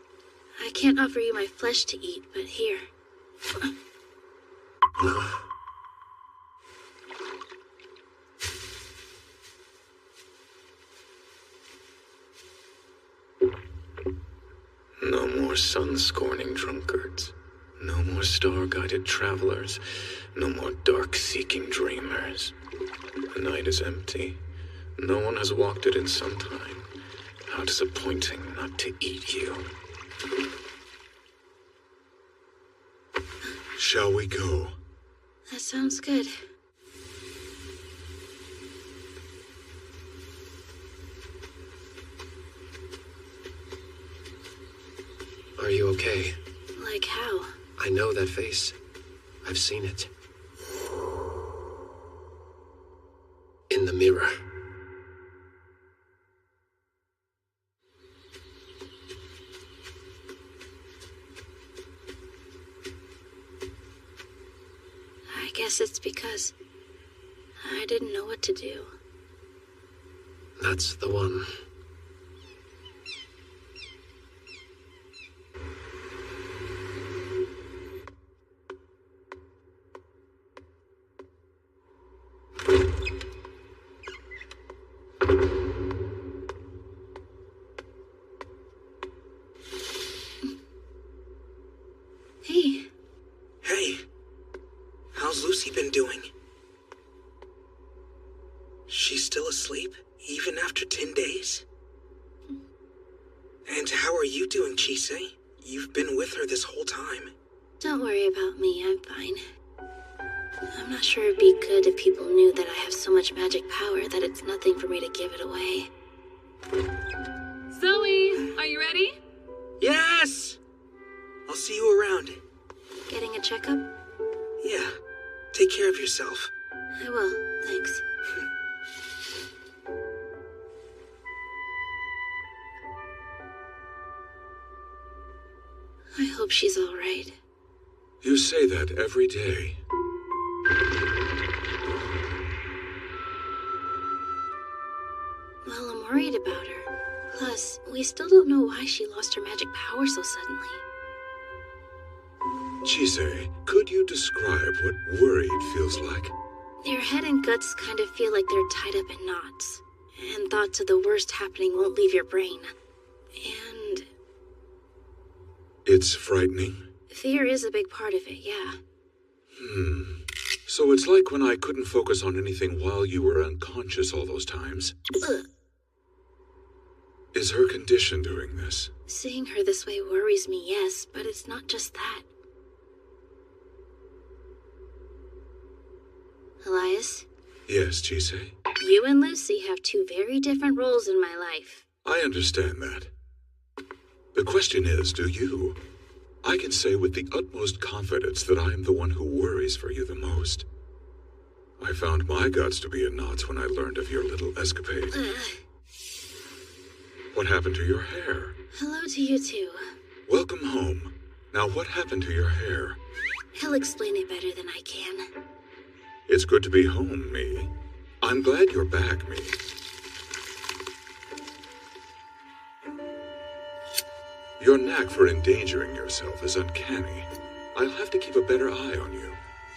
I can't offer you my flesh to eat, but here. No more sun-scorning drunkards. No more star-guided travelers. No more dark-seeking dreamers. The night is empty. No one has walked it in some time. How disappointing not to eat you. Shall we go? That sounds good. Are you okay? Like how? I know that face. I've seen it. In the mirror. I guess it's because I didn't know what to do. That's the one. Hey. Hey. How's Lucy been doing? She's still asleep, even after 10 days? And how are you doing, Chise? You've been with her this whole time. Don't worry about me, I'm fine. I'm not sure it'd be good if people knew that I have so much magic power that it's nothing for me to give it away. Zoe, are you ready? Yes! I'll see you around. Getting a checkup? Yeah. Take care of yourself. I will, thanks. I hope she's all right. You say that every day. Well, I'm worried about her. Plus, we still don't know why she lost her magic power so suddenly. Chise, could you describe what worried feels like? Your head and guts kind of feel like they're tied up in knots. And thoughts of the worst happening won't leave your brain. And It's frightening. fear is a big part of it, yeah. So it's like when I couldn't focus on anything while you were unconscious all those times. Ugh. Is her condition doing this? Seeing her this way worries me, yes, but it's not just that. Elias? Yes, Chise. You and Lucy have two very different roles in my life. I understand that. The question is, do you? I can say with the utmost confidence that I am the one who worries for you the most. I found my guts to be in knots when I learned of your little escapade. What happened to your hair? Hello to you too. Welcome home. Now what happened to your hair? He'll explain it better than I can. It's good to be home, Me. I'm glad you're back, Me. Your knack for endangering yourself is uncanny. I'll have to keep a better eye on you.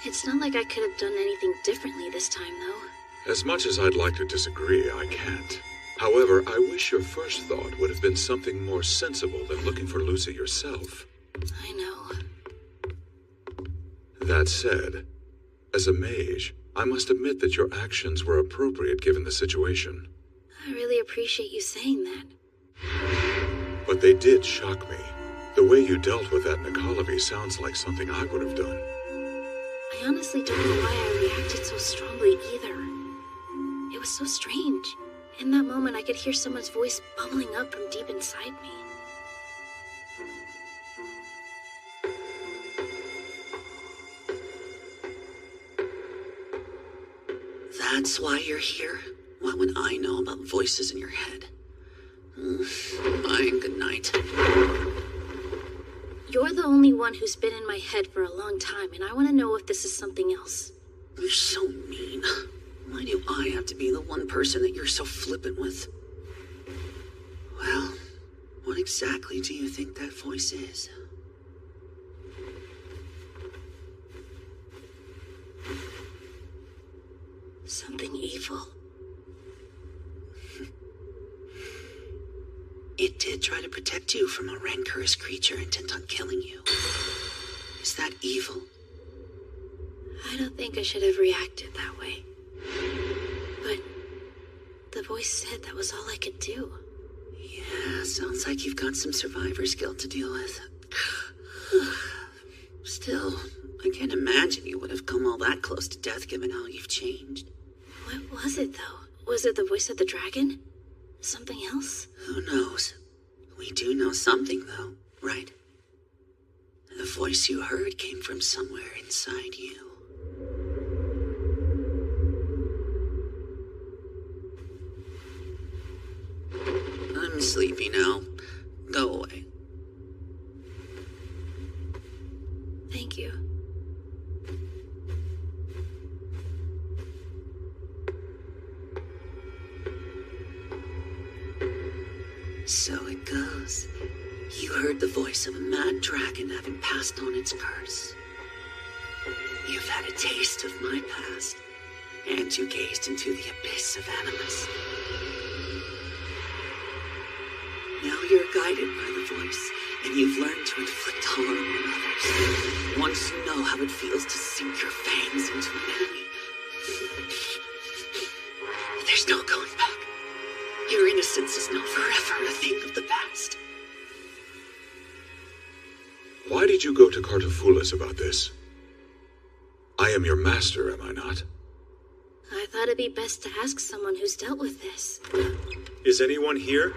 It's not like I could have done anything differently this time, though. As much as I'd like to disagree, I can't. However, I wish your first thought would have been something more sensible than looking for Lucy yourself. I know. That said, as a mage, I must admit that your actions were appropriate given the situation. I really appreciate you saying that. But they did shock me. The way you dealt with that Nikolavi sounds like something I would have done. I honestly don't know why I reacted so strongly either. It was so strange. In that moment, I could hear someone's voice bubbling up from deep inside me. That's why you're here? What would I know about voices in your head? Bye and good night. You're the only one who's been in my head for a long time, and I want to know if this is something else. You're so mean. Why do I have to be the one person that you're so flippant with? Well, what exactly do you think that voice is? Something evil. It did try to protect you from a rancorous creature intent on killing you. Is that evil? I don't think I should have reacted that way. But the voice said that was all I could do. Yeah, sounds like you've got some survivor's guilt to deal with. Still, I can't imagine you would have come all that close to death given how you've changed. What was it, though? Was it the voice of the dragon? Something else? Who knows? We do know something, though, right? The voice you heard came from somewhere inside you. I'm sleepy now. Go away. Thank you. So it goes. You heard the voice of a mad dragon having passed on its curse. You've had a taste of my past, and you gazed into the abyss of animus. Now you're guided by the voice, and you've learned to inflict harm on others. Once you know how it feels to sink your fangs into an enemy, there's no going back. Your innocence is now forever a thing of the past. Why did you go to Cartofoulis about this? I am your master, am I not? I thought it'd be best to ask someone who's dealt with this. Is anyone here?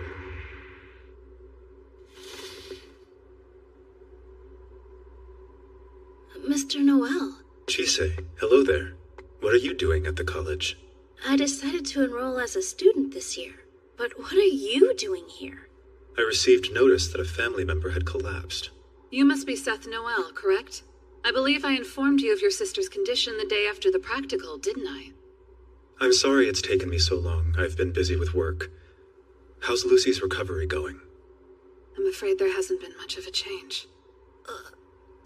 Mr. Noel. Chise, hello there. What are you doing at the college? I decided to enroll as a student this year. But what are you doing here? I received notice that a family member had collapsed. You must be Seth Noel, correct? I believe I informed you of your sister's condition the day after the practical, didn't I? I'm sorry it's taken me so long. I've been busy with work. How's Lucy's recovery going? I'm afraid there hasn't been much of a change.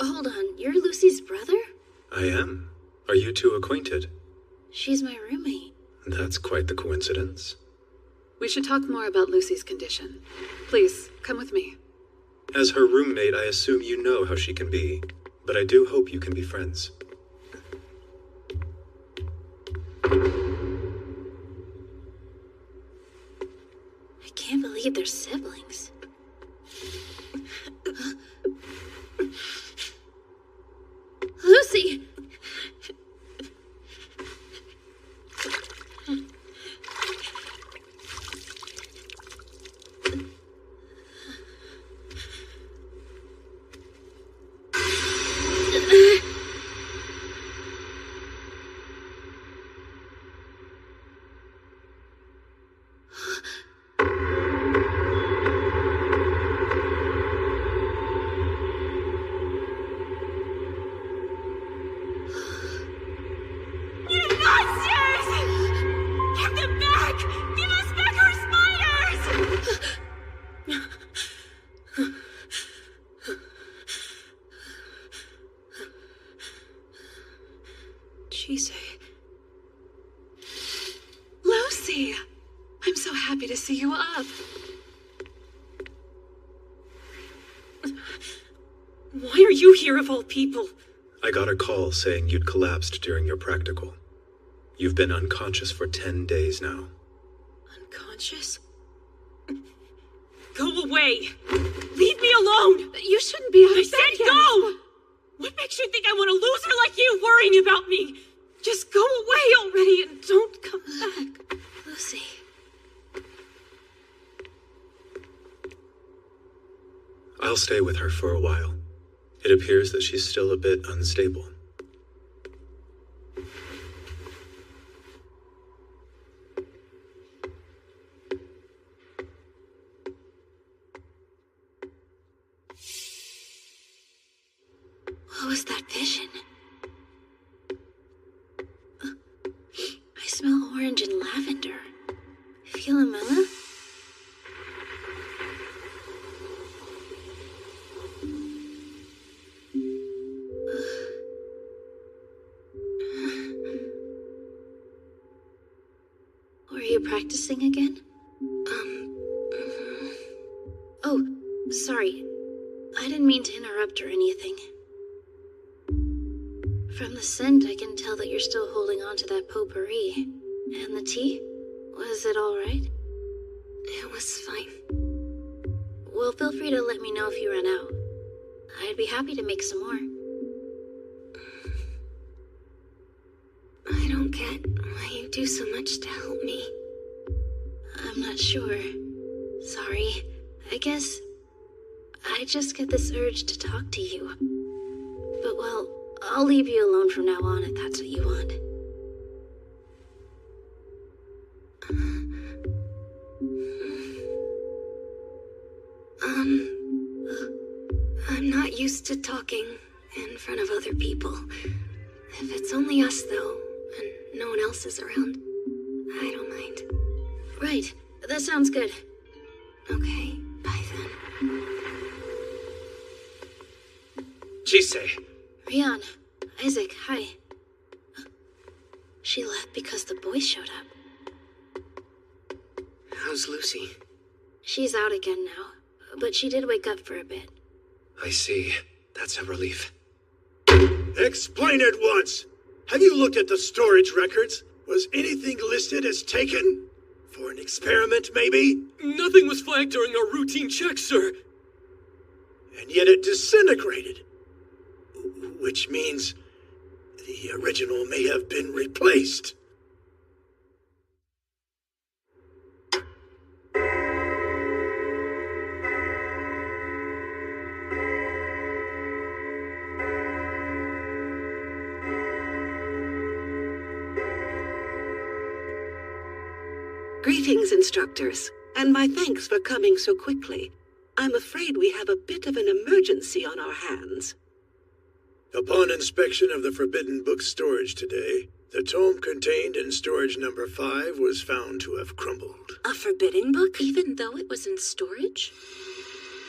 Hold on, you're Lucy's brother? I am. Are you two acquainted? She's my roommate. That's quite the coincidence. We should talk more about Lucy's condition. Please, come with me. As her roommate, I assume you know how she can be, but I do hope you can be friends. I can't believe they're siblings. Lucy! Lucy! I'm so happy to see you up. Why are you here of all people? I got a call saying you'd collapsed during your practical. You've been unconscious for 10 days now. Unconscious? Go away! Leave me alone! You shouldn't be I said go! What makes you think I want a loser like you worrying about me? Just go away already and don't come back. Lucy. I'll stay with her for a while. It appears that she's still a bit unstable. What was that vision? I smell orange and lavender. Philomela? Were you practicing again? Oh, sorry. I didn't mean to interrupt or anything. From the scent, I can tell that you're still holding on to that potpourri. And the tea? Was it all right? It was fine. Well, feel free to let me know if you run out. I'd be happy to make some more. I don't get why you do so much to help me. I'm not sure. Sorry. I guess I just get this urge to talk to you. But well, I'll leave you alone from now on if that's what you want. I'm not used to talking in front of other people. If it's only us, though, and no one else is around, I don't mind. Right. That sounds good. Okay, bye then. Jisei. Rian. Isaac, hi. She left because the boys showed up. How's Lucy? She's out again now, but she did wake up for a bit. I see. That's a relief. Explain at once! Have you looked at the storage records? Was anything listed as taken? For an experiment, maybe? Nothing was flagged during our routine check, sir. And yet it disintegrated. Which means the original may have been replaced. Greetings, instructors, and my thanks for coming so quickly. I'm afraid we have a bit of an emergency on our hands. Upon inspection of the Forbidden Book storage today, the tome contained in storage number 5 was found to have crumbled. A forbidden book, even though it was in storage?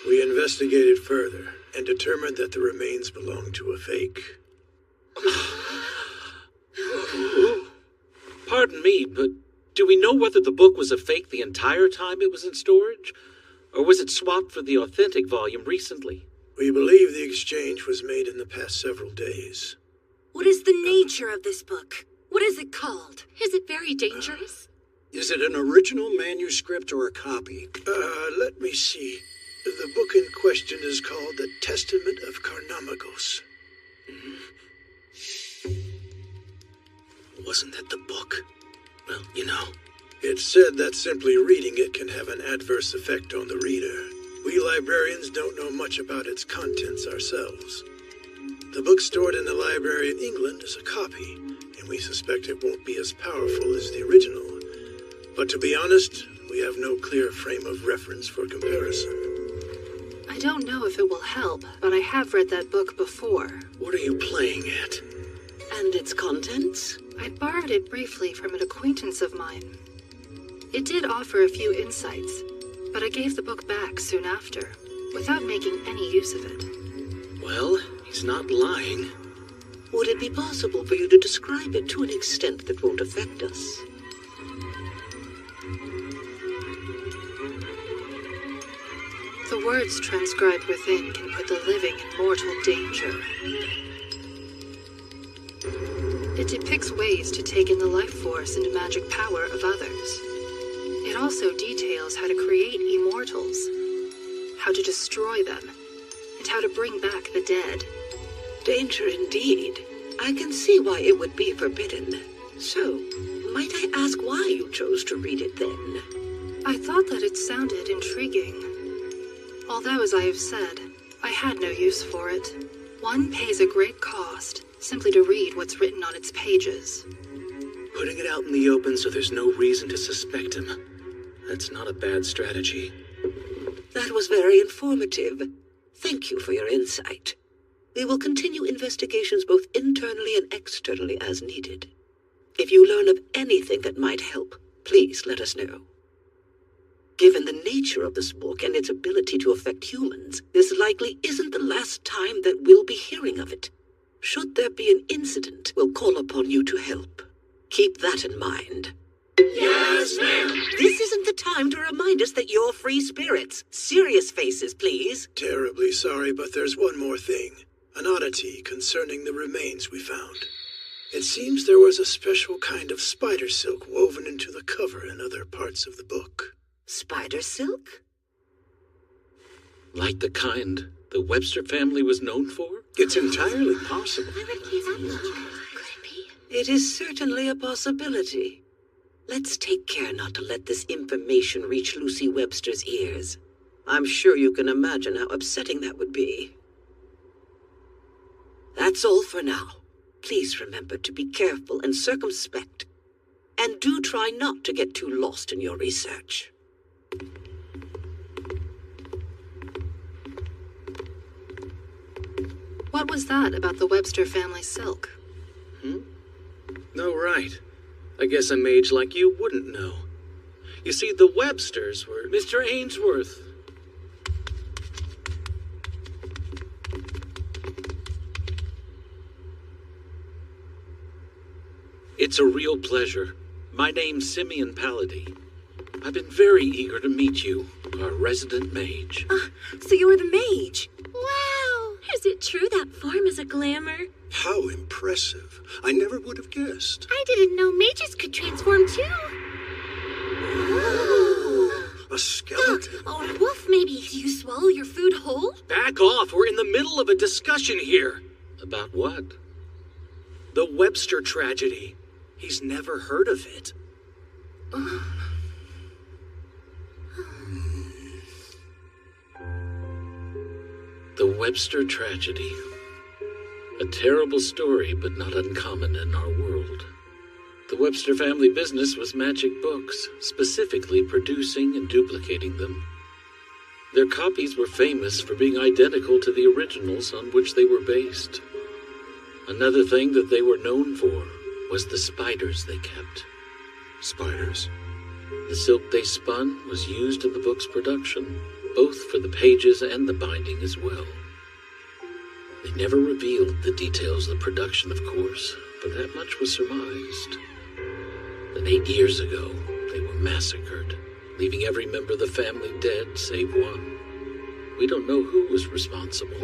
We investigated further and determined that the remains belonged to a fake. Pardon me, but do we know whether the book was a fake the entire time it was in storage? Or was it swapped for the authentic volume recently? We believe the exchange was made in the past several days. What is the nature of this book? What is it called? Is it very dangerous? Is it an original manuscript or a copy? Let me see. The book in question is called The Testament of Carnamagos. Wasn't that the book? Well, you know. It's said that simply reading it can have an adverse effect on the reader. We librarians don't know much about its contents ourselves. The book stored in the library in England is a copy, and we suspect it won't be as powerful as the original. But to be honest, we have no clear frame of reference for comparison. I don't know if it will help, but I have read that book before. What are you playing at? And its contents? I borrowed it briefly from an acquaintance of mine. It did offer a few insights, but I gave the book back soon after, without making any use of it. Well, he's not lying. Would it be possible for you to describe it to an extent that won't affect us? The words transcribed within can put the living in mortal danger. It depicts ways to take in the life force and magic power of others. It also details how to create immortals, how to destroy them, and how to bring back the dead. Danger indeed. I can see why it would be forbidden. So, might I ask why you chose to read it then? I thought that it sounded intriguing. Although, as I have said, I had no use for it. One pays a great cost simply to read what's written on its pages. Putting it out in the open so there's no reason to suspect him. That's not a bad strategy. That was very informative. Thank you for your insight. We will continue investigations both internally and externally as needed. If you learn of anything that might help, please let us know. Given the nature of this book and its ability to affect humans, this likely isn't the last time that we'll be hearing of it. Should there be an incident, we'll call upon you to help. Keep that in mind. Yes, ma'am. This isn't the time to remind us that you're free spirits. Serious faces, please. Terribly sorry, but there's one more thing. An oddity concerning the remains we found. It seems there was a special kind of spider silk woven into the cover and other parts of the book. Spider silk? Like the kind the Webster family was known for? It's entirely possible. It is certainly a possibility. Let's take care not to let this information reach Lucy Webster's ears. I'm sure you can imagine how upsetting that would be. That's all for now. Please remember to be careful and circumspect. And do try not to get too lost in your research. What was that about the Webster family silk? Oh, right. I guess a mage like you wouldn't know. You see, the Websters were... Mr. Ainsworth. It's a real pleasure. My name's Simeon Pallady. I've been very eager to meet you, our resident mage. So you're the mage? Wow! Is it true that form is a glamour? How impressive. I never would have guessed. I didn't know mages could transform too. A skeleton. Or a wolf, maybe. Do you swallow your food whole? Back off! We're in the middle of a discussion here. About what? The Webster tragedy. He's never heard of it. The Webster tragedy. A terrible story, but not uncommon in our world. The Webster family business was magic books, specifically producing and duplicating them. Their copies were famous for being identical to the originals on which they were based. Another thing that they were known for was the spiders they kept. Spiders? The silk they spun was used in the book's production, both for the pages and the binding as well. They never revealed the details of the production, of course, but that much was surmised. Then 8 years ago, they were massacred, leaving every member of the family dead save one. We don't know who was responsible.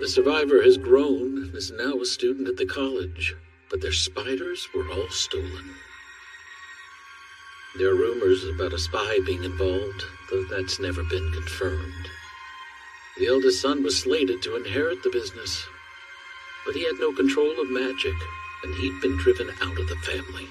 The survivor has grown and is now a student at the college, but their spiders were all stolen. There are rumors about a spy being involved, though that's never been confirmed. The eldest son was slated to inherit the business, but he had no control of magic, and he'd been driven out of the family.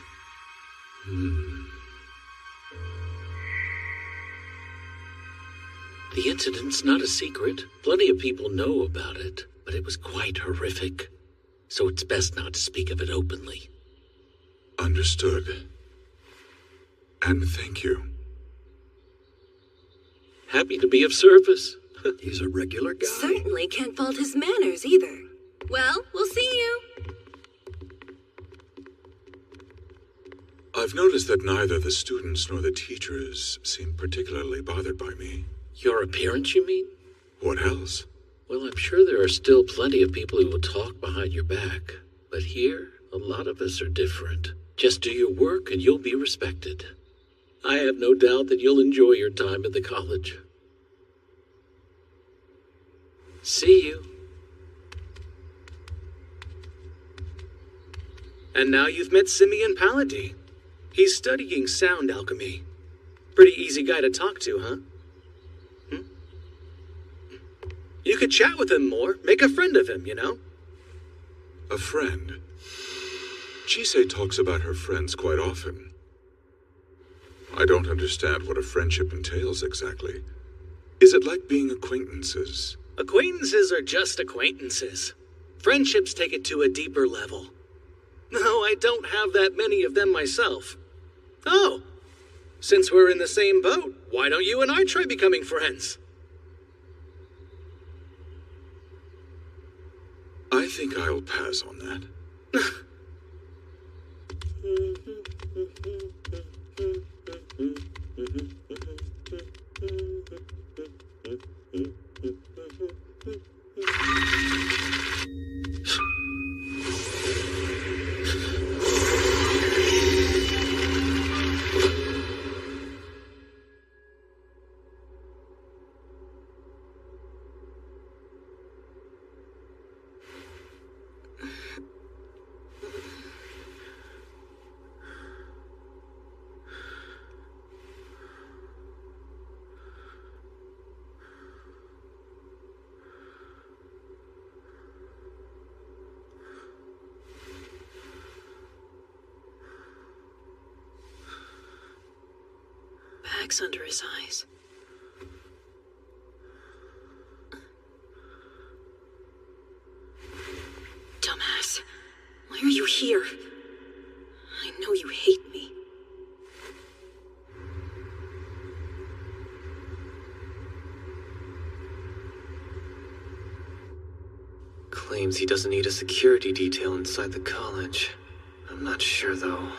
The incident's not a secret. Plenty of people know about it, but it was quite horrific, so it's best not to speak of it openly. Understood. And thank you. Happy to be of service. He's a regular guy. Certainly can't fault his manners either. Well, we'll see you. I've noticed that neither the students nor the teachers seem particularly bothered by me. Your appearance, you mean? What else? Well, I'm sure there are still plenty of people who will talk behind your back. But here, a lot of us are different. Just do your work and you'll be respected. I have no doubt that you'll enjoy your time at the college. See you. And now you've met Simeon Pallady. He's studying sound alchemy. Pretty easy guy to talk to, huh? You could chat with him more, make a friend of him, you know? A friend? Chisei talks about her friends quite often. I don't understand what a friendship entails exactly. Is it like being acquaintances? Acquaintances are just acquaintances. Friendships take it to a deeper level. No, I don't have that many of them myself. Oh, since we're in the same boat, why don't you and I try becoming friends? I think I'll pass on that. Bags under his eyes. Dumbass. Why are you here? I know you hate me. Claims he doesn't need a security detail inside the college. I'm not sure, though.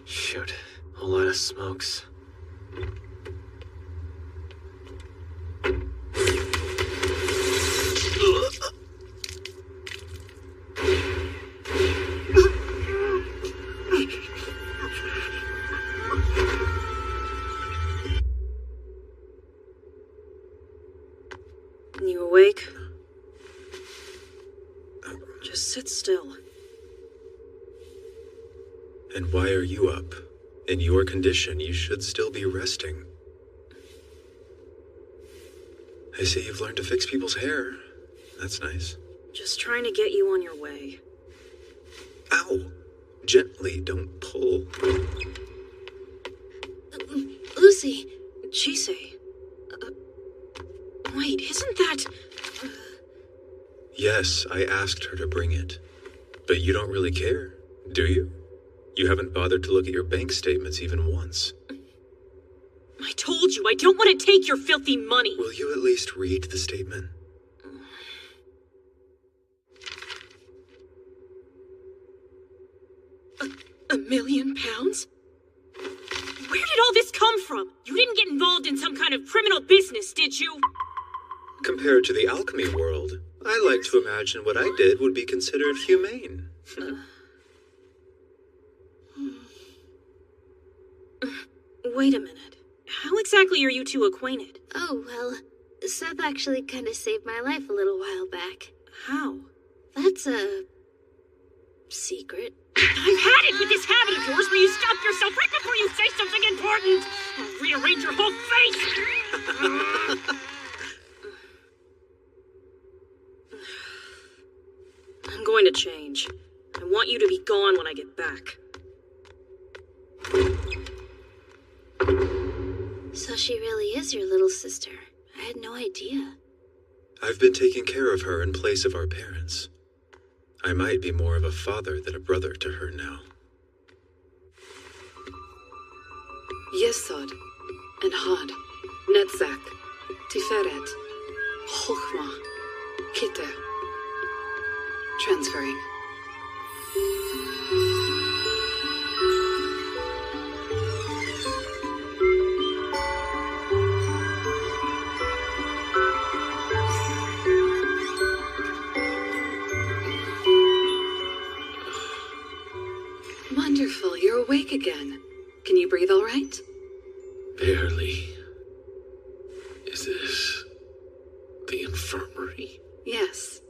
Shoot, a whole lot of smokes. You awake? Just sit still. And why are you up? In your condition, you should still be resting. I see you've learned to fix people's hair. That's nice. Just trying to get you on your way. Ow! Gently, don't pull. Lucy! Chisei. Wait, isn't that... Yes, I asked her to bring it. But you don't really care, do you? You haven't bothered to look at your bank statements even once. I told you, I don't want to take your filthy money. Will you at least read the statement? £1 million? Where did all this come from? You didn't get involved in some kind of criminal business, did you? Compared to the alchemy world, I like to imagine what I did would be considered humane. Wait a minute. How exactly are you two acquainted? Oh, well, Seth actually kind of saved my life a little while back. How? That's a... secret. I've had it with this habit of yours where you stop yourself right before you say something important. I'll rearrange your whole face. I'm going to change. I want you to be gone when I get back. So she really is your little sister. I had no idea. I've been taking care of her in place of our parents. I might be more of a father than a brother to her now. Yesod, and Had, Netzach, Tiferet, Chochmah, Keter. Transferring. Wonderful, you're awake again. Can you breathe all right? Barely. Is this the infirmary? Yes.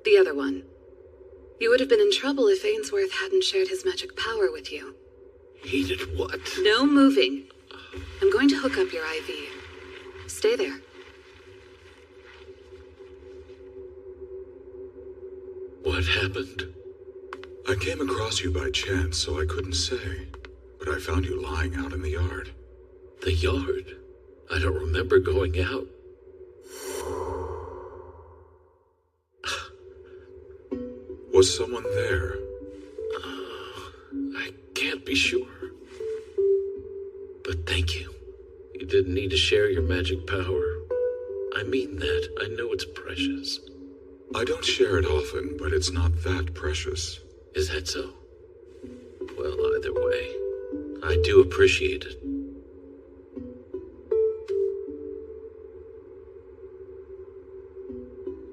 The other one. You would have been in trouble if Ainsworth hadn't shared his magic power with you. He did what? No moving. I'm going to hook up your IV. Stay there. What happened? I came across you by chance, so I couldn't say. But I found you lying out in the yard. The yard? I don't remember going out. Was someone there? I can't be sure. But thank you. You didn't need to share your magic power. I mean that. I know it's precious. I don't share it often, but it's not that precious. Is that so? Well, either way, I do appreciate it.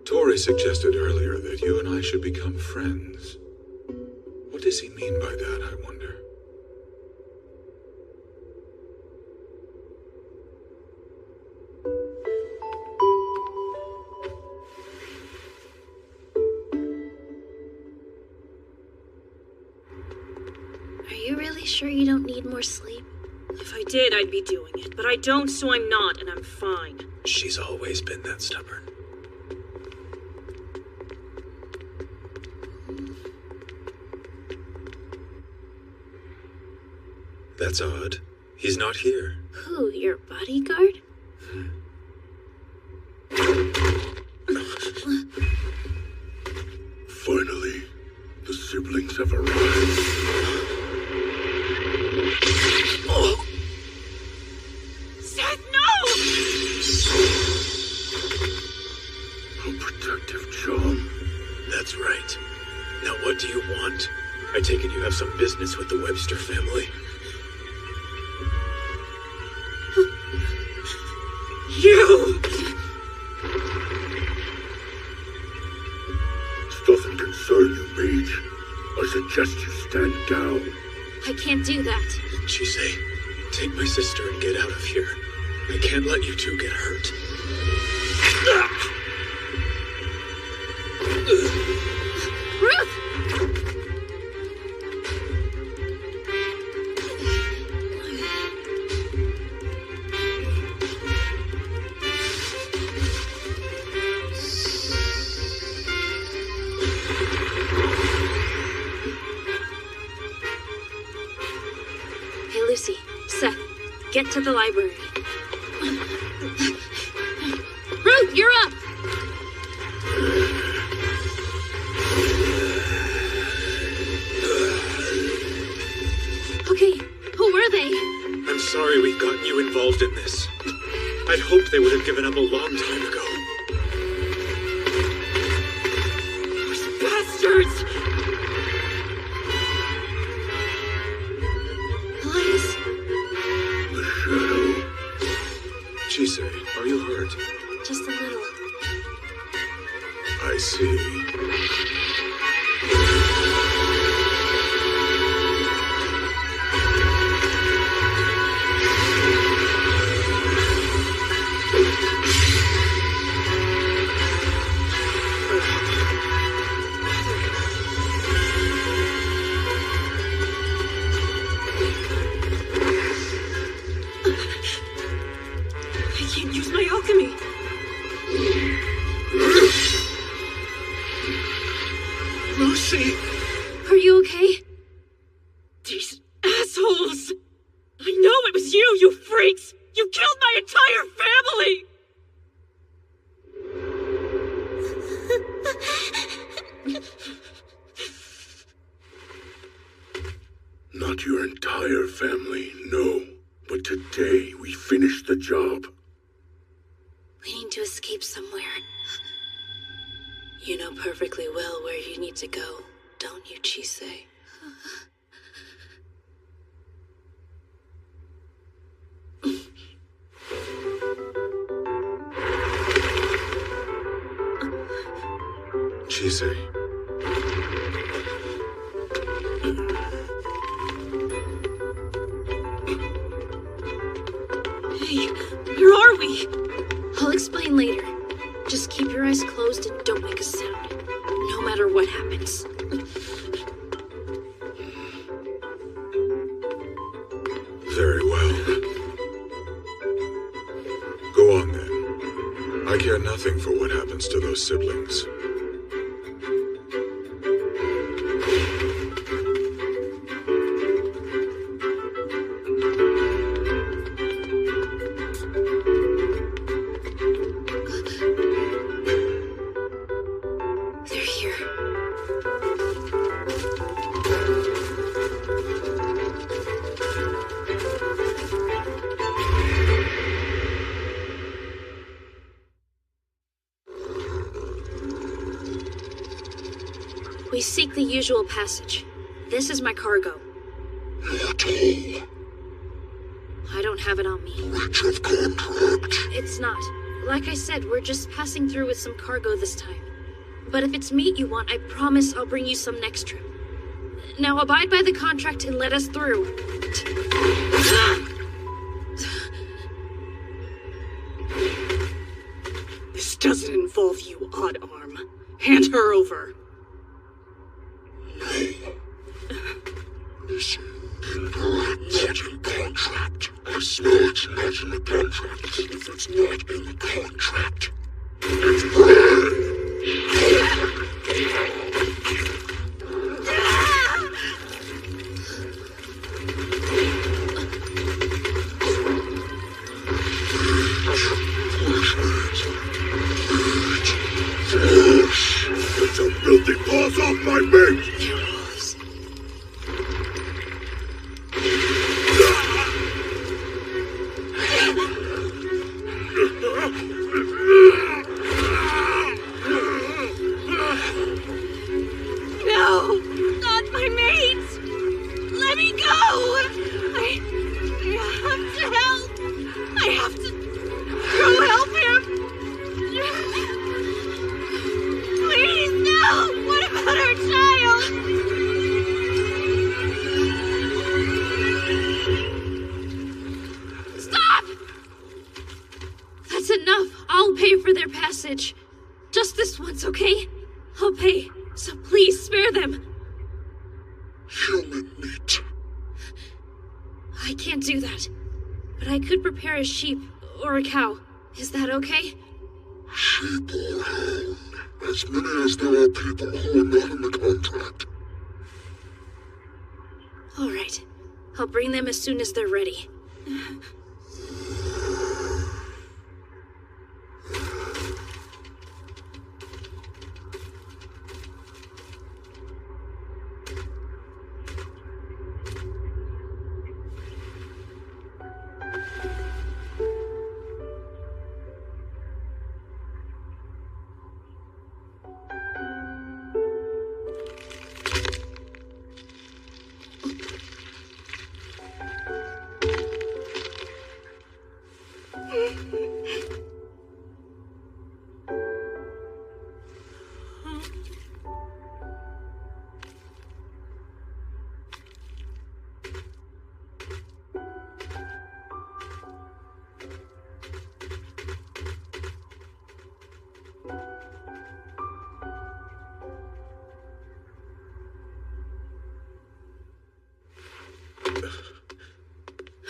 Tori suggested earlier that you and I should become friends. What does he mean by that, I wonder? Are you really sure you don't need more sleep? If I did, I'd be doing it. But I don't, so I'm not, and I'm fine. She's always been that stubborn. That's odd. He's not here. Who, your bodyguard? Finally, the siblings have arrived. Oh. Seth, no! A protective charm. That's right. Now what do you want? I take it you have some business with the Webster family. You! This doesn't concern you, Mage. I suggest you stand down. I can't do that. Chisei, take my sister and get out of here. I can't let you two get hurt. Ruth! Hey, Lucy. Seth, get to the library. Ruth, you're up! Okay, who were they? I'm sorry we've gotten you involved in this. I'd hoped they would have given up a long time ago. Those bastards! Elias. The shadow. Chisei, are you hurt? Just a little. I see. I can't use my alchemy. Lucy! Are you okay? These assholes! I know it was you, you freaks! You killed my entire family! Not your entire family, no. But today we finished the job. We need to escape somewhere. You know perfectly well where you need to go, don't you, Chisei? Chisei. Hey, where are we? I'll explain later. Just keep your eyes closed and don't make a sound. No matter what happens. Very well. Go on then. I care nothing for what happens to those siblings. Please seek the usual passage. This is my cargo. Not all. I don't have it on me. Breach of contract. It's not. Like I said, we're just passing through with some cargo this time. But if it's meat you want, I promise I'll bring you some next trip. Now abide by the contract and let us through. This doesn't involve you, Odd Arm. Hand her over. No. Listen, not in the contract. I swear it's not in the contract. If it's not in the contract, it's mine. Get your filthy paws off my mate! No, not my mates! Let me go! I have to help! I have to go help him! Please, no! What about our child? Stop! That's enough. I'll pay for their passage. Just this once, okay? I'll pay. So please spare them. Human meat. I can't do that. But I could prepare a sheep or a cow. Is that okay? Sheep or hound. As many as there are people who are not in the contract. All right. I'll bring them as soon as they're ready.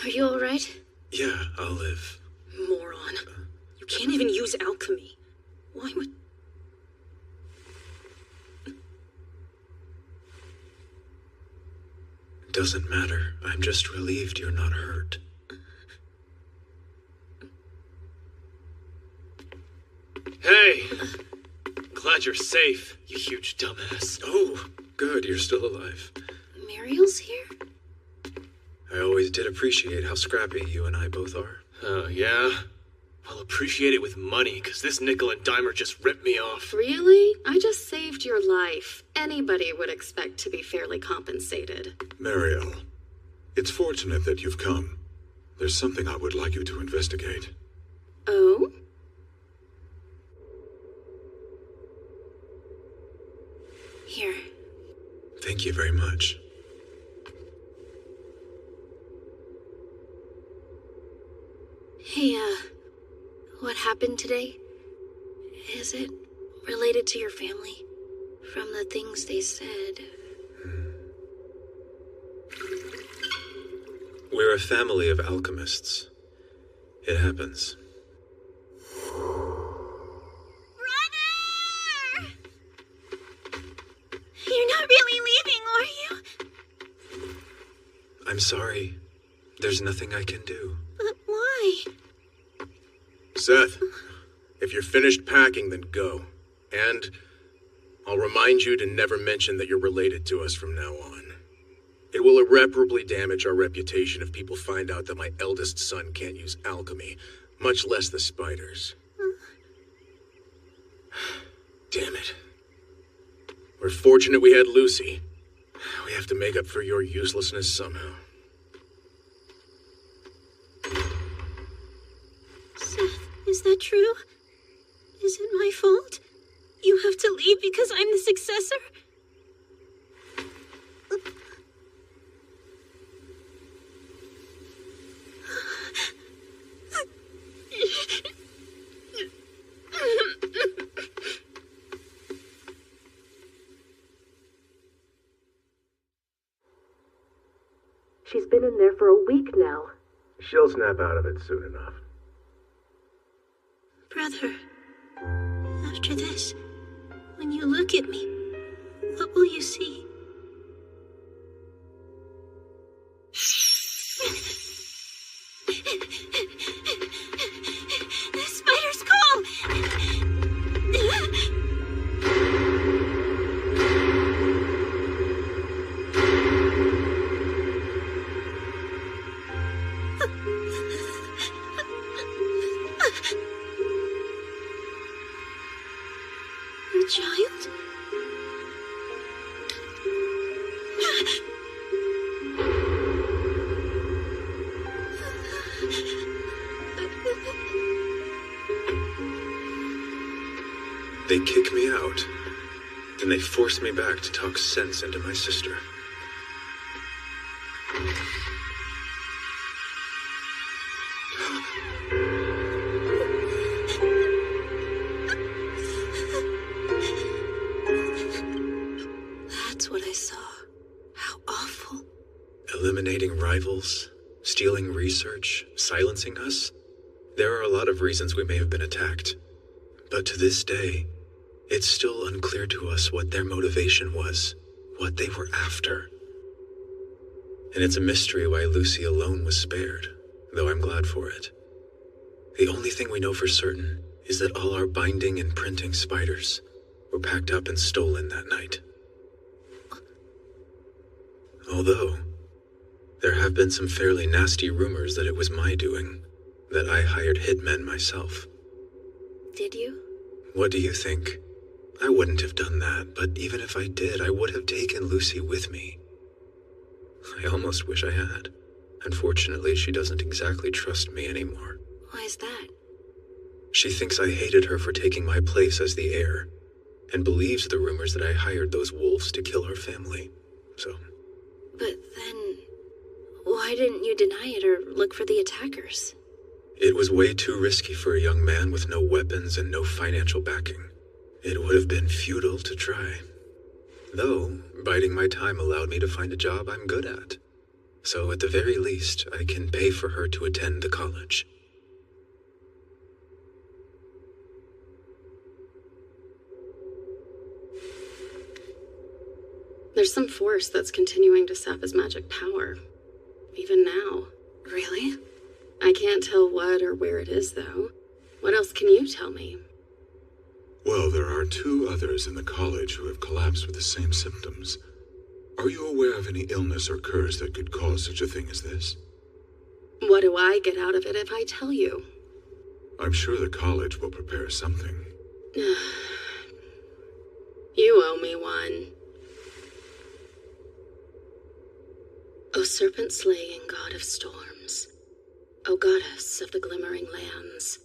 Are you all right? Yeah, I'll live. Moron. You can't even use alchemy. Why would... Doesn't matter. I'm just relieved you're not hurt. Hey! Glad you're safe, you huge dumbass. Oh, good, you're still alive. Muriel's here? I always did appreciate how scrappy you and I both are. Oh, yeah? I'll appreciate it with money, because this nickel and dimer just ripped me off. Really? I just saved your life. Anybody would expect to be fairly compensated. Mariel, it's fortunate that you've come. There's something I would like you to investigate. Oh? Here. Thank you very much. Hey, what happened today? Is it related to your family? From the things they said. We're a family of alchemists. It happens. You're not really leaving, are you? I'm sorry. There's nothing I can do. But why? Seth, if you're finished packing, then go. And I'll remind you to never mention that you're related to us from now on. It will irreparably damage our reputation if people find out that my eldest son can't use alchemy, much less the spiders. Damn it. We're fortunate we had Lucy. We have to make up for your uselessness somehow. Seth, is that true? Is it my fault? You have to leave because I'm the successor? She's been in there for a week now. She'll snap out of it soon enough. Brother, after this, when you look at me, what will you see? The spider's call! A child? They kick me out. Then they force me back to talk sense into my sister. That's what I saw. How awful. Eliminating rivals, stealing research, silencing us. There are a lot of reasons we may have been attacked. But to this day, it's still unclear to us what their motivation was, what they were after. And it's a mystery why Lucy alone was spared, though I'm glad for it. The only thing we know for certain is that all our binding and printing spiders were packed up and stolen that night. Although, there have been some fairly nasty rumors that it was my doing, that I hired hitmen myself. Did you? What do you think? I wouldn't have done that, but even if I did, I would have taken Lucy with me. I almost wish I had. Unfortunately, she doesn't exactly trust me anymore. Why is that? She thinks I hated her for taking my place as the heir, and believes the rumors that I hired those wolves to kill her family. So... But then, why didn't you deny it or look for the attackers? It was way too risky for a young man with no weapons and no financial backing. It would have been futile to try. Though, biding my time allowed me to find a job I'm good at. So at the very least, I can pay for her to attend the college. There's some force that's continuing to sap his magic power. Even now. Really? I can't tell what or where it is, though. What else can you tell me? Well, there are 2 others in the college who have collapsed with the same symptoms. Are you aware of any illness or curse that could cause such a thing as this? What do I get out of it if I tell you? I'm sure the college will prepare something. You owe me one. O serpent-slaying god of storms, O goddess of the glimmering lands,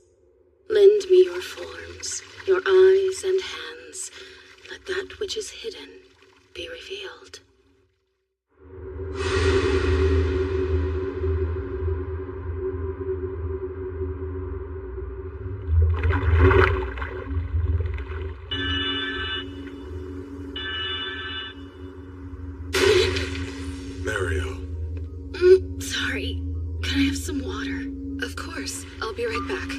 lend me your forms, your eyes and hands. Let that which is hidden be revealed. Mario. Sorry. Can I have some water? Of course. I'll be right back.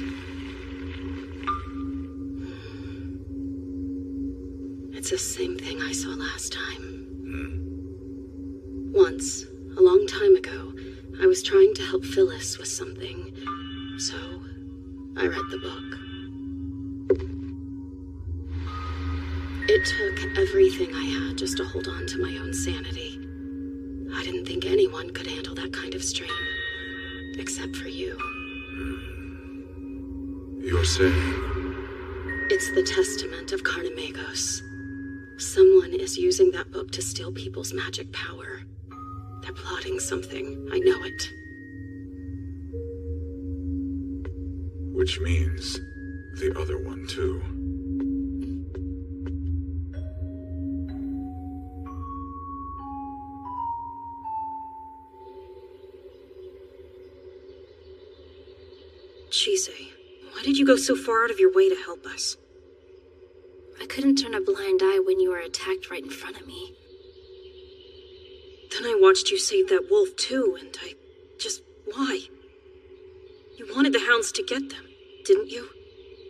It's the same thing I saw last time. Once, a long time ago, I was trying to help Phyllis with something. So, I read the book. It took everything I had just to hold on to my own sanity. I didn't think anyone could handle that kind of strain. Except for you. You're saying? It's the testament of Carnamagos. Someone is using that book to steal people's magic power. They're plotting something. I know it. Which means the other one, too. Chise, why did you go so far out of your way to help us? I couldn't turn a blind eye when you were attacked right in front of me. Then I watched you save that wolf too, and I just... why? You wanted the hounds to get them, didn't you?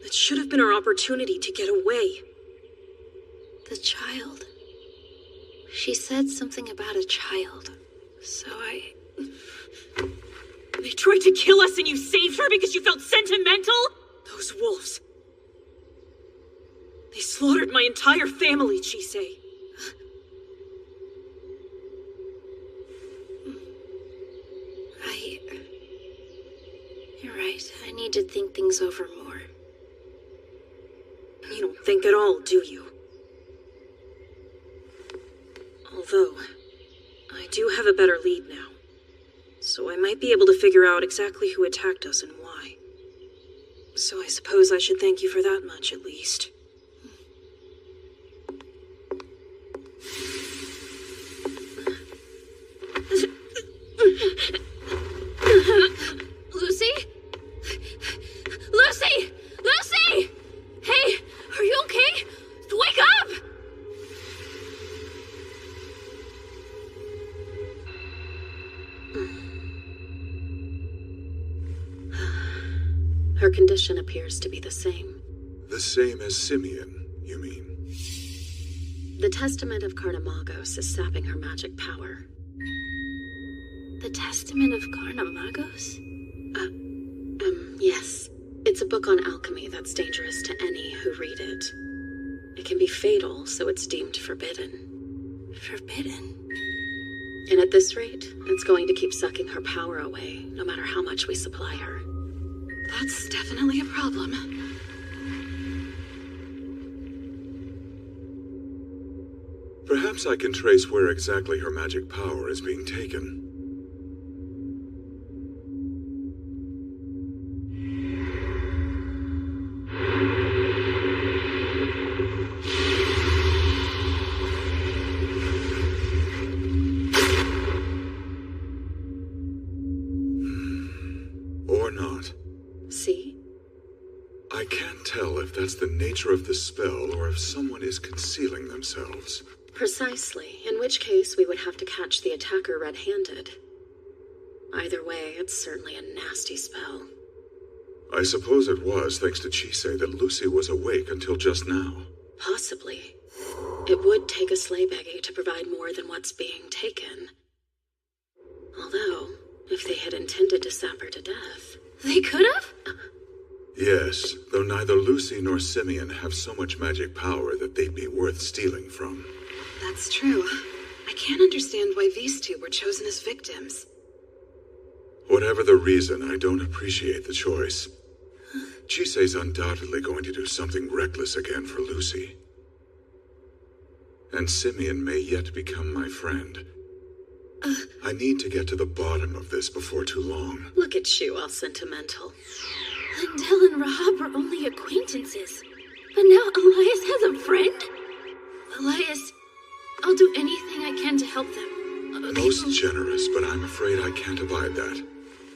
That should have been our opportunity to get away. The child. She said something about a child, so I... They tried to kill us and you saved her because you felt sentimental? Those wolves. They slaughtered my entire family, Chise. You're right. I need to think things over more. You don't think at all, do you? Although, I do have a better lead now. So I might be able to figure out exactly who attacked us and why. So I suppose I should thank you for that much, at least. Lucy? Lucy! Lucy! Hey, are you okay? Wake up! Her condition appears to be the same. The same as Simeon, you mean? The Testament of Carnamagos is sapping her magic power. The Testament of Carnamagos? Yes. It's a book on alchemy that's dangerous to any who read it. It can be fatal, so it's deemed forbidden. Forbidden? And at this rate, it's going to keep sucking her power away, no matter how much we supply her. That's definitely a problem. Perhaps I can trace where exactly her magic power is being taken. Or not. See? I can't tell if that's the nature of the spell or if someone is concealing themselves. Precisely, in which case we would have to catch the attacker red-handed. Either way, it's certainly a nasty spell. I suppose it was thanks to Chise that Lucy was awake until just now. Possibly. It would take a sleighbaggy to provide more than what's being taken. Although, if they had intended to sap her to death... They could have? Yes, though neither Lucy nor Simeon have so much magic power that they'd be worth stealing from. That's true. I can't understand why these two were chosen as victims. Whatever the reason, I don't appreciate the choice. Chise's undoubtedly going to do something reckless again for Lucy. And Simeon may yet become my friend. I need to get to the bottom of this before too long. Look at you, all sentimental. Lindell and Rahab were only acquaintances. But now Elias has a friend? Elias, I'll do anything I can to help them. Most generous, but I'm afraid I can't abide that.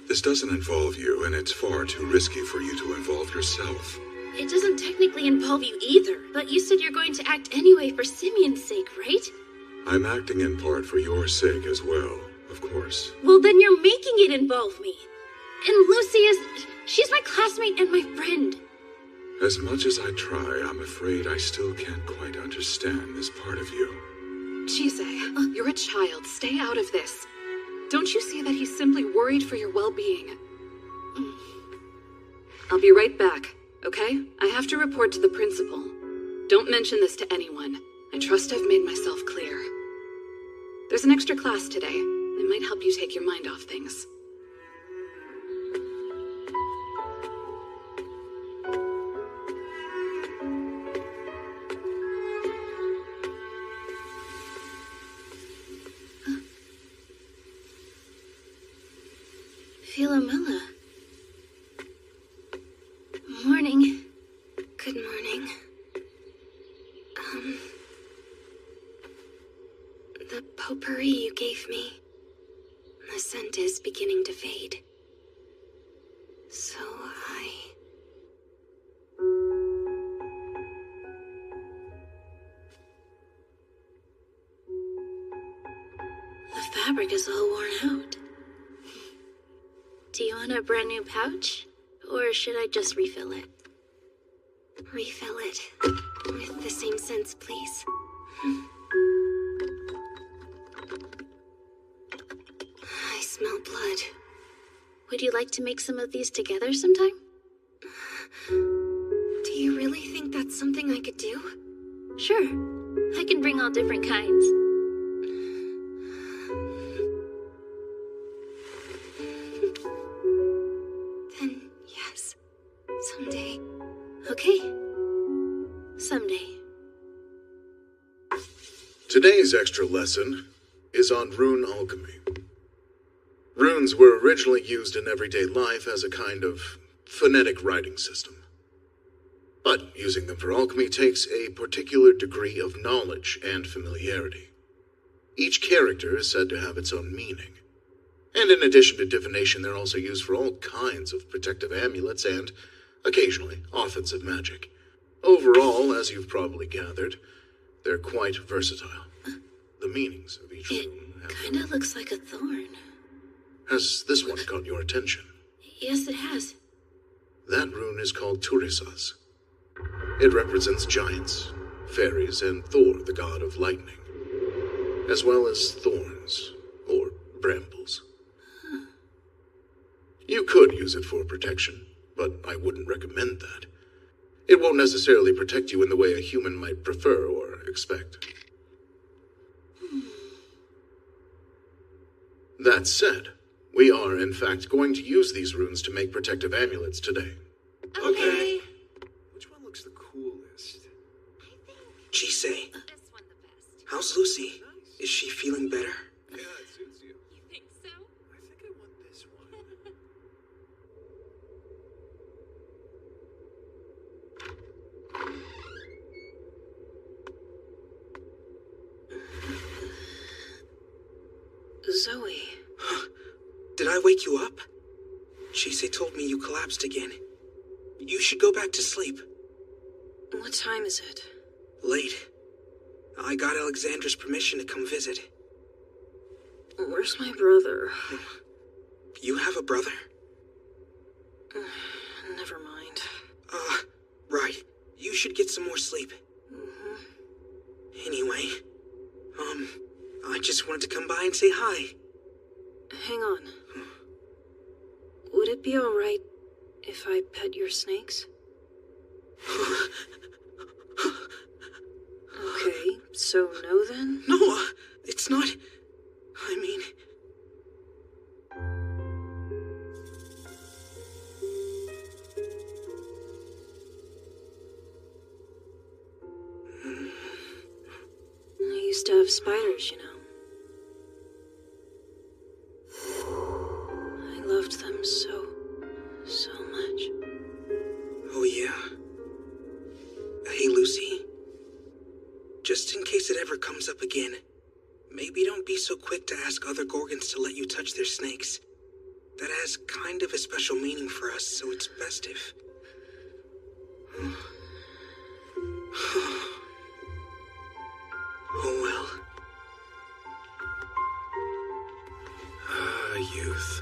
This doesn't involve you, and it's far too risky for you to involve yourself. It doesn't technically involve you either, but you said you're going to act anyway for Simeon's sake, right? I'm acting in part for your sake as well, of course. Well, then you're making it involve me. And Lucy she's my classmate and my friend. As much as I try, I'm afraid I still can't quite understand this part of you. Chise, you're a child. Stay out of this. Don't you see that he's simply worried for your well-being? I'll be right back, okay? I have to report to the principal. Don't mention this to anyone. I trust I've made myself clear. There's an extra class today. It might help you take your mind off things. So high. The fabric is all worn out. Do you want a brand new pouch? Or should I just refill it? Refill it. With the same scents, please. I smell blood. Would you like to make some of these together sometime? Do you really think that's something I could do? Sure. I can bring all different kinds. Then, yes. Someday. Okay. Someday. Today's extra lesson is on rune alchemy. Runes were originally used in everyday life as a kind of phonetic writing system. But using them for alchemy takes a particular degree of knowledge and familiarity. Each character is said to have its own meaning. And in addition to divination, they're also used for all kinds of protective amulets and, occasionally, offensive magic. Overall, as you've probably gathered, they're quite versatile. The meanings of each rune Kinda looks like a thorn. Has this one caught your attention? Yes, it has. That rune is called Turisas. It represents giants, fairies, and Thor, the god of lightning, as well as thorns, or brambles. You could use it for protection, but I wouldn't recommend that. It won't necessarily protect you in the way a human might prefer or expect. That said, we are, in fact, going to use these runes to make protective amulets today. Okay. Which one looks the coolest? Chisei. How's Lucy? Is she feeling better? Yeah, it suits you. You think so? I think I want this one. Zoe. Did I wake you up? Chisei told me you collapsed again. You should go back to sleep. What time is it? Late. I got Alexandra's permission to come visit. Where's my brother? You have a brother? Never mind. Right. You should get some more sleep. Anyway, I just wanted to come by and say hi. Hang on. Would it be alright if I pet your snakes? Okay, so no then? No, it's not. I mean... I used to have spiders, you know. I loved them so much. Oh, yeah. Hey, Lucy. Just in case it ever comes up again, maybe don't be so quick to ask other Gorgons to let you touch their snakes. That has kind of a special meaning for us, so it's best if... Oh, well. Youth.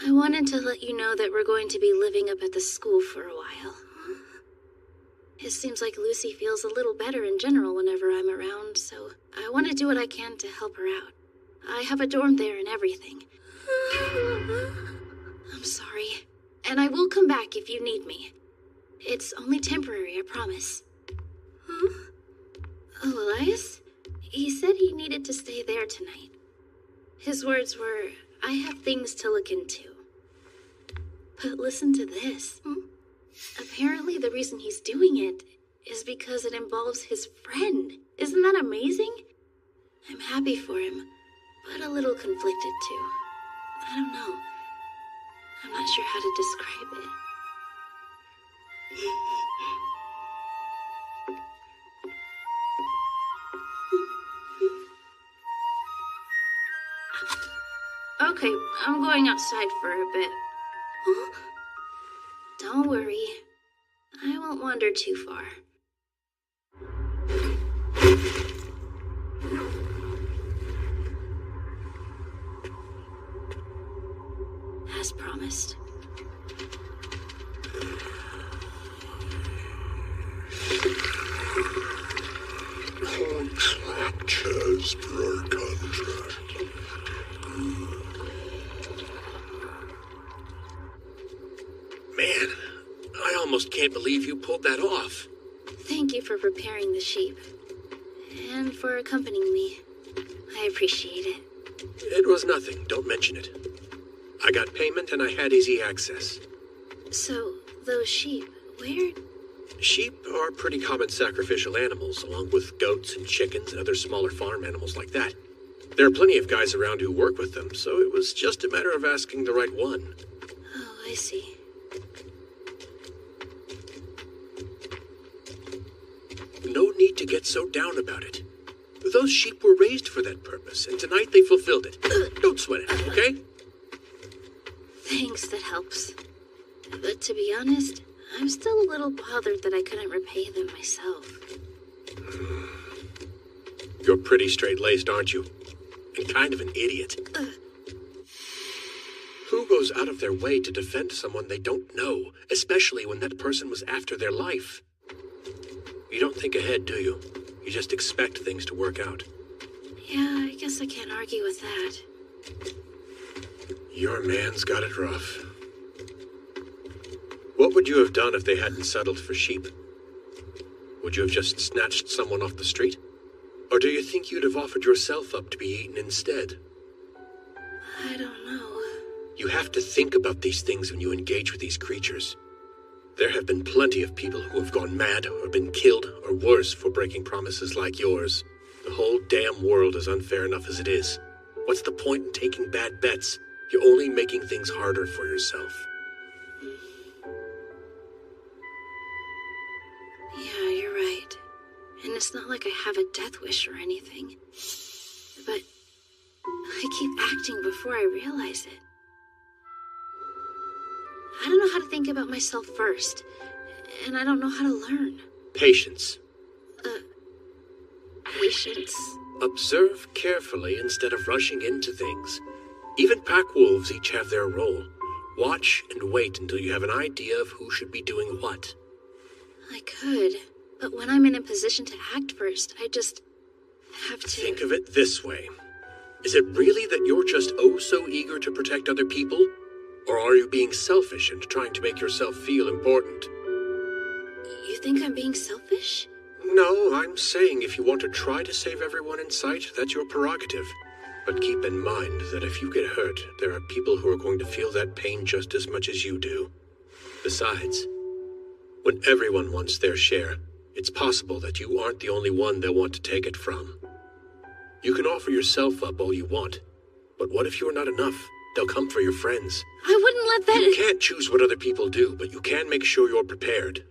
I wanted to let you know that we're going to be living up at the school for a while. It seems like Lucy feels a little better in general whenever I'm around, so I want to do what I can to help her out. I have a dorm there and everything. I'm sorry. And I will come back if you need me. It's only temporary, I promise. Oh, Elias? He said he needed to stay there tonight. His words were, I have things to look into. But listen to this. Apparently the reason he's doing it is because it involves his friend. Isn't that amazing? I'm happy for him, but a little conflicted too. I don't know. I'm not sure how to describe it. Okay, I'm going outside for a bit. Don't worry. I won't wander too far. As promised. Contract as per our contract. Man, I almost can't believe you pulled that off. Thank you for preparing the sheep. And for accompanying me. I appreciate it. It was nothing. Don't mention it. I got payment and I had easy access. So, those sheep, where? Sheep are pretty common sacrificial animals, along with goats and chickens and other smaller farm animals like that. There are plenty of guys around who work with them, so it was just a matter of asking the right one. Oh, I see. No need to get so down about it. Those sheep were raised for that purpose, and tonight they fulfilled it. Don't sweat it, okay? Thanks, that helps. But to be honest, I'm still a little bothered that I couldn't repay them myself. You're pretty straight-laced, aren't you? And kind of an idiot. Who goes out of their way to defend someone they don't know, especially when that person was after their life? You don't think ahead, do you? You just expect things to work out. Yeah, I guess I can't argue with that. Your man's got it rough. What would you have done if they hadn't settled for sheep? Would you have just snatched someone off the street? Or do you think you'd have offered yourself up to be eaten instead? I don't know. You have to think about these things when you engage with these creatures. There have been plenty of people who have gone mad or been killed or worse for breaking promises like yours. The whole damn world is unfair enough as it is. What's the point in taking bad bets? You're only making things harder for yourself. Yeah, you're right. And it's not like I have a death wish or anything. But I keep acting before I realize it. I don't know how to think about myself first. And I don't know how to learn. Patience. Patience. Observe carefully instead of rushing into things. Even pack wolves each have their role. Watch and wait until you have an idea of who should be doing what. I could, but when I'm in a position to act first, I just have to... Think of it this way. Is it really that you're just oh so eager to protect other people? Or are you being selfish and trying to make yourself feel important? You think I'm being selfish? No, I'm saying if you want to try to save everyone in sight, that's your prerogative. But keep in mind that if you get hurt, there are people who are going to feel that pain just as much as you do. Besides, when everyone wants their share, it's possible that you aren't the only one they'll want to take it from. You can offer yourself up all you want, but what if you're not enough? They'll come for your friends. I wouldn't let that... You can't choose what other people do, but you can make sure you're prepared.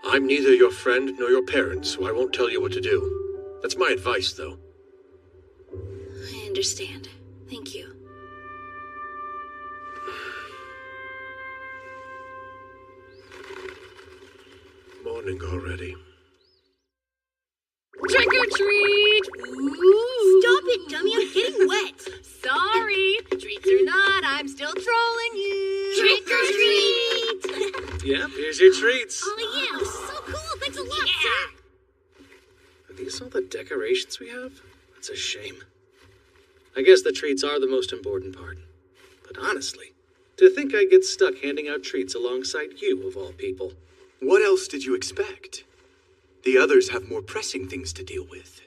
I'm neither your friend nor your parent, so I won't tell you what to do. That's my advice, though. I understand. Thank you. Morning already. Trick or treat! Ooh. Stop it, dummy, I'm getting wet. Sorry, treats or not, I'm still trolling you. Trick or treat! Yep, here's your treats. Oh yeah, this is so cool, thanks a lot, sir. Are these all the decorations we have? That's a shame. I guess the treats are the most important part. But honestly, to think I'd get stuck handing out treats alongside you, of all people. What else did you expect? The others have more pressing things to deal with.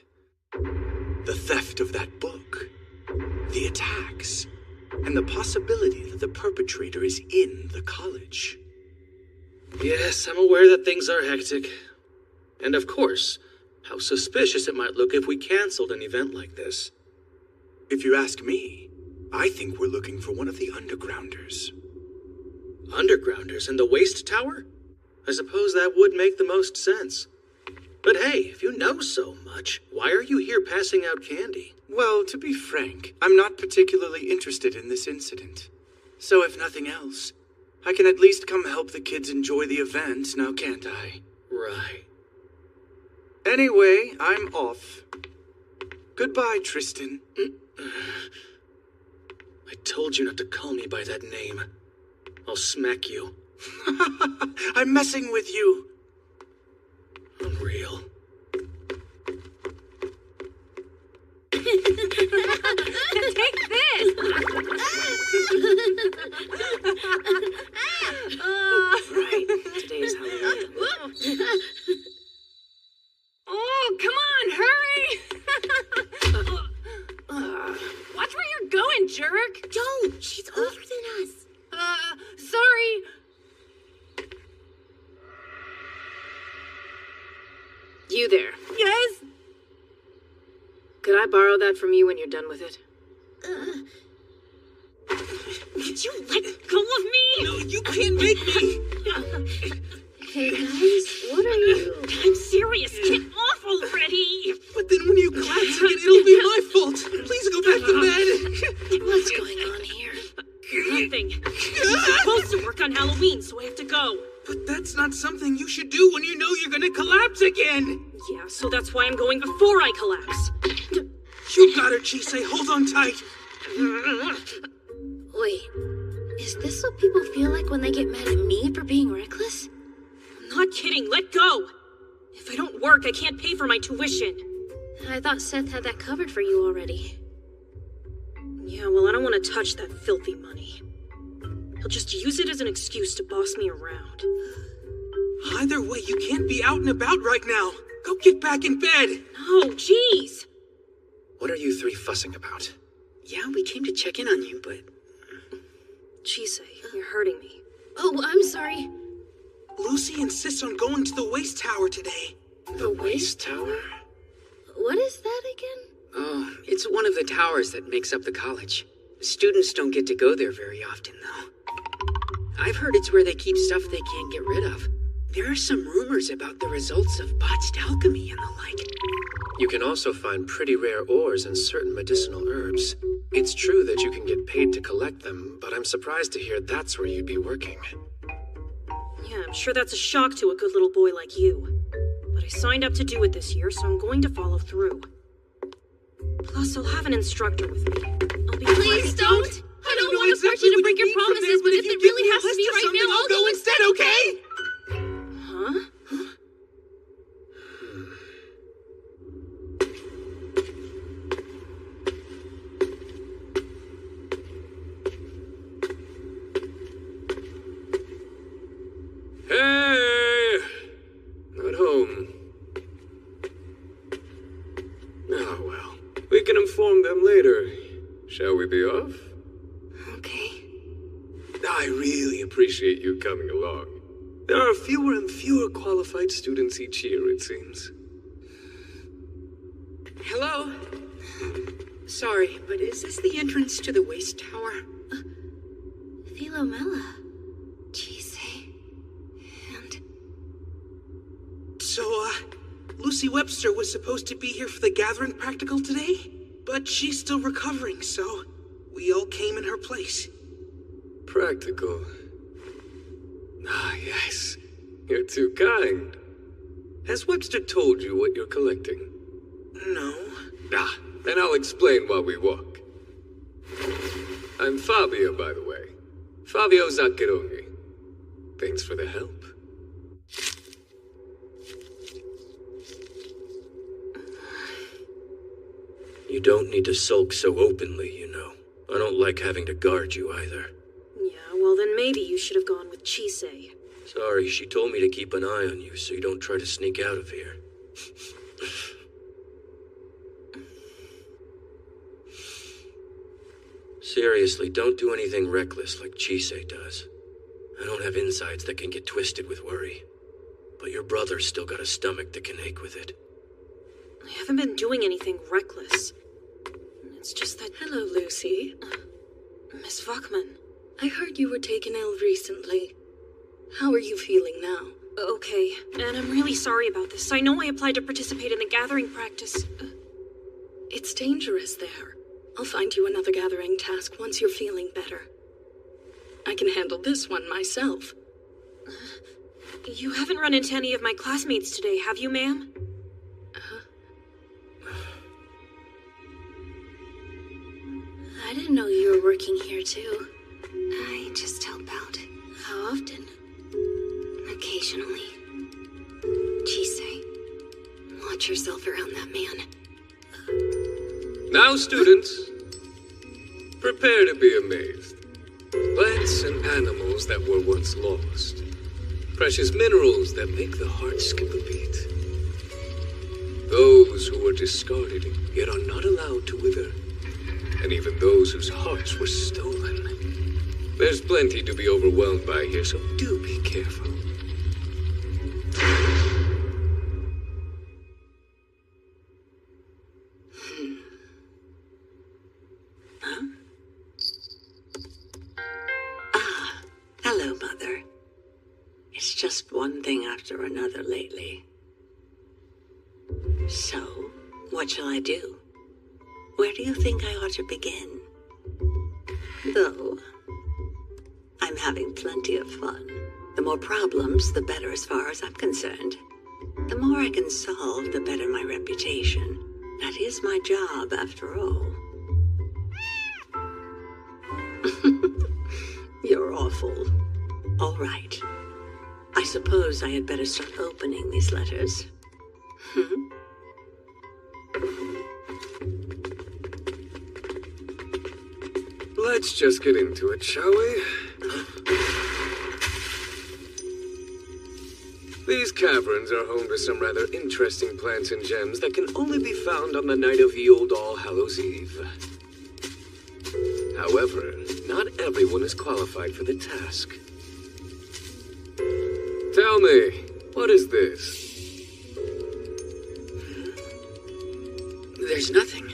The theft of that book, the attacks, and the possibility that the perpetrator is in the college. Yes, I'm aware that things are hectic. And of course, how suspicious it might look if we canceled an event like this. If you ask me, I think we're looking for one of the undergrounders. Undergrounders in the waste tower? I suppose that would make the most sense. But hey, if you know so much, why are you here passing out candy? Well, to be frank, I'm not particularly interested in this incident. So if nothing else, I can at least come help the kids enjoy the event, now can't I? Right. Anyway, I'm off. Goodbye, Tristan. I told you not to call me by that name. I'll smack you. I'm messing with you. Unreal. Take this! Right, today is Halloween. Oh, come on, hurry! Watch where you're going, jerk! Don't! She's older than us. Sorry. You there. Yes? Could I borrow that from you when you're done with it? Would you let go of me? No, you can't make me! Hey guys, what are you? I'm serious. Get off already! But then when you collapse again, it'll be my fault. Please go back to bed. What's going on here? Nothing. I'm supposed to work on Halloween, so I have to go. But that's not something you should do when you know you're gonna collapse again. Yeah, so that's why I'm going before I collapse. You got her, Chisei. Hold on tight. Wait, is this what people feel like when they get mad at me for being reckless? I'm not kidding. Let go. If I don't work, I can't pay for my tuition. I thought Seth had that covered for you already. Yeah, well, I don't want to touch that filthy money. He'll just use it as an excuse to boss me around. Either way, you can't be out and about right now. Go get back in bed. No, jeez. What are you three fussing about? Yeah, we came to check in on you, but... Chisei, you're hurting me. Oh, I'm sorry. Lucy insists on going to the waste tower today. The waste tower? What is that again? Oh, it's one of the towers that makes up the college. Students don't get to go there very often, though. I've heard it's where they keep stuff they can't get rid of. There are some rumors about the results of botched alchemy and the like. You can also find pretty rare ores and certain medicinal herbs. It's true that you can get paid to collect them, but I'm surprised to hear that's where you'd be working. Yeah, I'm sure that's a shock to a good little boy like you. But I signed up to do it this year, so I'm going to follow through. Plus, I'll have an instructor with me. I'll be Please don't! I don't want to force you to break your promises, but if it really has to be right now, I'll go instead, okay? Huh? Hey! Not home. Oh, well. We can inform them later. Shall we be off? Okay. I really appreciate you coming along. There are fewer and fewer qualified students each year, it seems. Hello? Sorry, but is this the entrance to the waste tower? Philomela. Chisei. And... So, Lucy Webster was supposed to be here for the gathering practical today, but she's still recovering, so we all came in her place. Practical. Ah, yes. You're too kind. Has Webster told you what you're collecting? No. Ah, then I'll explain while we walk. I'm Fabio, by the way. Fabio Zaccheroni. Thanks for the help. You don't need to sulk so openly, you know. I don't like having to guard you either. Yeah, well then maybe you should have gone with Chisei. Sorry, she told me to keep an eye on you so you don't try to sneak out of here. Seriously, don't do anything reckless like Chisei does. I don't have insides that can get twisted with worry. But your brother's still got a stomach that can ache with it. I haven't been doing anything reckless. It's just that... Hello, Lucy. Miss Vachman. I heard you were taken ill recently. How are you feeling now? Okay, and I'm really sorry about this. I know I applied to participate in the gathering practice. It's dangerous there. I'll find you another gathering task once you're feeling better. I can handle this one myself. You haven't run into any of my classmates today, have you, ma'am? I didn't know you were working here, too. I just help out. How often? Occasionally. Chisei, watch yourself around that man. Now, students, prepare to be amazed. Plants and animals that were once lost. Precious minerals that make the heart skip a beat. Those who were discarded yet are not allowed to wither. And even those whose hearts were stolen. There's plenty to be overwhelmed by here, so do be careful. Hello, Mother. It's just one thing after another lately. So, what shall I do? Where do you think I ought to begin? Though, I'm having plenty of fun. The more problems, the better as far as I'm concerned. The more I can solve, the better my reputation. That is my job, after all. You're awful. All right. I suppose I had better start opening these letters. Let's just get into it, shall we? These caverns are home to some rather interesting plants and gems that can only be found on the night of Ye Olde All Hallows Eve. However, not everyone is qualified for the task. Tell me, what is this? There's nothing.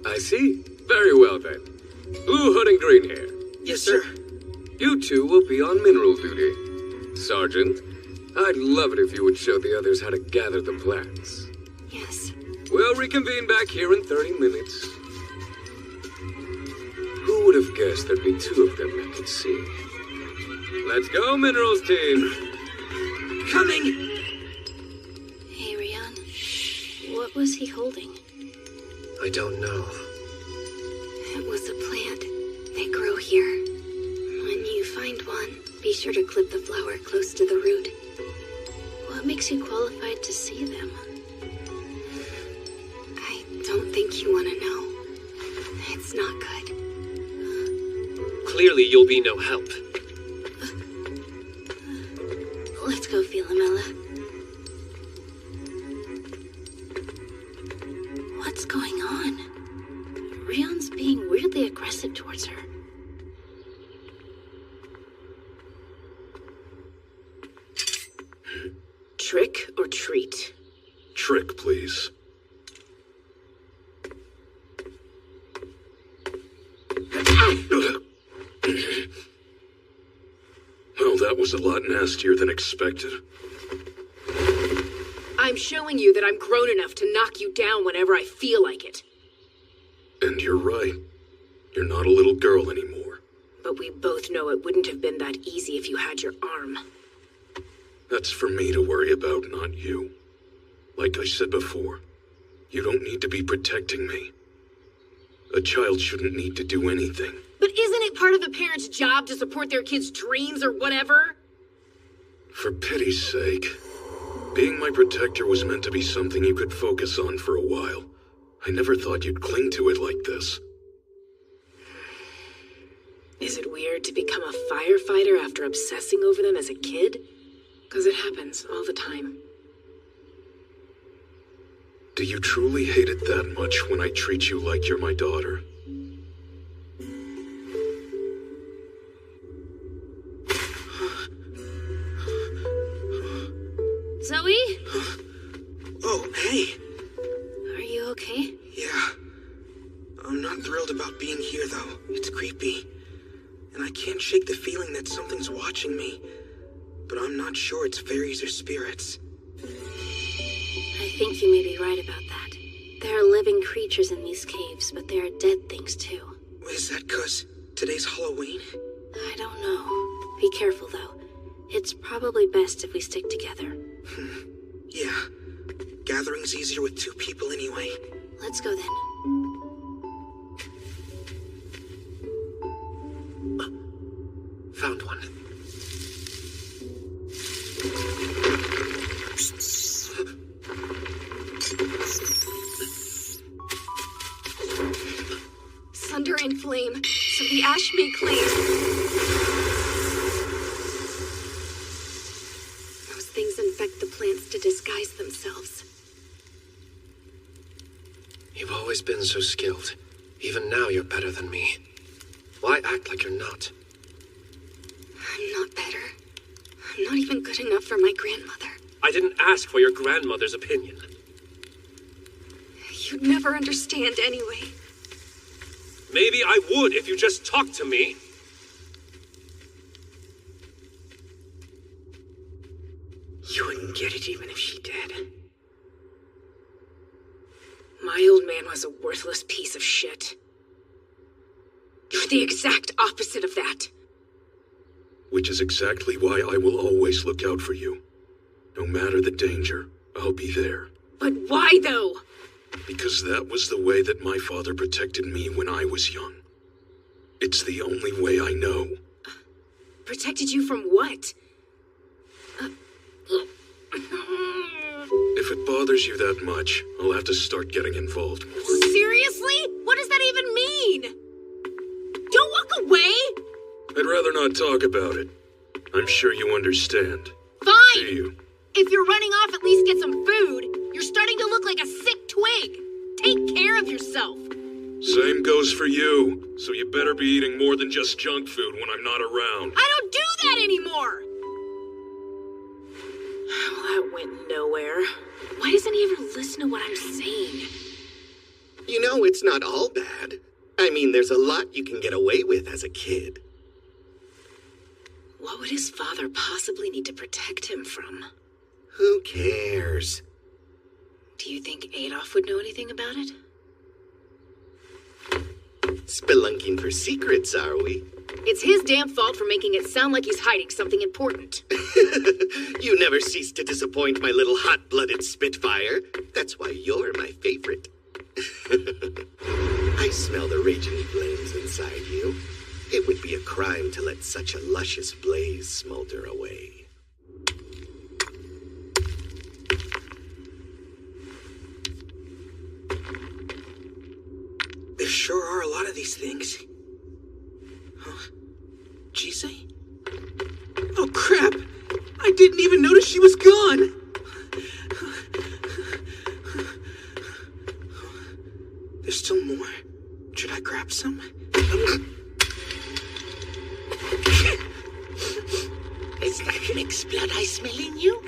I see. Very well then. Blue hood and green hair. Yes, sir. You two will be on mineral duty. Sergeant, I'd love it if you would show the others how to gather the plants. Yes. We'll reconvene back here in 30 minutes. Who would have guessed there'd be two of them that could see? Let's go, Minerals team! Coming! Hey, Rian. What was he holding? I don't know. It was a plant. They grow here. When you find one, be sure to clip the flower close to the root. What makes you qualified to see them? I don't think you want to know. It's not good. Clearly you'll be no help. Let's go, Philomela. What's going on? Rion's being weirdly aggressive towards her. Trick or treat? Trick, please. Well, that was a lot nastier than expected. I'm showing you that I'm grown enough to knock you down whenever I feel like it. And you're right. You're not a little girl anymore. But we both know it wouldn't have been that easy if you had your arm. That's for me to worry about, not you. Like I said before, you don't need to be protecting me. A child shouldn't need to do anything. But isn't it part of a parent's job to support their kid's dreams or whatever? For pity's sake. Being my protector was meant to be something you could focus on for a while. I never thought you'd cling to it like this. Is it weird to become a firefighter after obsessing over them as a kid? Because it happens all the time. Do you truly hate it that much when I treat you like you're my daughter? Zoe? Oh, hey. Are you okay? Yeah. I'm not thrilled about being here, though. It's creepy. And I can't shake the feeling that something's watching me. but I'm not sure it's fairies or spirits. I think you may be right about that. There are living creatures in these caves, but there are dead things too. Is that 'cause today's Halloween? I don't know. Be careful though. It's probably best if we stick together. Yeah. Gathering's easier with 2 people anyway. Let's go then. Found one. Thunder and flame, so the ash may cling. Those things infect the plants to disguise themselves. You've always been so skilled. Even now you're better than me. Why act like you're not? I'm not better. I'm not even good enough for my grandmother. I didn't ask for your grandmother's opinion. You'd never understand anyway. Maybe I would if you just talked to me. You wouldn't get it even if she did. My old man was a worthless piece of shit. You're the exact opposite of that. Which is exactly why I will always look out for you. No matter the danger, I'll be there. But why, though? Because that was the way that my father protected me when I was young. It's the only way I know. Protected you from what? If it bothers you that much, I'll have to start getting involved more. Seriously? What does that even mean? Don't walk away! I'd rather not talk about it. I'm sure you understand. Fine! See you. If you're running off, at least get some food. You're starting to look like a sick twig. Take care of yourself. Same goes for you. So you better be eating more than just junk food when I'm not around. I don't do that anymore! Well, that went nowhere. Why doesn't he ever listen to what I'm saying? You know, it's not all bad. I mean, there's a lot you can get away with as a kid. What would his father possibly need to protect him from? Who cares? Do you think Adolf would know anything about it? Spelunking for secrets, are we? It's his damn fault for making it sound like he's hiding something important. You never cease to disappoint my little hot-blooded Spitfire. That's why you're my favorite. I smell the raging flames inside you. It would be a crime to let such a luscious blaze smolder away. There sure are a lot of these things. Huh? Jisei? Oh, crap! I didn't even notice she was gone! There's still more. Should I grab some? Is that mixed blood I smell in you?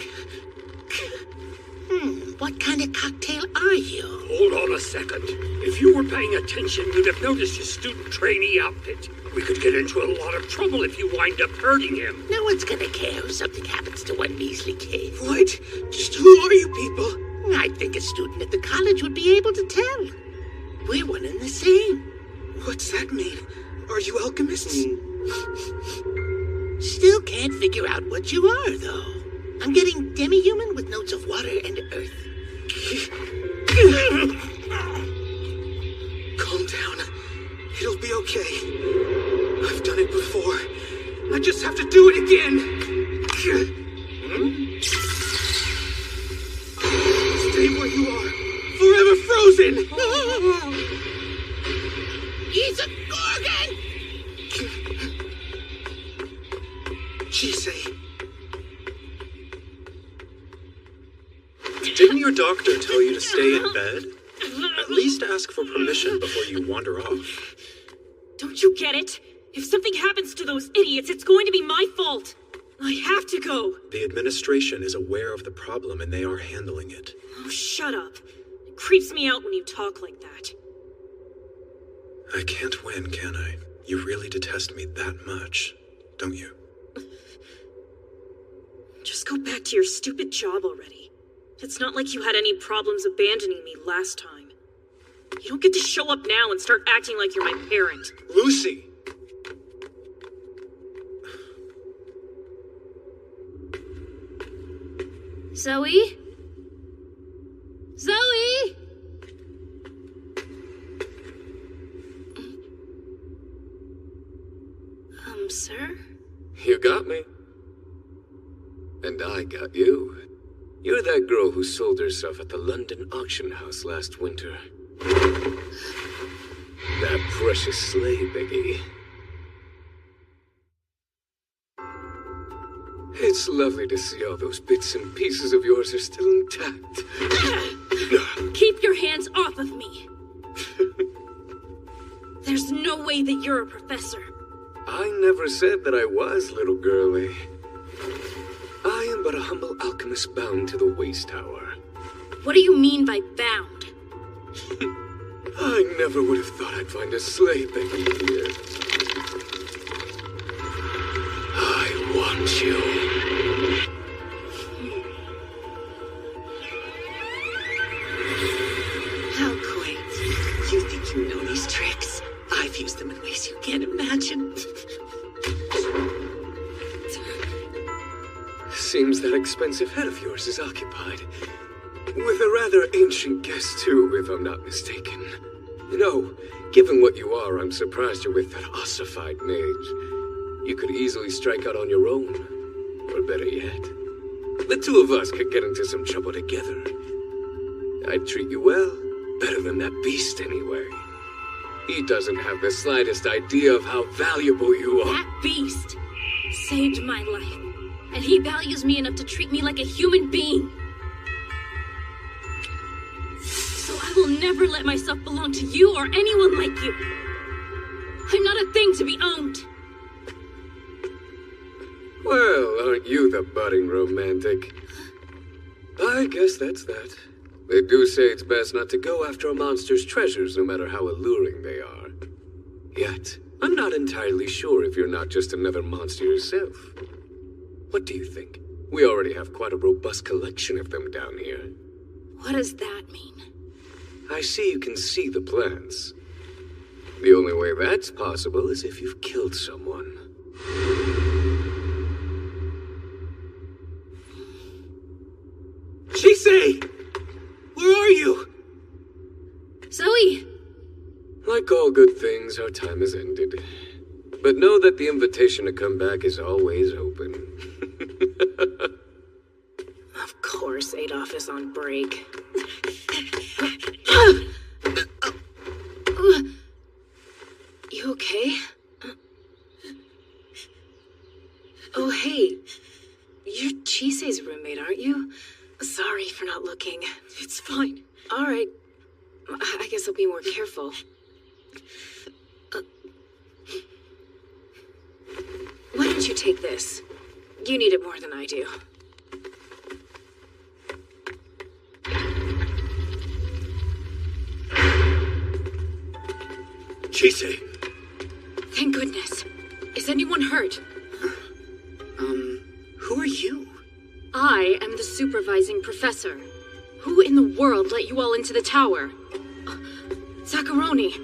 What kind of cocktail are you? Hold on a second. If you were paying attention, you'd have noticed his student trainee outfit. We could get into a lot of trouble if you wind up hurting him. No one's gonna care if something happens to one measly kid. What? Just who are you people? I think a student at the college would be able to tell. We're one and the same. What's that mean? Are you alchemists? Still can't figure out what you are, though. I'm getting demi-human with notes of water and earth. Calm down. It'll be okay. I've done it before. I just have to do it again. Stay where you are. Forever frozen. He's a Gorgon! Jisei. Didn't your doctor tell you to stay in bed? At least ask for permission before you wander off. Don't you get it? If something happens to those idiots, it's going to be my fault. I have to go. The administration is aware of the problem and they are handling it. Oh, shut up. It creeps me out when you talk like that. I can't win, can I? You really detest me that much, don't you? Just go back to your stupid job already. It's not like you had any problems abandoning me last time. You don't get to show up now and start acting like you're my parent. Lucy! Zoe? Zoe? Sir? You got me. And I got you. You're that girl who sold herself at the London auction house last winter. That precious sleigh, Biggie. It's lovely to see all those bits and pieces of yours are still intact. Keep your hands off of me. There's no way that you're a professor. I never said that I was, little girlie. I am but a humble alchemist bound to the Waste Tower. What do you mean by bound? I never would have thought I'd find a sleigh Becky here. I want you. How quaint. You think you know these tricks? I've used them in ways you can't imagine. Seems that expensive head of yours is occupied. With a rather ancient guest, too, if I'm not mistaken. You know, given what you are, I'm surprised you're with that ossified mage. You could easily strike out on your own. Or better yet, the two of us could get into some trouble together. I'd treat you well. Better than that beast, anyway. He doesn't have the slightest idea of how valuable you are. That beast saved my life. And he values me enough to treat me like a human being. So I will never let myself belong to you or anyone like you. I'm not a thing to be owned. Well, aren't you the budding romantic? I guess that's that. They do say it's best not to go after a monster's treasures, no matter how alluring they are. Yet, I'm not entirely sure if you're not just another monster yourself. What do you think? We already have quite a robust collection of them down here. What does that mean? I see you can see the plants. The only way that's possible is if you've killed someone. Chisei! Where are you? Zoe! Like all good things, our time has ended. But know that the invitation to come back is always open. Of course, Adolf is on break. You okay? Oh, hey. You're Chisei's roommate, aren't you? Sorry for not looking. It's fine. All right. I guess I'll be more careful. Why don't you take this? You need it more than I do. Chisei! Thank goodness. Is anyone hurt? Who are you? I am the supervising professor. Who in the world let you all into the tower? Zaccaroni.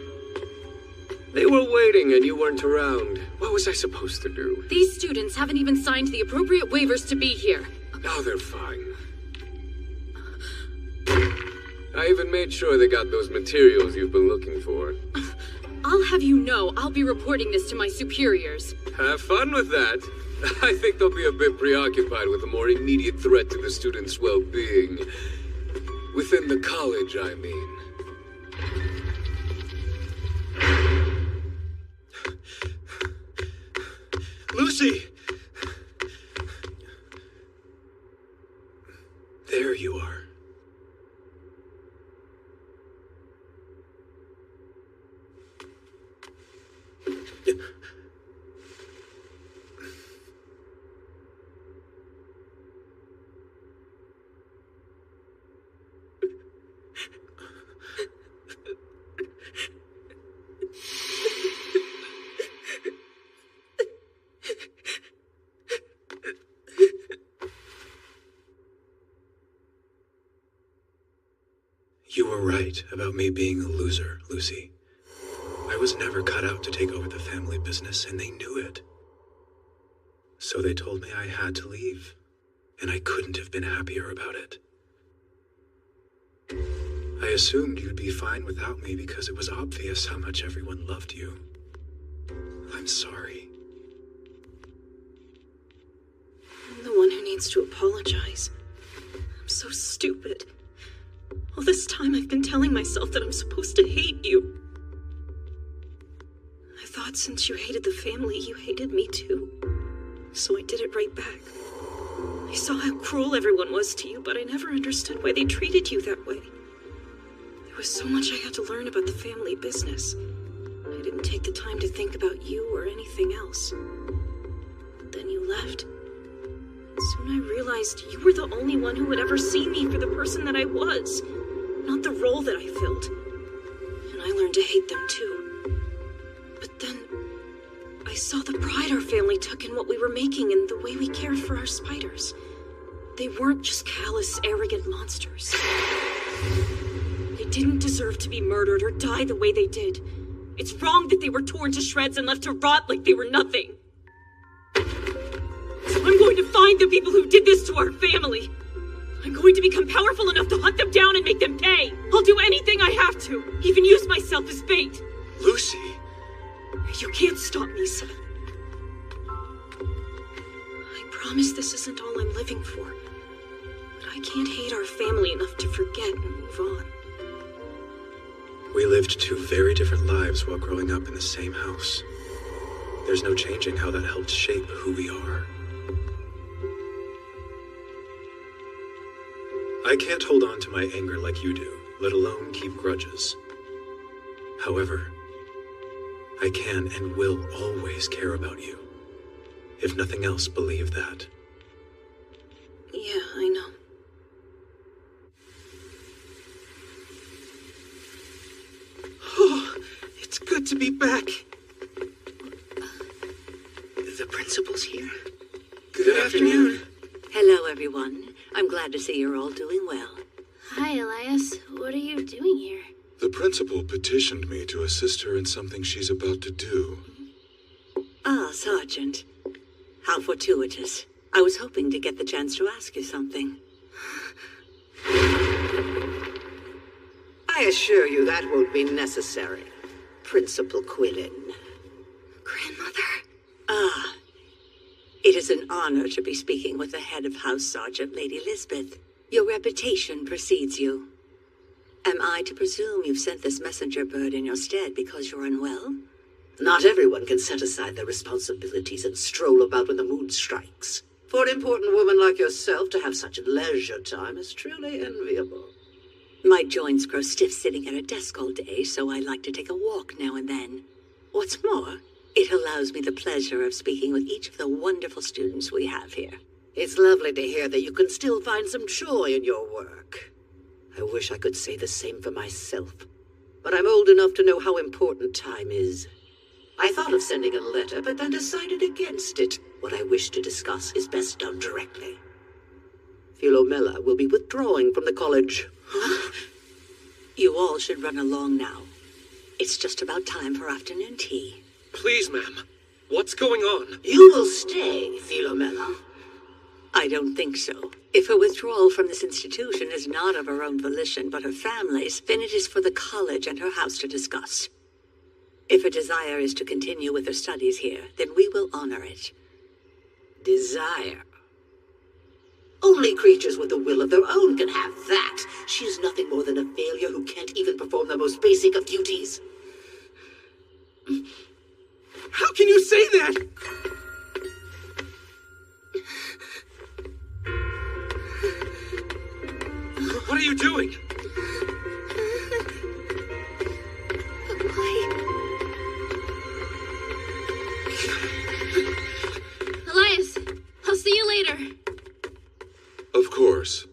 They were waiting and you weren't around. What was I supposed to do? These students haven't even signed the appropriate waivers to be here. Oh, they're fine. I even made sure they got those materials you've been looking for. I'll have you know I'll be reporting this to my superiors. Have fun with that. I think they'll be a bit preoccupied with a more immediate threat to the students' well-being. Within the college, I mean. Lucy! There you are. were right about me being a loser, Lucy. I was never cut out to take over the family business, and they knew it. So they told me I had to leave, and I couldn't have been happier about it. I assumed you'd be fine without me because it was obvious how much everyone loved you. I'm sorry. I'm the one who needs to apologize. I'm so stupid. All this time I've been telling myself that I'm supposed to hate you. I thought since you hated the family, you hated me too. So I did it right back. I saw how cruel everyone was to you, but I never understood why they treated you that way. There was so much I had to learn about the family business. I didn't take the time to think about you or anything else. But then you left. Soon I realized you were the only one who would ever see me for the person that I was, not the role that I filled. And I learned to hate them too. But then I saw the pride our family took in what we were making and the way we cared for our spiders. They weren't just callous, arrogant monsters. They didn't deserve to be murdered or die the way they did. It's wrong that they were torn to shreds and left to rot like they were nothing. So I'm going to find the people who did this to our family. I'm going to become powerful enough to hunt them down and make them pay. I'll do anything I have to, even use myself as bait. Lucy! You can't stop me, son. I promise this isn't all I'm living for. But I can't hate our family enough to forget and move on. We lived two very different lives while growing up in the same house. There's no changing how that helped shape who we are. I can't hold on to my anger like you do, let alone keep grudges. However, I can and will always care about you. If nothing else, believe that. Yeah, I know. Oh, it's good to be back. The principal's here. Good afternoon. Hello, everyone. I'm glad to see you're all doing well. Hi, Elias. What are you doing here? The principal petitioned me to assist her in something she's about to do. Ah, Sergeant. How fortuitous. I was hoping to get the chance to ask you something. I assure you that won't be necessary, Principal Quillen. Grandmother? Ah. It is an honor to be speaking with the head of House Sergeant, Lady Lisbeth. Your reputation precedes you. Am I to presume you've sent this messenger bird in your stead because you're unwell? Not everyone can set aside their responsibilities and stroll about when the mood strikes. For an important woman like yourself to have such leisure time is truly enviable. My joints grow stiff sitting at a desk all day, so I like to take a walk now and then. What's more, it allows me the pleasure of speaking with each of the wonderful students we have here. It's lovely to hear that you can still find some joy in your work. I wish I could say the same for myself, but I'm old enough to know how important time is. I thought of sending a letter, but then decided against it. What I wish to discuss is best done directly. Philomela will be withdrawing from the college. You all should run along now. It's just about time for afternoon tea. Please, ma'am. What's going on? You will stay, Philomela. I don't think so. If her withdrawal from this institution is not of her own volition, but her family's, then it is for the college and her house to discuss. If her desire is to continue with her studies here, then we will honor it. Desire? Only creatures with a will of their own can have that. She is nothing more than a failure who can't even perform the most basic of duties. How can you say that? What are you doing? Elias, I'll see you later. Of course.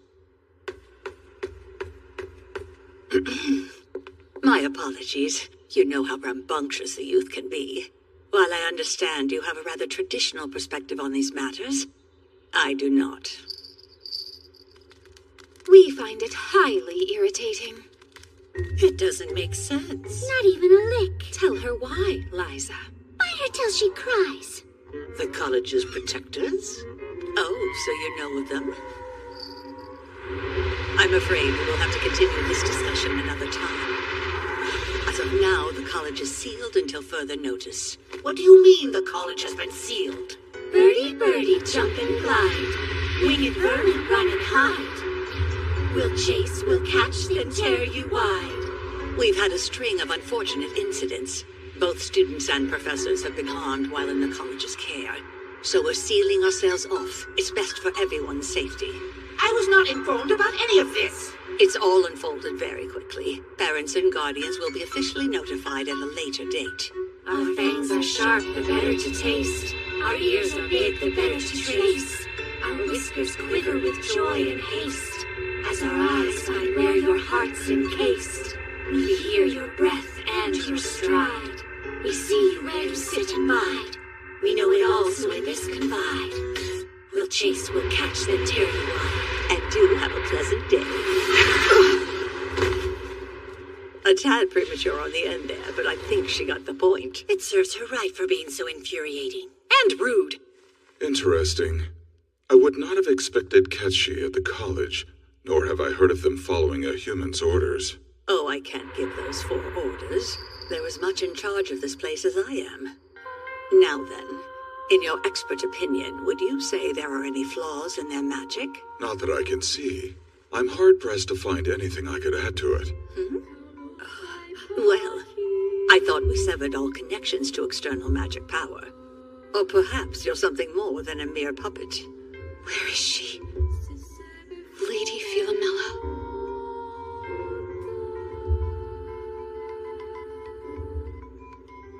My apologies. You know how rambunctious the youth can be. While I understand you have a rather traditional perspective on these matters, I do not. We find it highly irritating. It doesn't make sense. Not even a lick. Tell her why, Liza. Bite her till she cries. The college's protectors? Oh, so you know of them? I'm afraid we will have to continue this discussion another time. As of now, the college is sealed until further notice. What do you mean the college has been sealed? Birdie, birdie, jump and glide. Winged vermin, run and hide. We'll chase, we'll catch, then tear you wide. We've had a string of unfortunate incidents. Both students and professors have been harmed while in the college's care. So we're sealing ourselves off. It's best for everyone's safety. I was not informed about any of this. It's all unfolded very quickly. Parents and guardians will be officially notified at a later date. Our fangs are sharp, the better to taste. Our ears are big, the better to trace. Our whiskers quiver with joy and haste. As our eyes find where your heart's encased. We hear your breath and your stride. We see you where you sit and bide. We know it all, so in this confide. We'll chase, we'll catch, then tear you wide. And do have a pleasant day. A tad premature on the end there, but I think she got the point. It serves her right for being so infuriating. And rude. Interesting. I would not have expected Ketchi at the college, nor have I heard of them following a human's orders. Oh, I can't give those 4 orders. They're as much in charge of this place as I am. Now then, in your expert opinion, would you say there are any flaws in their magic? Not that I can see. I'm hard-pressed to find anything I could add to it. Well, I thought we severed all connections to external magic power. Or perhaps you're something more than a mere puppet. Where is she? Lady Philomela.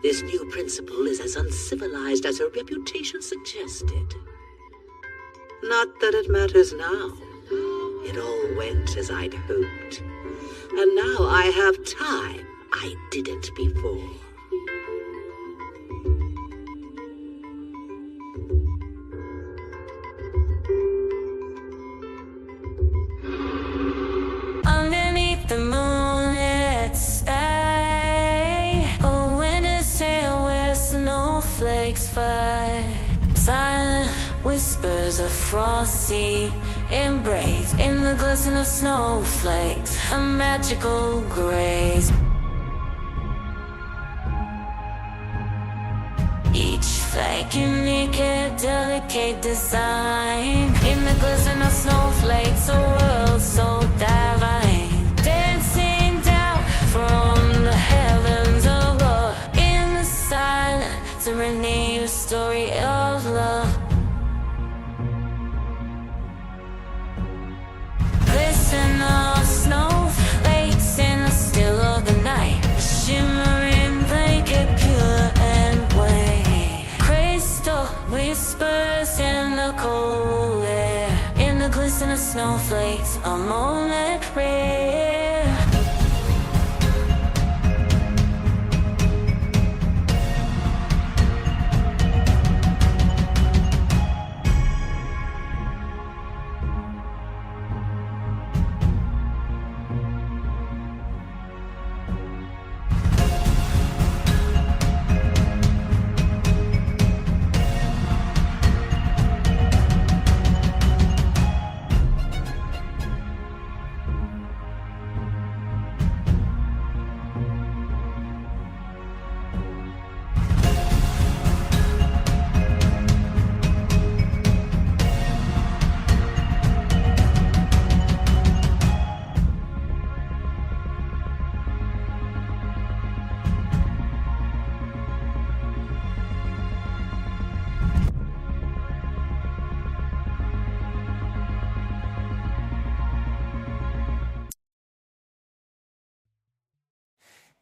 This new principal is as uncivilized as her reputation suggested. Not that it matters now. It all went as I'd hoped. And now I have time I didn't before. Underneath the moonlit sky, a winter's tale where snowflakes fly. Silent whispers of frosty embrace in the glisten of snowflakes, a magical grace. Each flake unique and delicate design. In the glisten of snowflakes, a world so divine. Dancing down from the heavens above. In the silence, a renewed story of love. Glisten of snowflakes in the still of the night. A shimmering blanket, pure and white. Crystal whispers in the cold air. In the glisten of snowflakes, a moment rare.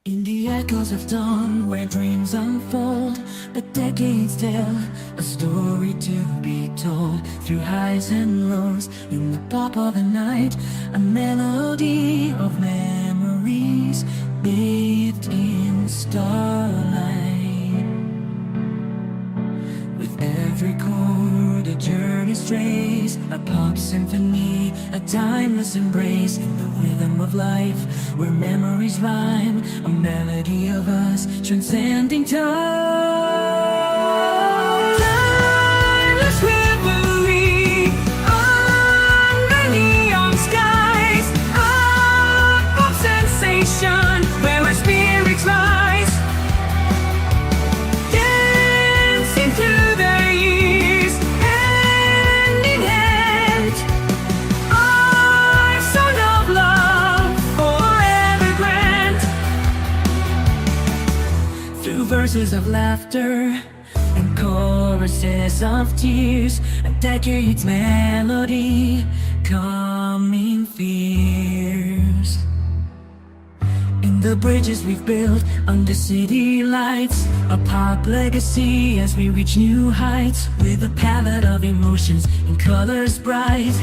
In the echoes of dawn, where dreams unfold, the decades tell a story to be told. Through highs and lows, in the pop of the night, a melody of memories bathed in starlight. With every chord, a journey memory strays, a pop symphony, a timeless embrace in the rhythm of life, where memories rhyme, a melody of us transcending time. Timeless reverie under neon skies, a pop sensation where our spirits rise, dancing through the years, hand in hand. Our song of love, forever grand. Through verses of laughter and choruses of tears, a decade's melody, coming fierce. In the bridges we've built under city lights, a pop legacy as we reach new heights, with a palette of emotions in colors bright,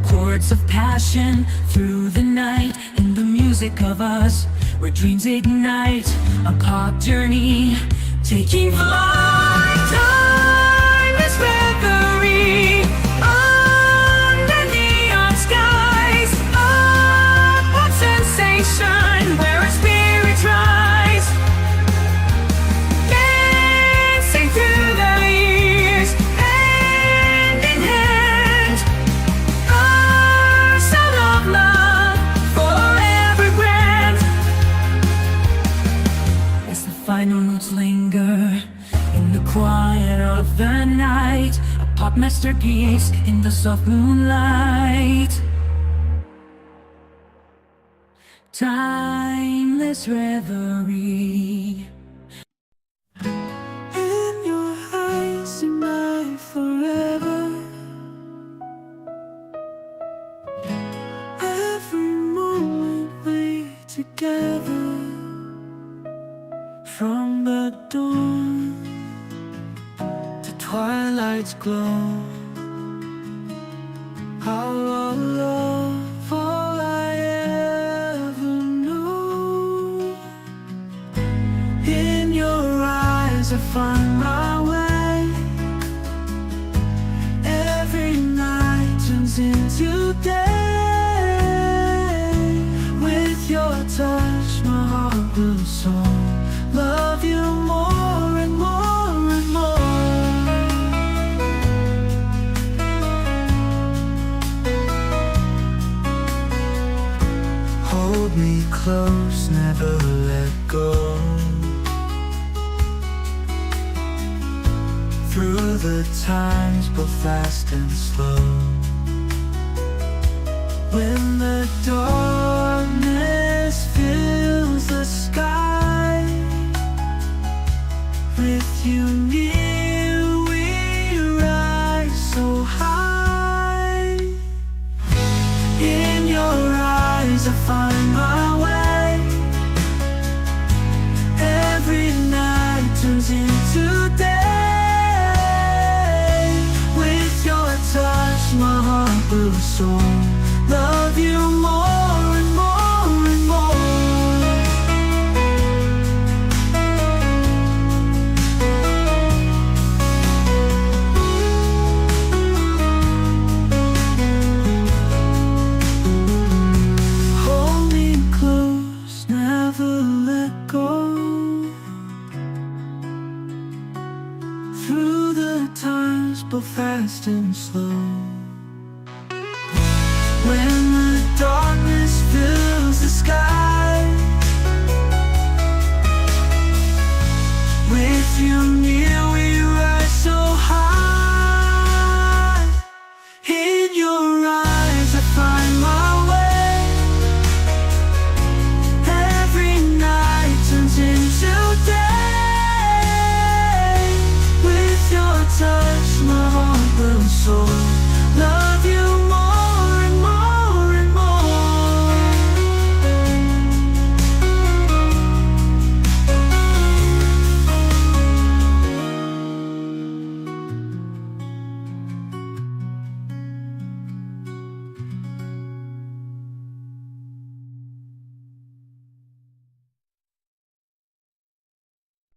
chords of passion through the night, and the music of us where dreams ignite, a pop journey taking flight. Timeless reverie under neon skies, a pop sensation where our spirits rise, dancing through the years, hand in hand. Our sound of love, forever grand. As the final notes linger in the quiet of the night, a pop masterpiece in the soft moonlight. Timeless reverie. In your eyes, see my forever. Every moment we together, from the dawn to twilight's glow. Our love, all I ever know. In your eyes I find my way. Every night turns into day. With your touch my heart will soar. Love you more and more and more. Hold me close, never let go. Through the times both fast and slow. When the darkness fills the sky, with you near we rise so high. In your eyes I find my way. Every night turns into day. With your touch my heart will soar. Love you more and more and more. Hold me close, never let go. Through the times both fast and slow. When the darkness fills the sky, with you near we rise so high. In your eyes I find my way. Every night turns into day. With your touch my heart will soar.